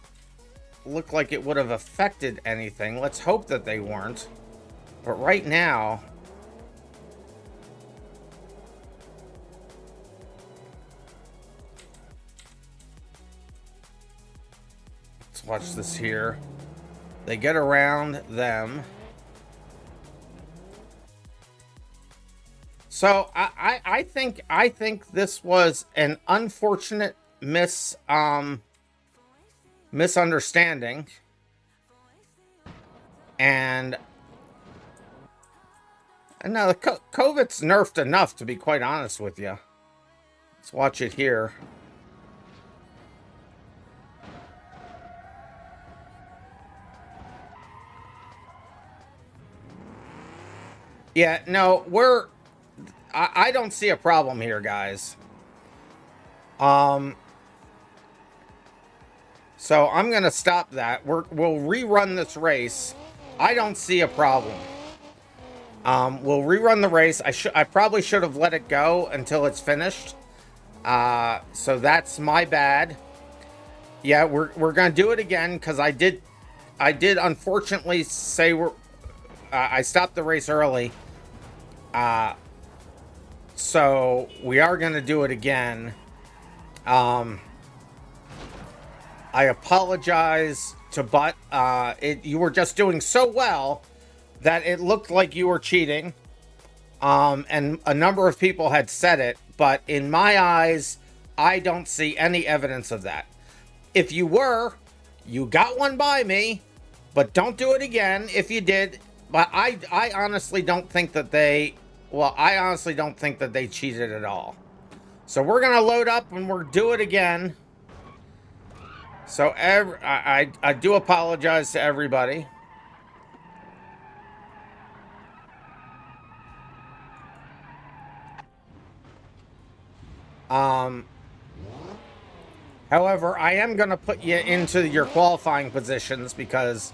look like it would have affected anything. Let's hope that they weren't. But right now, let's watch this here. They get around them. So I think this was an unfortunate misunderstanding, and no, the COVID's nerfed enough, to be quite honest with you. Let's watch it here. Yeah, no, I don't see a problem here, guys. So I'm gonna stop that. We'll rerun this race. I don't see a problem. We'll rerun the race. I probably should have let it go until it's finished. So that's my bad. Yeah, we're gonna do it again because I did unfortunately say I stopped the race early. So we are going to do it again. I apologize to Butt. You were just doing so well that it looked like you were cheating. And a number of people had said it, but in my eyes, I don't see any evidence of that. If you were, you got one by me, but don't do it again if you did. But I honestly don't think that they... Well, I honestly don't think that they cheated at all. So we're going to load up and we'll do it again. So I do apologize to everybody. However, I am going to put you into your qualifying positions because...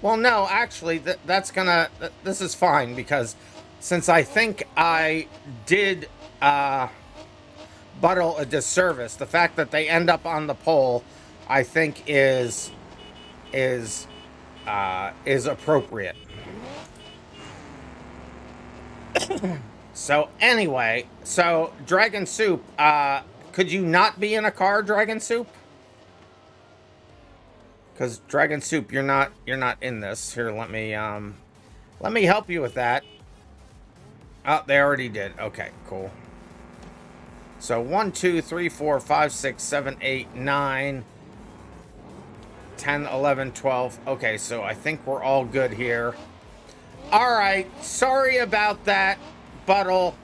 Well, no, actually, this is fine because... Since I think I did Buttle a disservice, the fact that they end up on the pole, I think is appropriate. So anyway, so Dragon Soup, could you not be in a car, Dragon Soup? Because Dragon Soup, you're not in this. Here, let me help you with that. Oh, they already did. Okay, cool. So 1, 2, 3, 4, 5, 6, 7, 8, 9, 10, 11, 12. Okay, so I think we're all good here. All right, sorry about that, Buttle.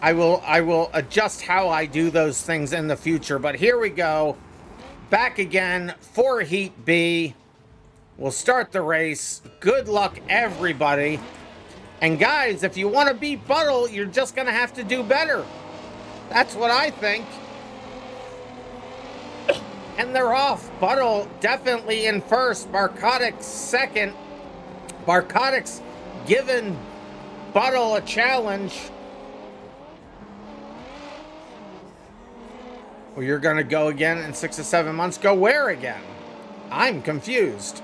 I will adjust how I do those things in the future, but here we go. Back again for Heat B. We'll start the race. Good luck, everybody. And guys, if you want to beat Buttle, you're just going to have to do better. That's what I think. And they're off. Buttle definitely in first. Barcotics second. Barcotics giving Buttle a challenge. Well, you're going to go again in 6 to 7 months. Go where again? I'm confused.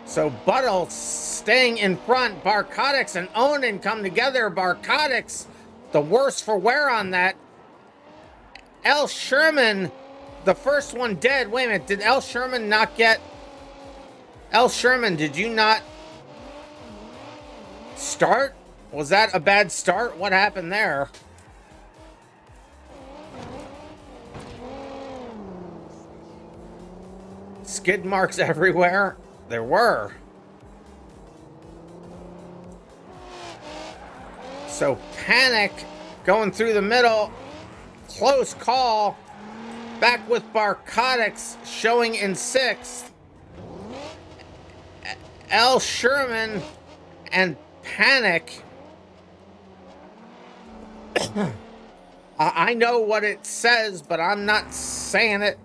So Buttle staying in front. Barcotics and Onan come together. Barcotics, the worse for wear on that. L. Sherman, the first one dead. Wait a minute, did L. Sherman not get... L. Sherman, did you not start? Was that a bad start? What happened there? Skid marks everywhere. There were. So Panic going through the middle. Close call. Back with Barcotics showing in 6th. L. Sherman and Panic I know what it says, but I'm not saying it.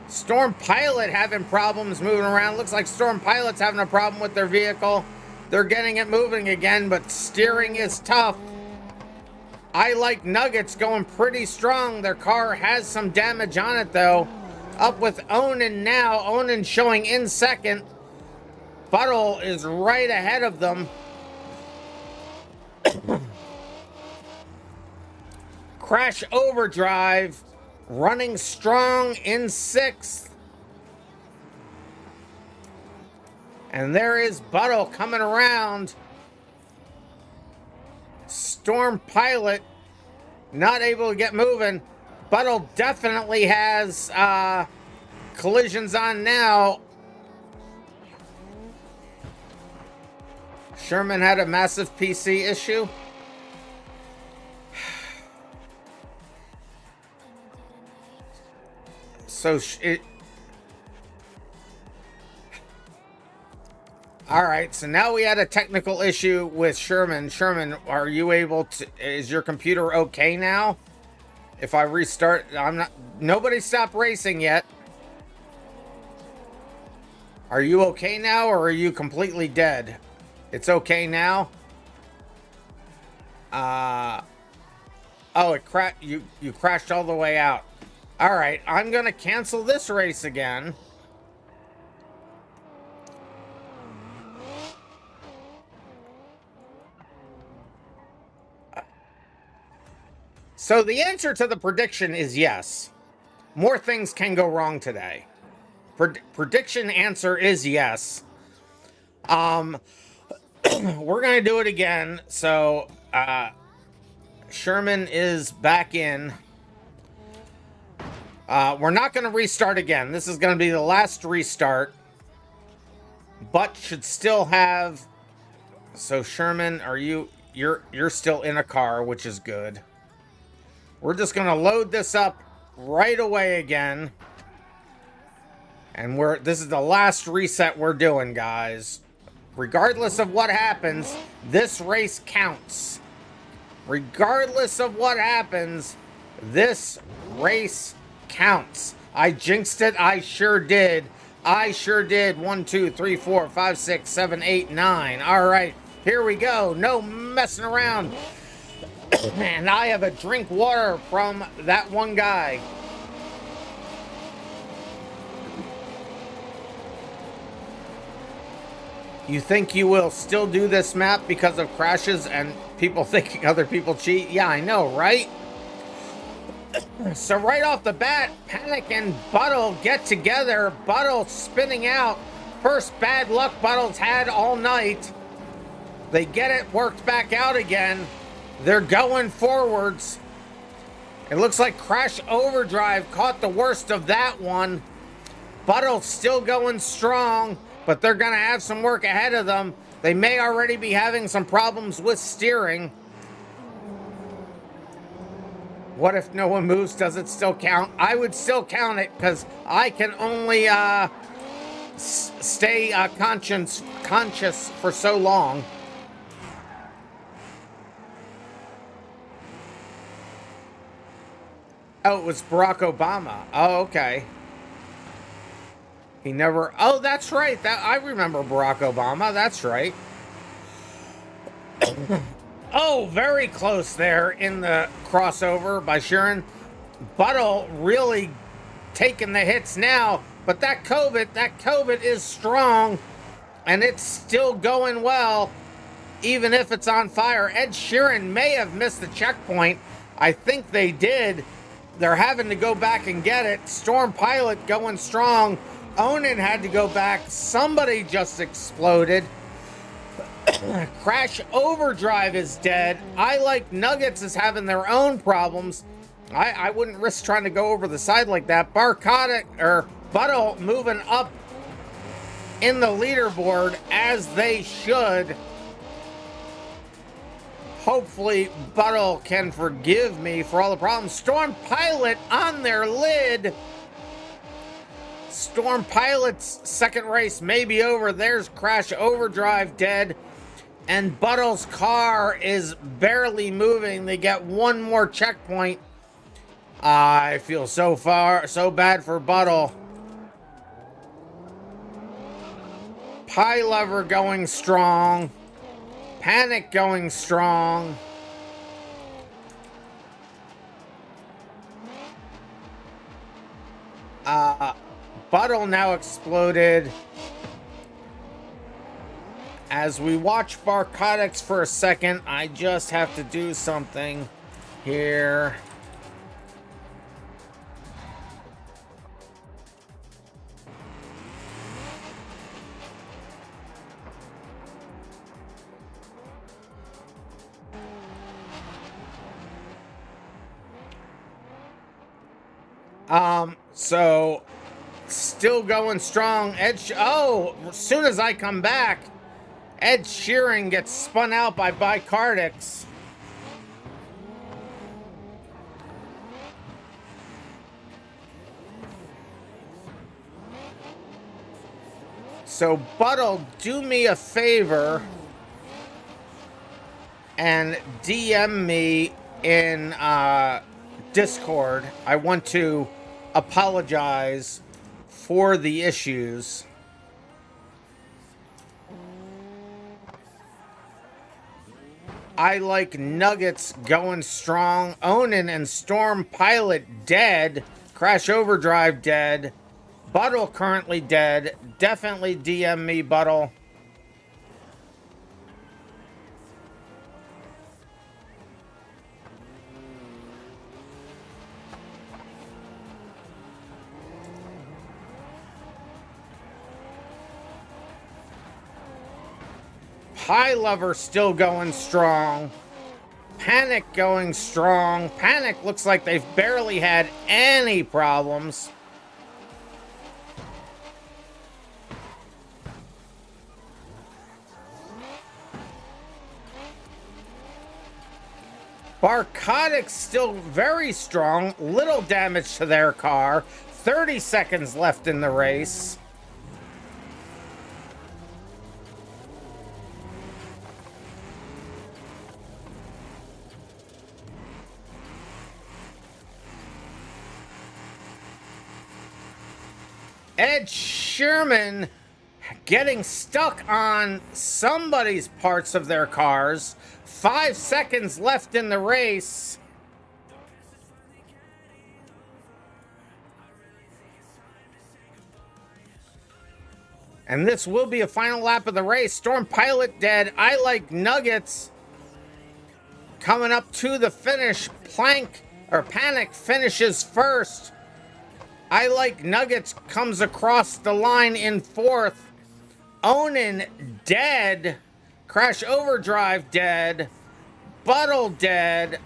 Storm Pilot having problems moving around. Looks like Storm Pilot's having a problem with their vehicle. They're getting it moving again, but steering is tough. I like Nuggets going pretty strong. Their car has some damage on it, though. Up with Onan now. Onan showing in second. Buttle is right ahead of them. Crash Overdrive running strong in sixth. And there is Buttle coming around. Storm Pilot not able to get moving. Buttle definitely has collisions on now. Sherman had a massive PC issue. So all right, so now we had a technical issue with Sherman. Sherman, are you able to, is your computer okay now? If I restart, nobody stopped racing yet. Are you okay now, or are you completely dead? It's okay now? Oh, you crashed all the way out. All right, I'm gonna cancel this race again. So the answer to the prediction is yes. More things can go wrong today. Prediction answer is yes. We're gonna do it again. So Sherman is back in. We're not going to restart again. This is going to be the last restart. But should still have. So Sherman, you're still in a car, which is good. We're just going to load this up right away again. And this is the last reset we're doing, guys. Regardless of what happens, this race counts. Regardless of what happens, this race counts. I jinxed it. I sure did. I sure did. 1, 2, 3, 4, 5, 6, 7, 8, 9. All right, here we go. No messing around. And I have a drink water from that one guy. You think you will still do this map because of crashes and people thinking other people cheat? Yeah, I know, right? So right off the bat, Panic and Buttle get together. Buttle spinning out. First bad luck Buttle's had all night. They get it worked back out again. They're going forwards. It looks like Crash Overdrive caught the worst of that one. Buttle's still going strong, but they're going to have some work ahead of them. They may already be having some problems with steering. What if no one moves? Does it still count? I would still count it because I can only stay conscious for so long. Oh, it was Barack Obama. Oh, okay. He never... Oh, that's right. I remember Barack Obama. That's right. Oh, very close there in the crossover by Sharon. Buttle really taking the hits now. But that COVID is strong. And it's still going well. Even if it's on fire. Ed Sheeran may have missed the checkpoint. I think they did. They're having to go back and get it. Storm Pilot going strong. Onan had to go back. Somebody just exploded. Crash Overdrive is dead. I Like Nuggets is having their own problems. I wouldn't risk trying to go over the side like that. Buttle moving up in the leaderboard as they should. Hopefully Buttle can forgive me for all the problems. Storm Pilot on their lid. Storm Pilot's second race may be over. There's Crash Overdrive dead. And Buttle's car is barely moving. They get one more checkpoint. I feel so bad for Buttle. Pie Lover going strong. Panic going strong. Buttle now exploded. As we watch Barcotics for a second, I just have to do something here. So still going strong. As soon as I come back, Ed Sheeran gets spun out by Bicardix. So Buttle, do me a favor and DM me in Discord. I want to apologize for the issues. I like Nuggets going strong. Onin and Storm Pilot dead. Crash Overdrive dead. Buttle currently dead. Definitely DM me, Buttle. Pie Lover still going strong. Panic going strong. Panic looks like they've barely had any problems. Barcotics still very strong. Little damage to their car. 30 seconds left in the race. Ed Sheeran getting stuck on somebody's parts of their cars. 5 seconds left in the race. And this will be a final lap of the race. Storm Pilot dead. I like Nuggets coming up to the finish. Panic finishes first. I like Nuggets comes across the line in fourth. Onin dead. Crash Overdrive dead. Buttle dead.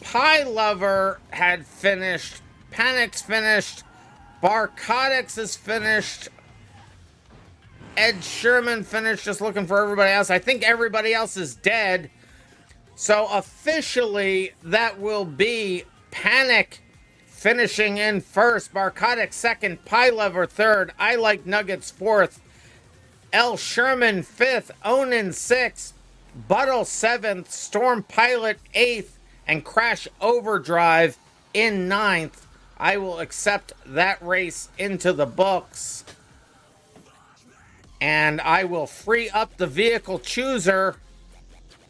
Pie Lover had finished. Panic's finished. Barcotics is finished. Ed Sheeran finished. Just looking for everybody else. I think everybody else is dead. So officially, that will be Panic finishing in first. Barcotics second. Pie Lover third. I like Nuggets fourth. L. Sherman fifth. Onin sixth. Buttle seventh. Storm Pilot eighth. And Crash Overdrive in ninth. I will accept that race into the books. And I will free up the vehicle chooser.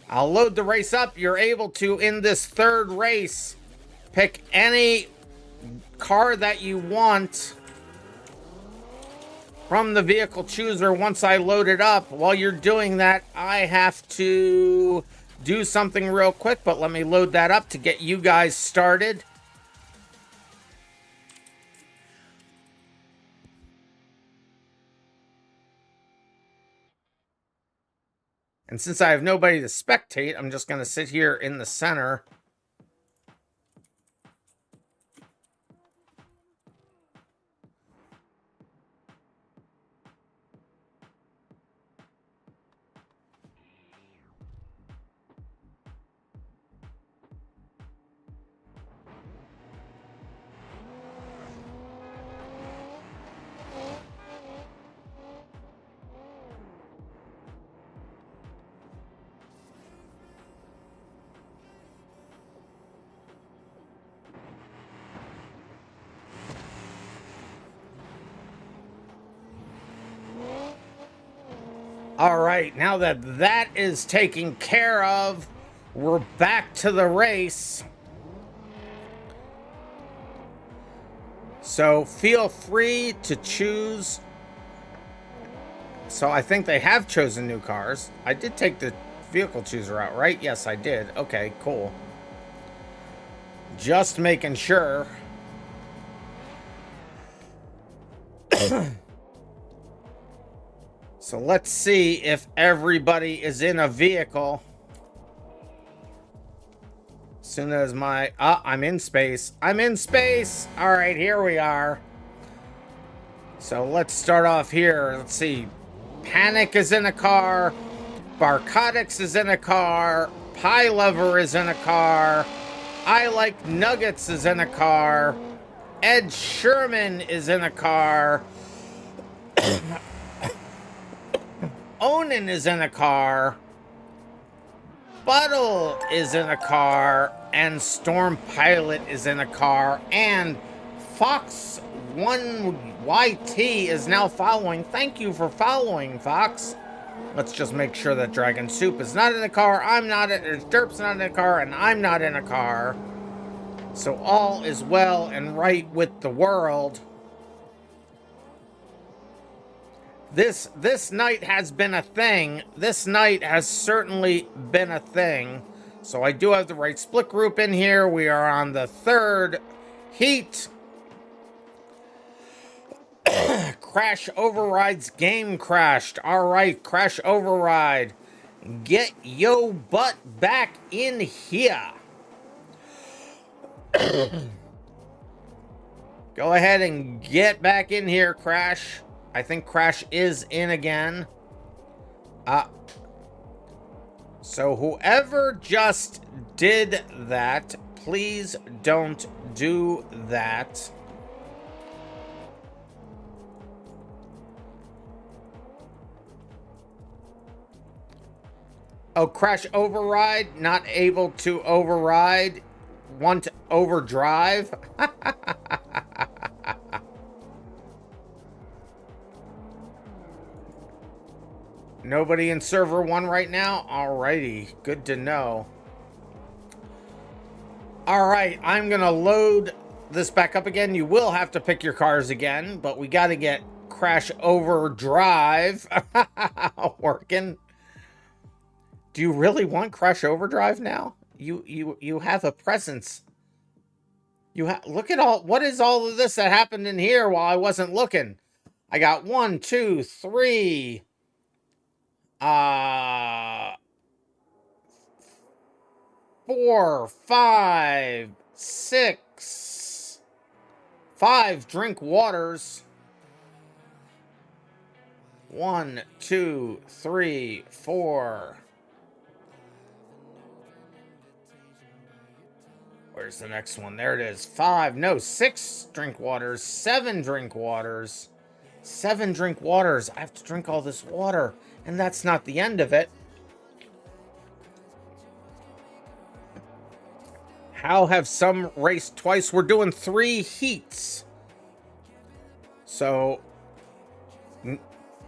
I'll load the race up. You're able to, in this third race, pick any car that you want from the vehicle chooser once I load it up. While you're doing that, I have to do something real quick, but let me load that up to get you guys started. And since I have nobody to spectate, I'm just going to sit here in the center. All right, now that that is taken care of, we're back to the race. So feel free to choose. So I think they have chosen new cars. I did take the vehicle chooser out, right? Yes, I did. Okay, cool. Just making sure. So let's see if everybody is in a vehicle. As soon as I'm in space. I'm in space. All right, here we are. So let's start off here. Let's see. Panic is in a car. Barcotics is in a car. Pie Lover is in a car. I Like Nuggets is in a car. Ed Sherman is in a car. Onan is in a car. Buttle is in a car. And Storm Pilot is in a car. And Fox 1YT is now following. Thank you for following, Fox. Let's just make sure that Dragon Soup is not in the car. I'm not in it. Derp's not in the car, and I'm not in a car. So all is well and right with the world. This night has been a thing. This night has certainly been a thing. So I do have the right split group in here. We are on the third heat. Crash Override's game crashed. All right, Crash Override. Get yo butt back in here. Go ahead and get back in here, Crash. I think Crash is in again. So whoever just did that, please don't do that. Oh, Crash Override, not able to override. Want to overdrive? Nobody in server 1 right now? Alrighty, good to know. Alright, I'm gonna load this back up again. You will have to pick your cars again, but we gotta get Crash Overdrive working. Do you really want Crash Overdrive now? You have a presence. Look at what is all of this that happened in here while I wasn't looking? I got 1, 2, 3, 4, 5, 6, 5 drink waters. 1, 2, 3, 4. Where's the next one? There it is. 5, no, 6 drink waters, 7 drink waters. 7 drink waters. I have to drink all this water, and that's not the end of it. How have some raced twice? We're doing 3 heats. So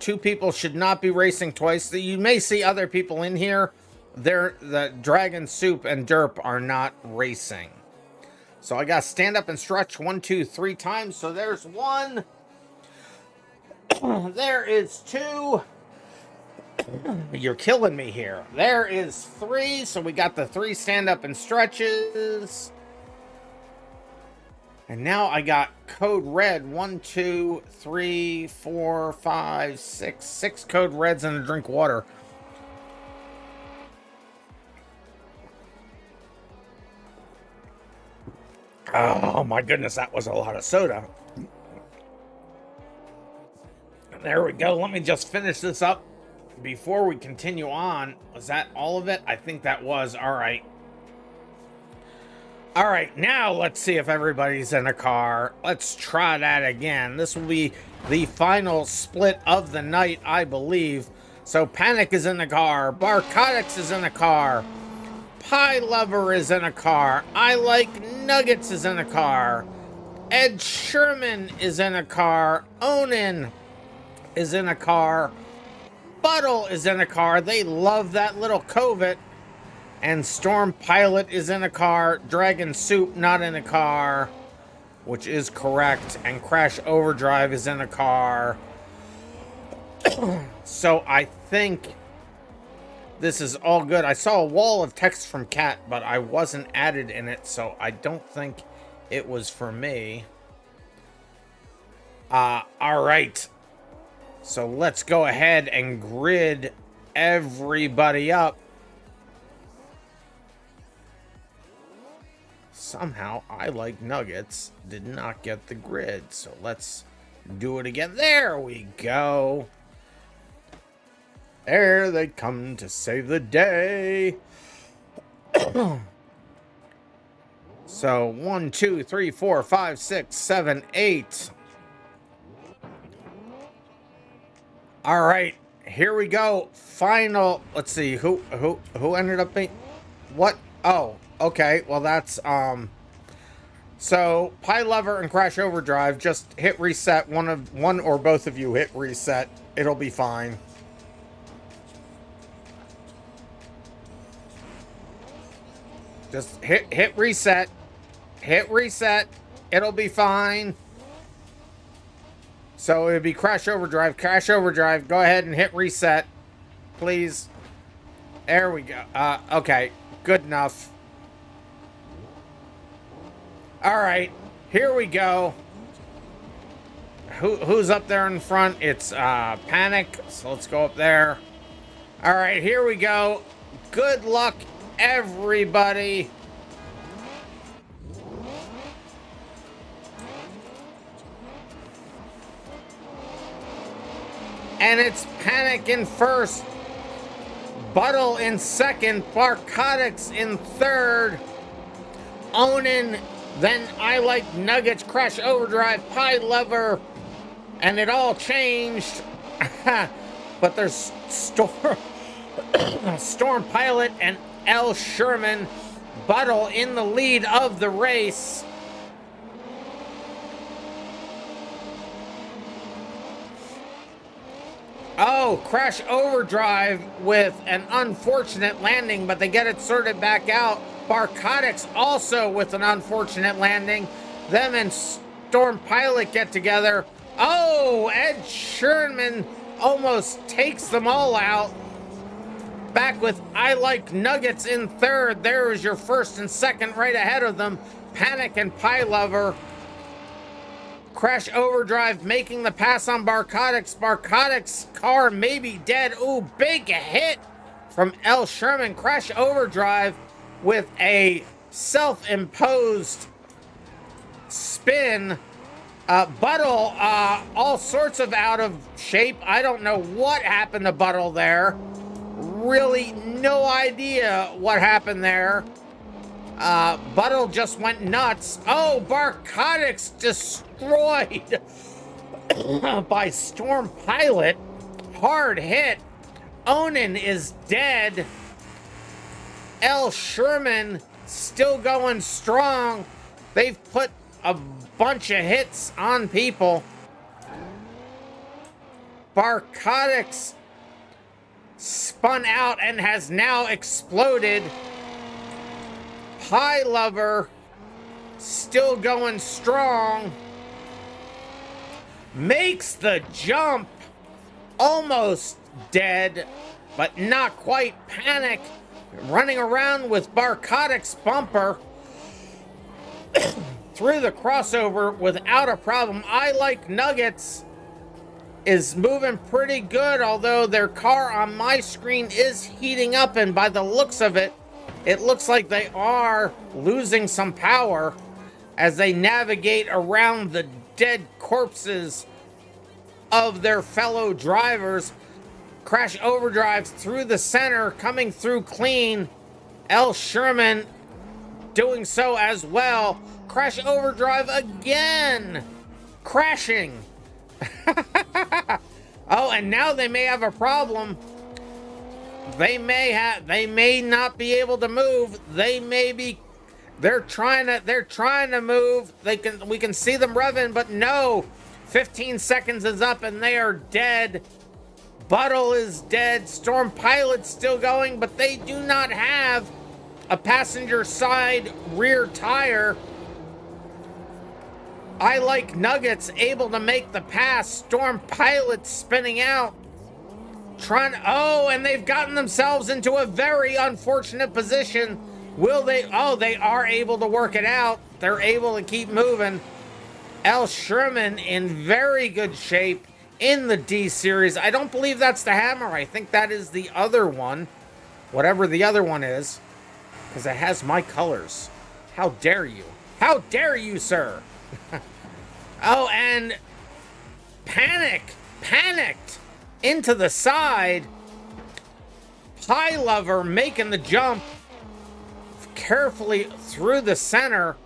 2 people should not be racing twice. You may see other people in here. The Dragon Soup and Derp are not racing. So I got to stand up and stretch 1, 2, 3 times. So there's 1. There is 2. You're killing me here. There is 3. So we got the 3 stand up and stretches. And now I got code red. 1, 2, 3, 4, 5, 6. 6 code reds and a drink water. Oh my goodness, that was a lot of soda. There we go. Let me just finish this up before we continue on. Was that all of it? I think that was. All right. All right, now let's see if everybody's in a car. Let's try that again. This will be the final split of the night, I believe. So Panic is in the car. Barcotics is in the car. Pie Lover is in a car. I Like Nuggets is in a car. Ed Sherman is in a car. Onan is in a car. Buttle is in a car. They love that little covert. And Storm Pilot is in a car. Dragon Soup not in a car, which is correct. And Crash Overdrive is in a car. So I think this is all good. I saw a wall of text from Kat, but I wasn't added in it, so I don't think it was for me. All right. So let's go ahead and grid everybody up. Somehow, I Like Nuggets did not get the grid, so let's do it again. There we go. There they come to save the day. So 1, 2, 3, 4, 5, 6, 7, 8. All right, here we go. Final. Let's see who ended up being what? Oh, okay. Well, that's So Pie Lover and Crash Overdrive, just hit reset. One or both of you hit reset. It'll be fine. Just hit reset. Hit reset. It'll be fine. So it'd be Crash Overdrive. Crash Overdrive. Go ahead and hit reset, please. There we go. Okay. Good enough. All right. Here we go. Who's up there in front? It's Panic. So let's go up there. All right. Here we go. Good luck, everybody. And it's Panic in first, Buttle in second, Barcotics in third, Onin, then I Like Nuggets, Crash Overdrive, Pie Lover, and it all changed. But there's Storm Pilot and L. Sherman, Buttle in the lead of the race. Oh, Crash Overdrive with an unfortunate landing, but they get it sorted back out. Barcotics also with an unfortunate landing. Them and Storm Pilot get together. Oh, Ed Sherman almost takes them all out. Back with I Like Nuggets in third. There is your first and second right ahead of them. Panic and Pie Lover. Crash Overdrive making the pass on Barcotics. Barcotics' car may be dead. Ooh, big hit from L. Sherman. Crash Overdrive with a self-imposed spin. Buttle, all sorts of out of shape. I don't know what happened to Buttle there. Really no idea what happened there. Buttle just went nuts. Oh, Barcotics destroyed by Storm Pilot. Hard hit. Onin is dead. L. Sherman still going strong. They've put a bunch of hits on people. Barcotics spun out and has now exploded. Pie Lover still going strong. Makes the jump. Almost dead, but not quite. Panic running around with Barcotics bumper through the crossover without a problem. I Like Nuggets is moving pretty good, although their car on my screen is heating up, and by the looks of it, it looks like they are losing some power as they navigate around the dead corpses of their fellow drivers. Crash Overdrive through the center, coming through clean. L. Sherman doing so as well. Crash Overdrive again, crashing. Oh, and now they may have a problem. They may not be able to move. They're trying to move. We can see them revving, but no. 15 seconds is up and they are dead. Buttle is dead. Storm Pilot's still going, but they do not have a passenger side rear tire. I Like Nuggets able to make the pass. Storm Pilot spinning out. And they've gotten themselves into a very unfortunate position. Will they? Oh, they are able to work it out. They're able to keep moving. L. Sherman in very good shape in the D series. I don't believe that's the Hammer. I think that is the other one. Whatever the other one is. Because it has my colors. How dare you? How dare you, sir? Oh, and panicked into the side. Pie Lover making the jump carefully through the center.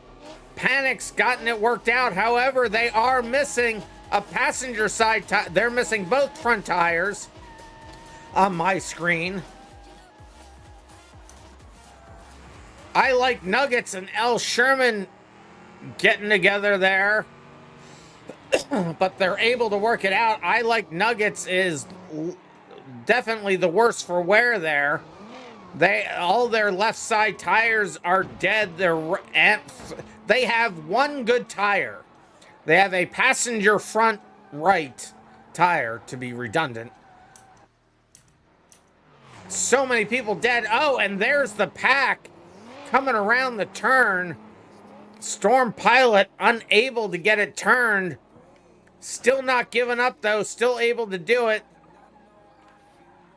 Panic's gotten it worked out. However, they are missing a passenger side tire. They're missing both front tires on my screen. I Like Nuggets and L. Sherman getting together there. But they're able to work it out. I Like Nuggets is definitely the worst for wear there. All their left side tires are dead. They have one good tire. They have a passenger front right tire, to be redundant. So many people dead. Oh, and there's the pack coming around the turn. Storm Pilot unable to get it turned. Still not giving up, though. Still able to do it.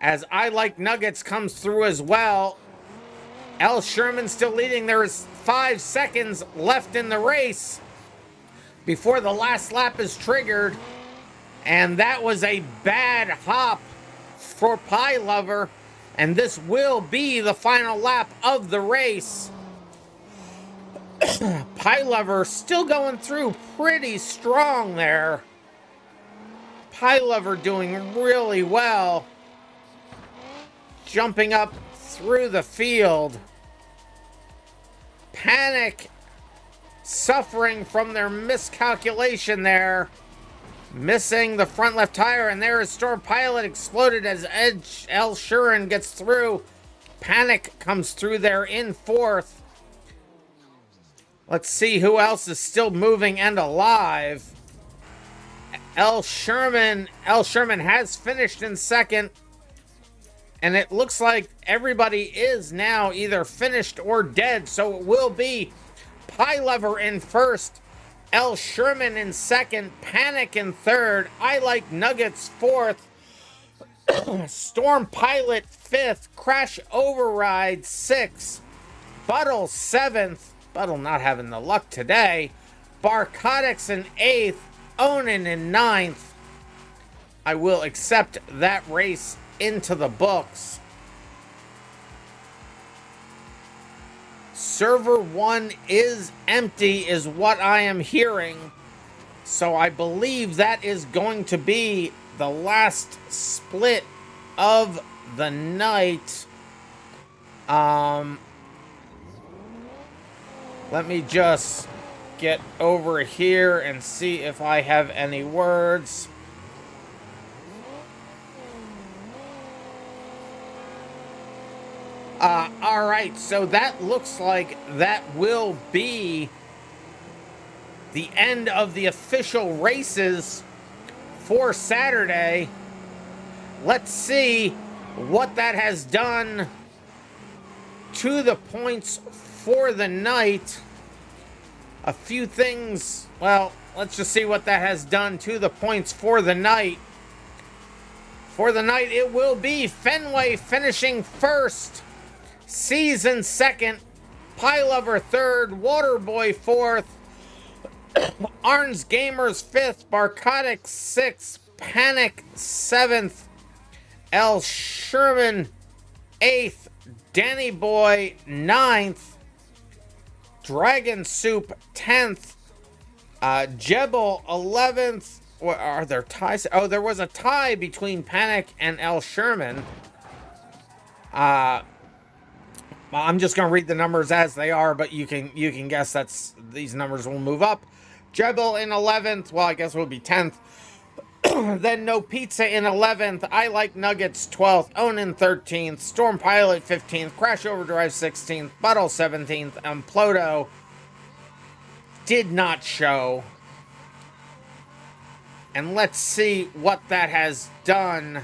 As I Like Nuggets comes through as well. L. Sherman still leading. There is 5 seconds left in the race before the last lap is triggered. And that was a bad hop for Pie Lover. And this will be the final lap of the race. Pie Lover still going through pretty strong there. Pie Lover doing really well. Jumping up through the field. Panic suffering from their miscalculation there. Missing the front left tire, and there is Storm Pilot exploded as L. Sherman gets through. Panic comes through there in 4th. Let's see who else is still moving and alive. L. Sherman has finished in 2nd. And it looks like everybody is now either finished or dead. So it will be Pie Lover in 1st. L. Sherman in 2nd. Panic in 3rd. I Like Nuggets 4th. Storm Pilot 5th. Crash Override 6th. Buttle 7th. Buttle not having the luck today. Barcotics in 8th. Onan in 9th. I will accept that race into the books. Server 1 is empty is what I am hearing. So I believe that is going to be the last split of the night. Let me just get over here and see if I have any words. All right, so that looks like that will be the end of the official races for Saturday. Let's see what that has done to the points for the night. A few things, well, let's just see what that has done to the points for the night. For the night, it will be Fenway finishing 1st. Season 2nd, Pie Lover 3rd, Waterboy 4th, Arns Gamers 5th, Barcotics 6th, Panic 7th, L. Sherman 8th, Danny Boy 9th, Dragon Soup 10th, Jebel 11th. What are there ties? Oh, there was a tie between Panic and L. Sherman. I'm just going to read the numbers as they are, but you can guess these numbers will move up. Jebel in 11th, well, I guess it will be 10th. Then No Pizza in 11th, I Like Nuggets 12th, Onin 13th, Storm Pilot 15th, Crash Overdrive 16th, Buttle 17th, and Ploto did not show. And let's see what that has done.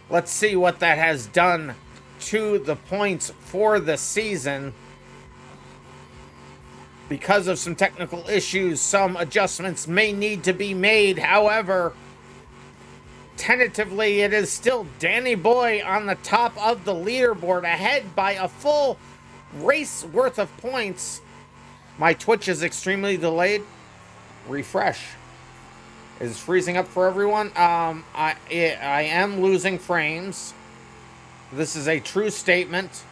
Let's see what that has done to the points for the season. Because of some technical issues, some adjustments may need to be made. However, tentatively, it is still Danny Boy on the top of the leaderboard, ahead by a full race worth of points. My Twitch is extremely delayed. Refresh. Is freezing up for everyone. I am losing frames. This is a true statement.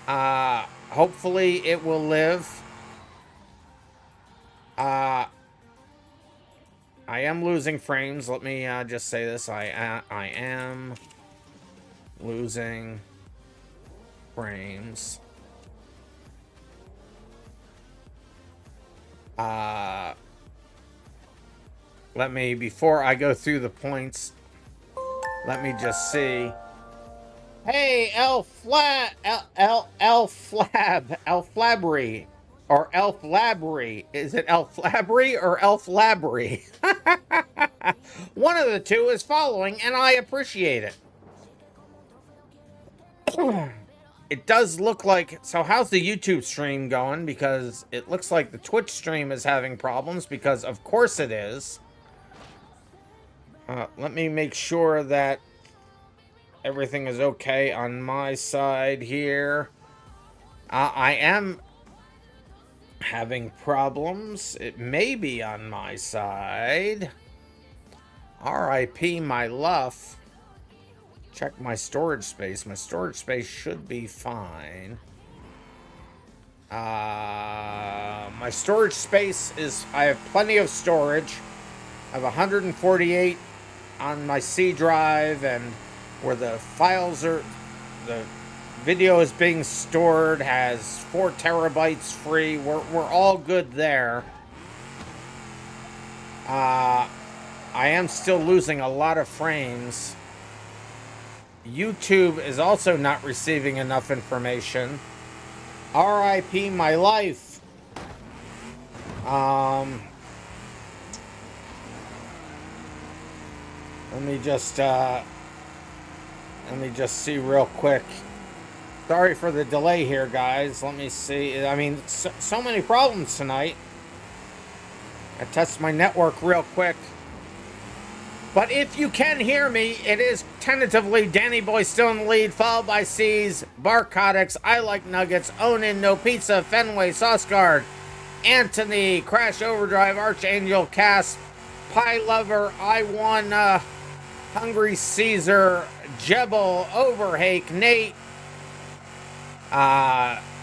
Hopefully it will live. I am losing frames. Let me just say this. I am losing frames. Let me, before I go through the points, let me just see. Hey, Elflabry, or Elflabry. Is it Elflabry or Elflabry? One of the two is following, and I appreciate it. It does look like... So how's the YouTube stream going? Because it looks like the Twitch stream is having problems, because of course it is. Let me make sure that everything is okay on my side here. I am having problems. It may be on my side. RIP my luff. Check my storage space. My storage space should be fine. My storage space is... I have plenty of storage. I have 148 on my C drive, and where the files are... The video is being stored has 4 terabytes free. We're all good there. I am still losing a lot of frames. YouTube is also not receiving enough information. RIP my life. Let me just see real quick. Sorry for the delay here, guys. Let me see. I mean, so many problems tonight. I test my network real quick. But if you can hear me, it is tentatively Danny Boy still in the lead, followed by C's, Barcotics, I Like Nuggets, Onin, No Pizza, Fenway, Sauceguard, Anthony, Crash Overdrive, Archangel, Cass, Pie Lover, I Won, Hungry Caesar, Jebel, Overhake, Nate,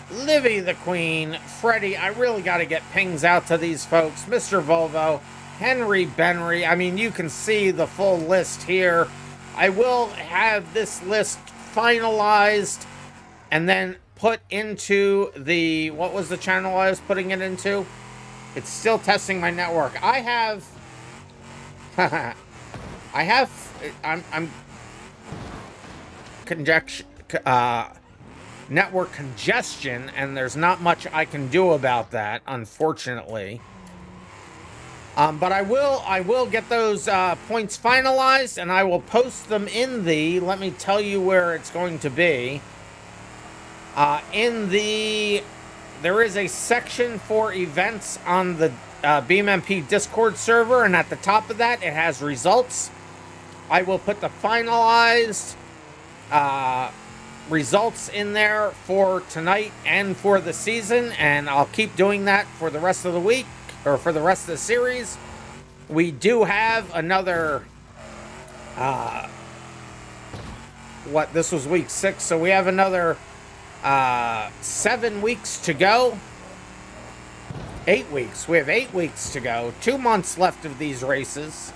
Livy the Queen, Freddie. I really got to get pings out to these folks. Mr. Volvo, Henry Benry. I mean, you can see the full list here. I will have this list finalized and then put into the... What was the channel I was putting it into? It's still testing my network. I'm network congestion, and there's not much I can do about that, unfortunately. But I will get those points finalized, and I will post them in the... Let me tell you where it's going to be. There is a section for events on the BeamMP Discord server, and at the top of that, it has results. I will put the finalized results in there for tonight and for the season, and I'll keep doing that for the rest of the week, or for the rest of the series. We do have another... this was week 6, so we have another 7 weeks to go. 8 weeks. We have 8 weeks to go. 2 months left of these races.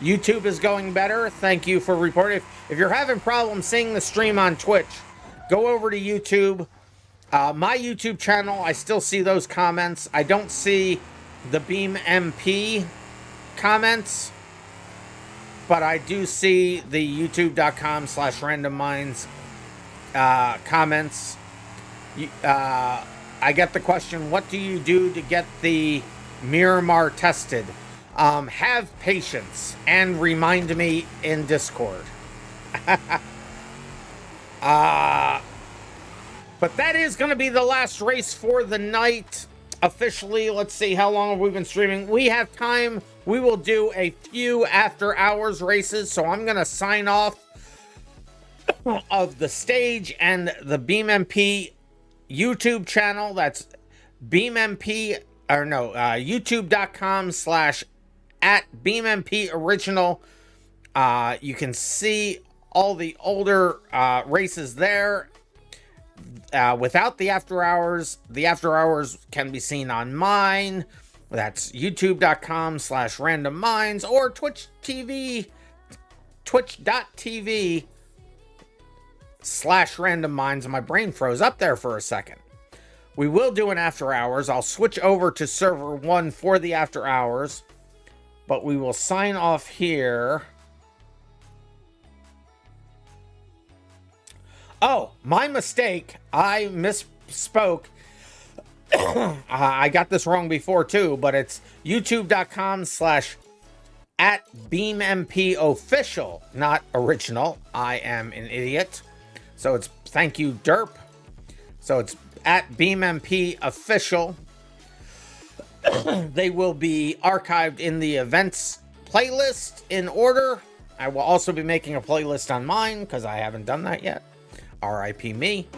YouTube is going better. Thank you for reporting. If you're having problems seeing the stream on Twitch, go over to YouTube. My YouTube channel, I still see those comments. I don't see the BeamMP comments, but I do see the youtube.com/randomminds comments. I get the question, what do you do to get the Miramar tested? Have patience and remind me in Discord. But that is going to be the last race for the night. Officially, let's see, how long have we been streaming? We have time. We will do a few after hours races, so I'm going to sign off of the stage and the BeamMP YouTube channel. That's BeamMP, or no, youtube.com/@BeamMP original. You can see all the older races there. Without the after hours can be seen on mine. That's youtube.com/randomminds or twitch.tv/randomminds. My brain froze up there for a second. We will do an after hours. I'll switch over to server 1 for the after hours, but we will sign off here. Oh, my mistake. I misspoke. I got this wrong before too, but it's youtube.com/@BeamMP official, not original. I am an idiot. So it's, thank you, Derp. So it's @BeamMP official. They will be archived in the events playlist in order. I will also be making a playlist on mine because I haven't done that yet. RIP me.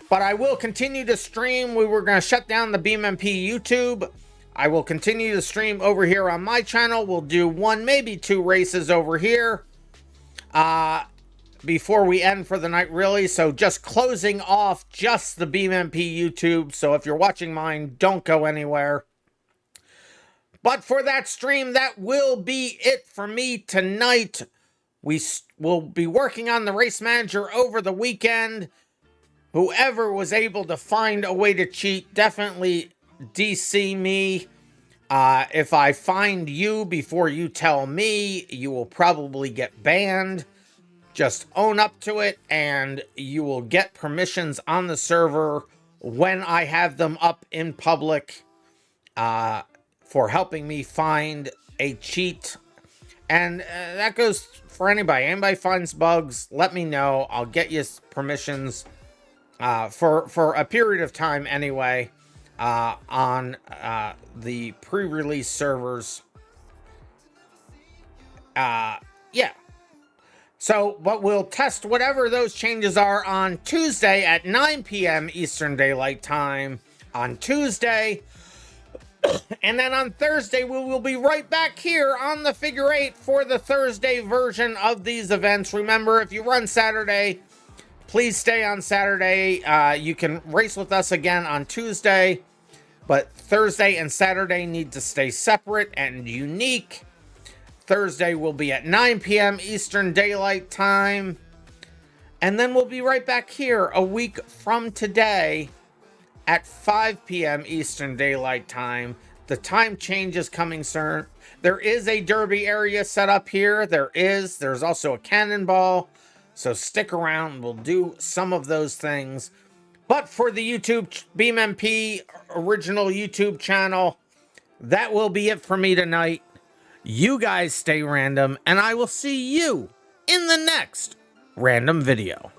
But I will continue to stream. We were going to shut down the BeamMP YouTube. I will continue to stream over here on my channel. We'll do 1, maybe 2 races over here before we end for the night, really. So just closing off just the BeamMP YouTube. So if you're watching mine, don't go anywhere. But for that stream, that will be it for me tonight. We will be working on the race manager over the weekend. Whoever was able to find a way to cheat, definitely DC me. If I find you before you tell me, you will probably get banned. Just own up to it, and you will get permissions on the server when I have them up in public for helping me find a cheat. And that goes for anybody. Anybody finds bugs, let me know. I'll get you permissions for a period of time anyway on the pre-release servers. Yeah. So, but we'll test whatever those changes are on Tuesday at 9 p.m. Eastern Daylight Time on Tuesday. And then on Thursday, we will be right back here on the Figure 8 for the Thursday version of these events. Remember, if you run Saturday, please stay on Saturday. You can race with us again on Tuesday, but Thursday and Saturday need to stay separate and unique. Thursday will be at 9 p.m. Eastern Daylight Time. And then we'll be right back here a week from today at 5 p.m. Eastern Daylight Time. The time change is coming soon. There is a derby area set up here. There's also a cannonball. So stick around. We'll do some of those things. But for the YouTube BeamMP original YouTube channel, that will be it for me tonight. You guys stay random, and I will see you in the next random video.